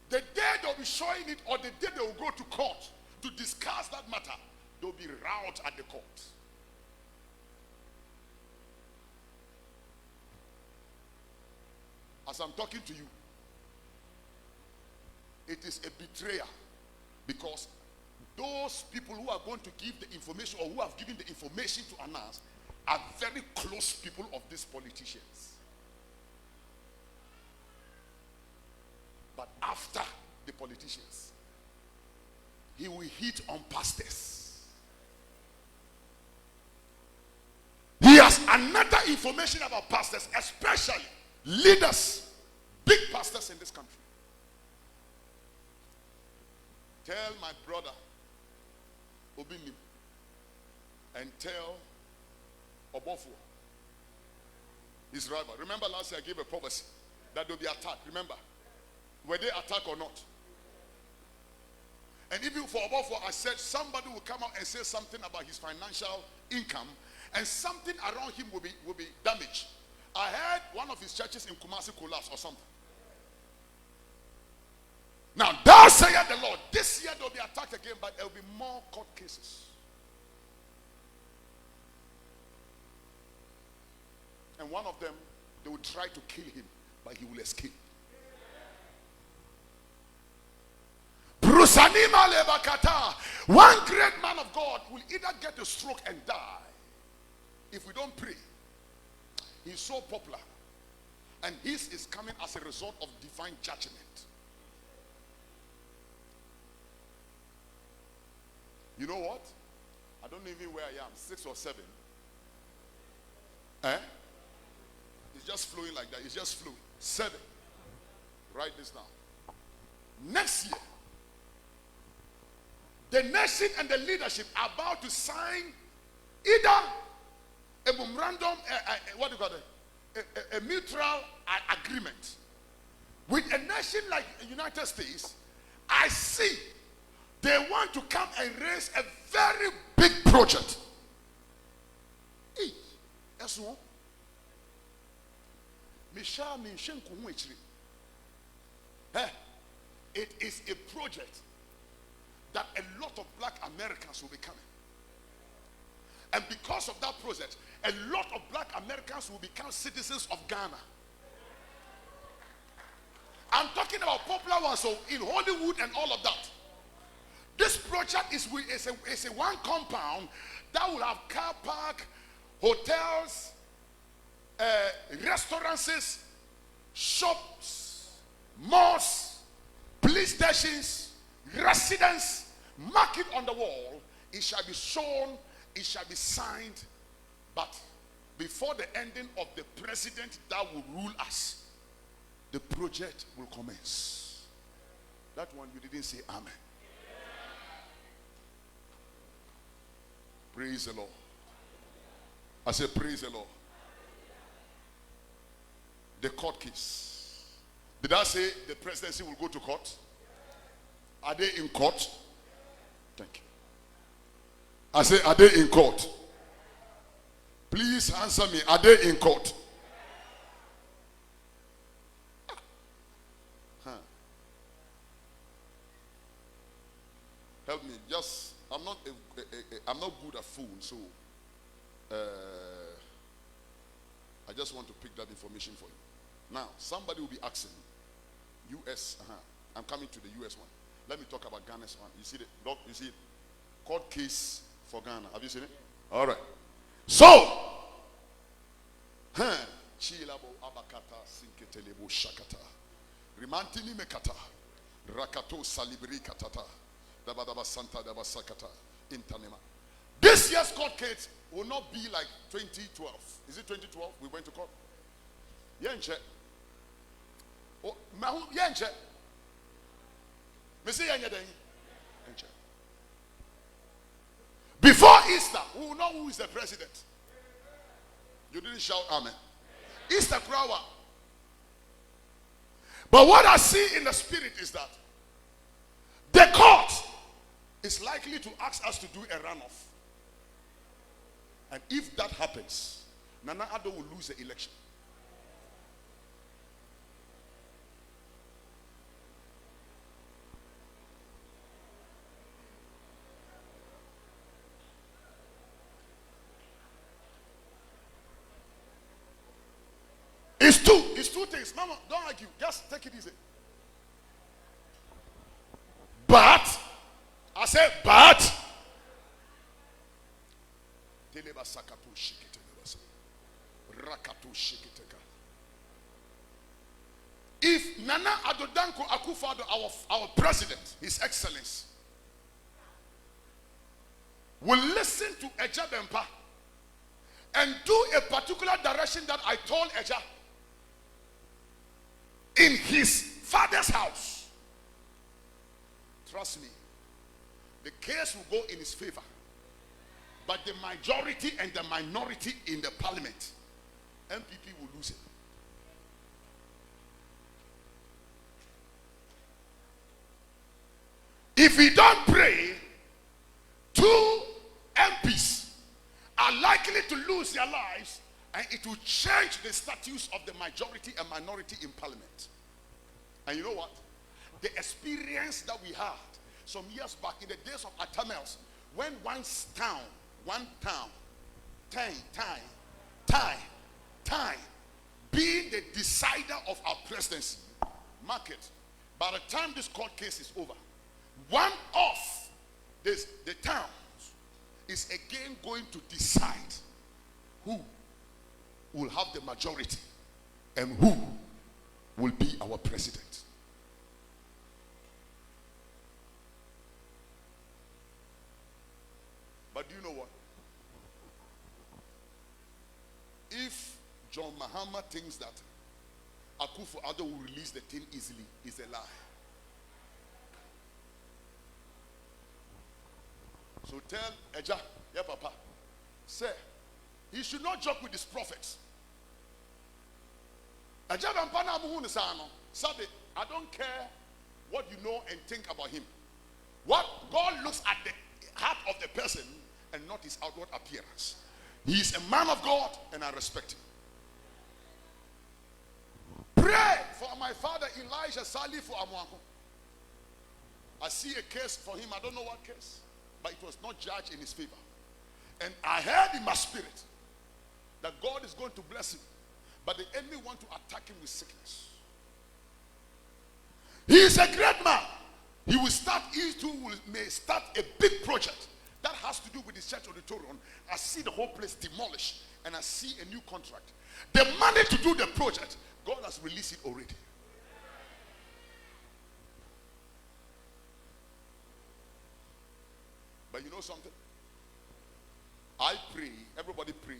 the day they'll be showing it, or the day they will go to court to discuss that matter, there'll be rout at the court. As I'm talking to you, it is a betrayal, because those people who are going to give the information, or who have given the information to Anas, are very close people of these politicians. But after the politicians, he will hit on pastors. He has another information about pastors, especially leaders, big pastors in this country. Tell my brother Obini and tell Obofo, his rival. Remember last year I gave a prophecy that there will be attack. Remember? Were they attacked or not? And even for Obofo, I said somebody will come out and say something about his financial income, and something around him will be damaged. I heard one of his churches in Kumasi collapse or something. Now, thus saith the Lord, this year there will be attacked again, but there will be more court cases. And one of them, they will try to kill him, but he will escape. Brusanima lebakata. One great man of God will either get a stroke and die if we don't pray. He's so popular, and his is coming as a result of divine judgment. You know what? I don't know even where I am, 6 or 7. It's just flowing like that. It's just flowing. 7. Write this down. Next year, the nation and the leadership are about to sign either a memorandum, what do you call it? A mutual agreement with a nation like the United States. I see they want to come and raise a very big project. That's one. It is a project that a lot of black Americans will be coming. And because of that project, a lot of black Americans will become citizens of Ghana. I'm talking about popular ones, so in Hollywood and all of that. This project is a one compound that will have car park, hotels, restaurants, shops, malls, police stations, residents, market on the wall. It shall be shown, it shall be signed, but before the ending of the president that will rule us, the project will commence. That one you didn't say amen. Praise the Lord. I said praise the Lord. The court case. Did I say the presidency will go to court? Are they in court? Thank you. I say, are they in court? Please answer me. Are they in court? Help me. Just, I'm not good at phone, so I just want to pick that information for you. Now, somebody will be asking, U.S. I'm coming to the U.S. one. Let me talk about Ghana's one. You see the doc? You see it? Court case for Ghana. Have you seen it? All right. So, Chilabo abakata sinketelebo shakata, rimantini mekata, rakato salibri katata, dabadaba santa dabasakata, intanema. This year's court case will not be like 2012. Is it 2012? We went to court. Yenche. Oh, mahu yenche. Missy yenche den. Yenche. Before Easter, we will know who is the president. You didn't shout amen. Easter crowd. But what I see in the spirit is that the court is likely to ask us to do a runoff. And if that happens, Nana Addo will lose the election. It's two things. Mama, don't argue. Just take it easy. But, I said, but, if Nana Addo Dankwa Akufo-Addo, our president, His Excellency, will listen to Eja Bempa and do a particular direction that I told Eja in his father's house, trust me, the case will go in his favor. But the majority and the minority in the parliament, MPP will lose it. If we don't pray, 2 MPs are likely to lose their lives, and it will change the status of the majority and minority in parliament. And you know what? The experience that we had some years back in the days of Atamels, when one town, time, being the decider of our presidency, market, by the time this court case is over, one of the towns is again going to decide who will have the majority and who will be our president. But do you know what? If John Mahama thinks that Akufo-Addo will release the thing easily, is a lie. So tell Eja, yeah, Papa, say, he should not joke with his prophets. Eja Bampana Muhun Sano, Sabe, I don't care what you know and think about him. What God looks at the heart of the person and not his outward appearance. He is a man of God and I respect him. Pray for my father Elijah Sali for Amuako. I see a case for him. I don't know what case, but it was not judged in his favor. And I heard in my spirit that God is going to bless him, but the enemy want to attack him with sickness. He is a great man. He may start a big project that has to do with the church auditorium. I see the whole place demolished and I see a new contract. The money to do the project, God has released it already. But you know something? I pray, everybody pray.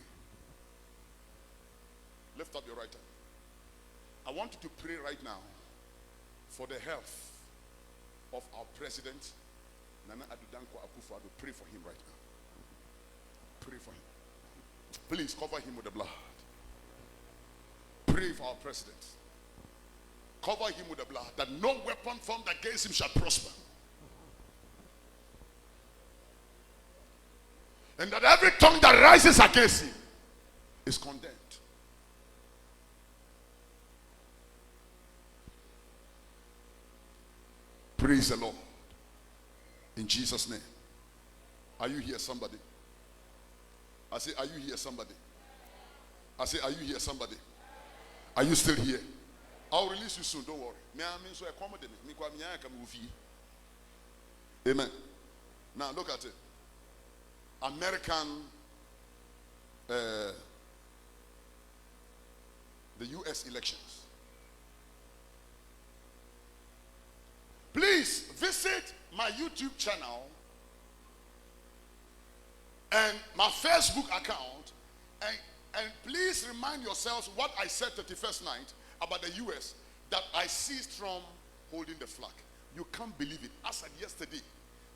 Lift up your right hand. I want you to pray right now for the health of our president, Nana Addo Dankwa Akufo-Addo. Pray for him right now. Pray for him. Please cover him with the blood. Pray for our president. Cover him with the blood, that no weapon formed against him shall prosper. And that every tongue that rises against him is condemned. Praise the Lord. In Jesus' name. Are you here, somebody? I say, are you here, somebody? I say, are you here, somebody? Are you still here? I'll release you soon, don't worry. Amen. Now look at it. American, the U.S. elections. Please visit my YouTube channel and my Facebook account, and please remind yourselves what I said 31st night about the U.S., that I ceased from holding the flag. You can't believe it. As of yesterday,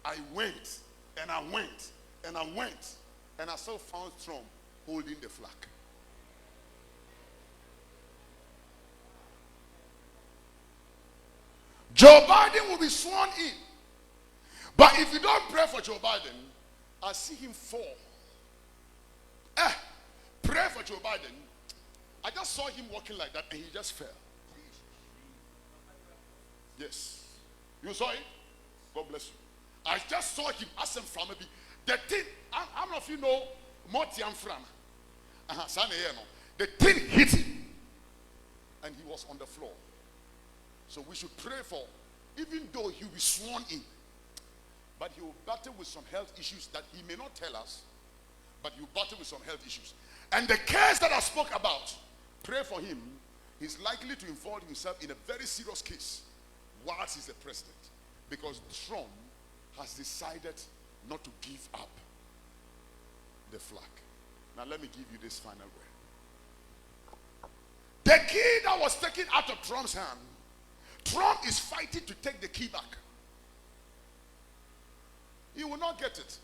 I went and I went and I went and I still found Trump holding the flag. Joe Biden will be sworn in. But if you don't pray for Joe Biden, I see him fall. Pray for Joe Biden. I just saw him walking like that and he just fell. Yes. You saw it? God bless you. I just saw him asking from maybe. The thing, how many of you know Motiam Fran? The thing hit him and he was on the floor. So we should pray for, even though he will be sworn in, but he will battle with some health issues that he may not tell us, but he will battle with some health issues. And the case that I spoke about, pray for him. He's likely to involve himself in a very serious case whilst he's the president, because Trump has decided not to give up the flag. Now let me give you this final word. The key that was taken out of Trump's hand, Trump is fighting to take the key back. He will not get it.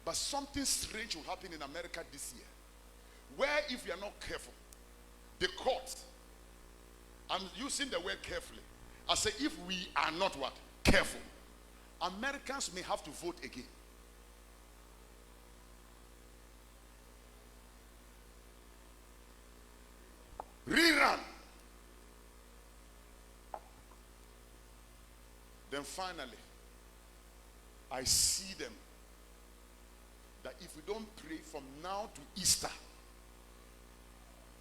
But something strange will happen in America this year, where if you are not careful, the court, I'm using the word carefully, I say if we are not what? Careful, Americans may have to vote again. Rerun. Then finally, I see them that if we don't pray from now to Easter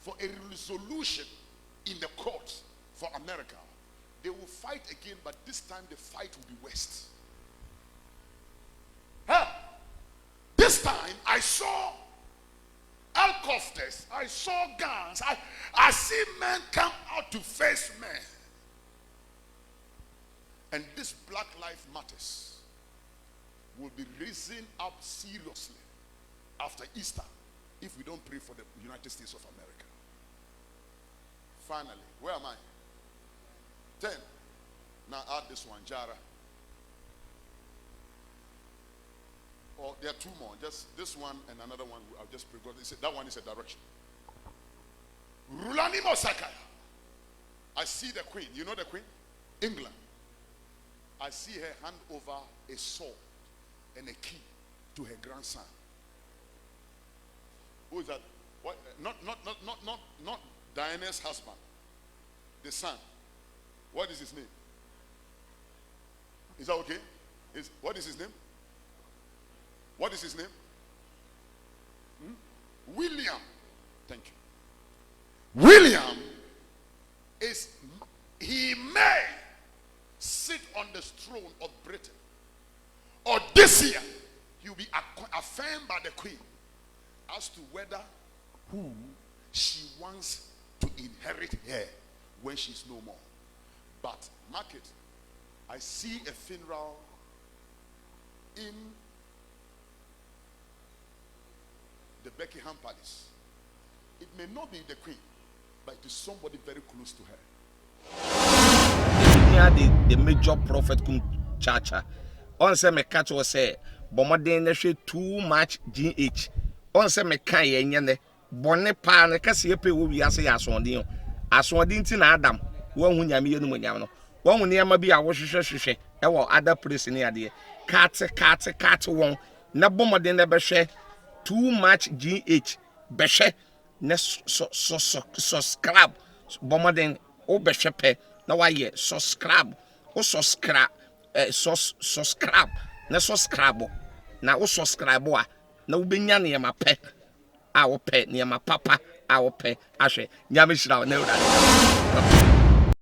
for a resolution in the courts for America, they will fight again, but this time the fight will be West. This time I saw helicopters, I saw guns, I see men come out to face men. And this Black Lives Matters will be raising up seriously after Easter if we don't pray for the United States of America. Finally, where am I? 10. Now add this one, Jara. Or there are two more. Just this one and another one. I'll just pray. That one is a direction. Rulani Mosakaya. I see the Queen. You know the Queen? England. I see her hand over a sword and a key to her grandson. Who is that? What? Not Diana's husband. The son. What is his name? Is that okay? What is his name? What is his name? William. Thank you. William he may sit on the throne of Britain. Or this year, he will be affirmed by the Queen as to whether who she wants to inherit her when she's no more. But mark it, I see a funeral in the Buckingham Palace. It may not be the Queen, but it is somebody very close to her. The major prophet kum chacha. On say me catch was say bomoden na hwe too much GH. On say me kan ye nyene bone pa na kase ye pe wo wiase ya asondin. Asondin ti na Adam wo hu nyame ye no nyam no. Wo hu ne ma bi a wo hwehwehwehwe e wo other place ni ade. Cat won na bomoden na be hwe too much GH be hwe na subscribe bomoden o be hwe pe na why subscribe o subscribe subscribe na subscribe na o subscribe a na wo benya ne ma pe a wo pe ne ma papa a wo pe ahwe nyame hira na ewura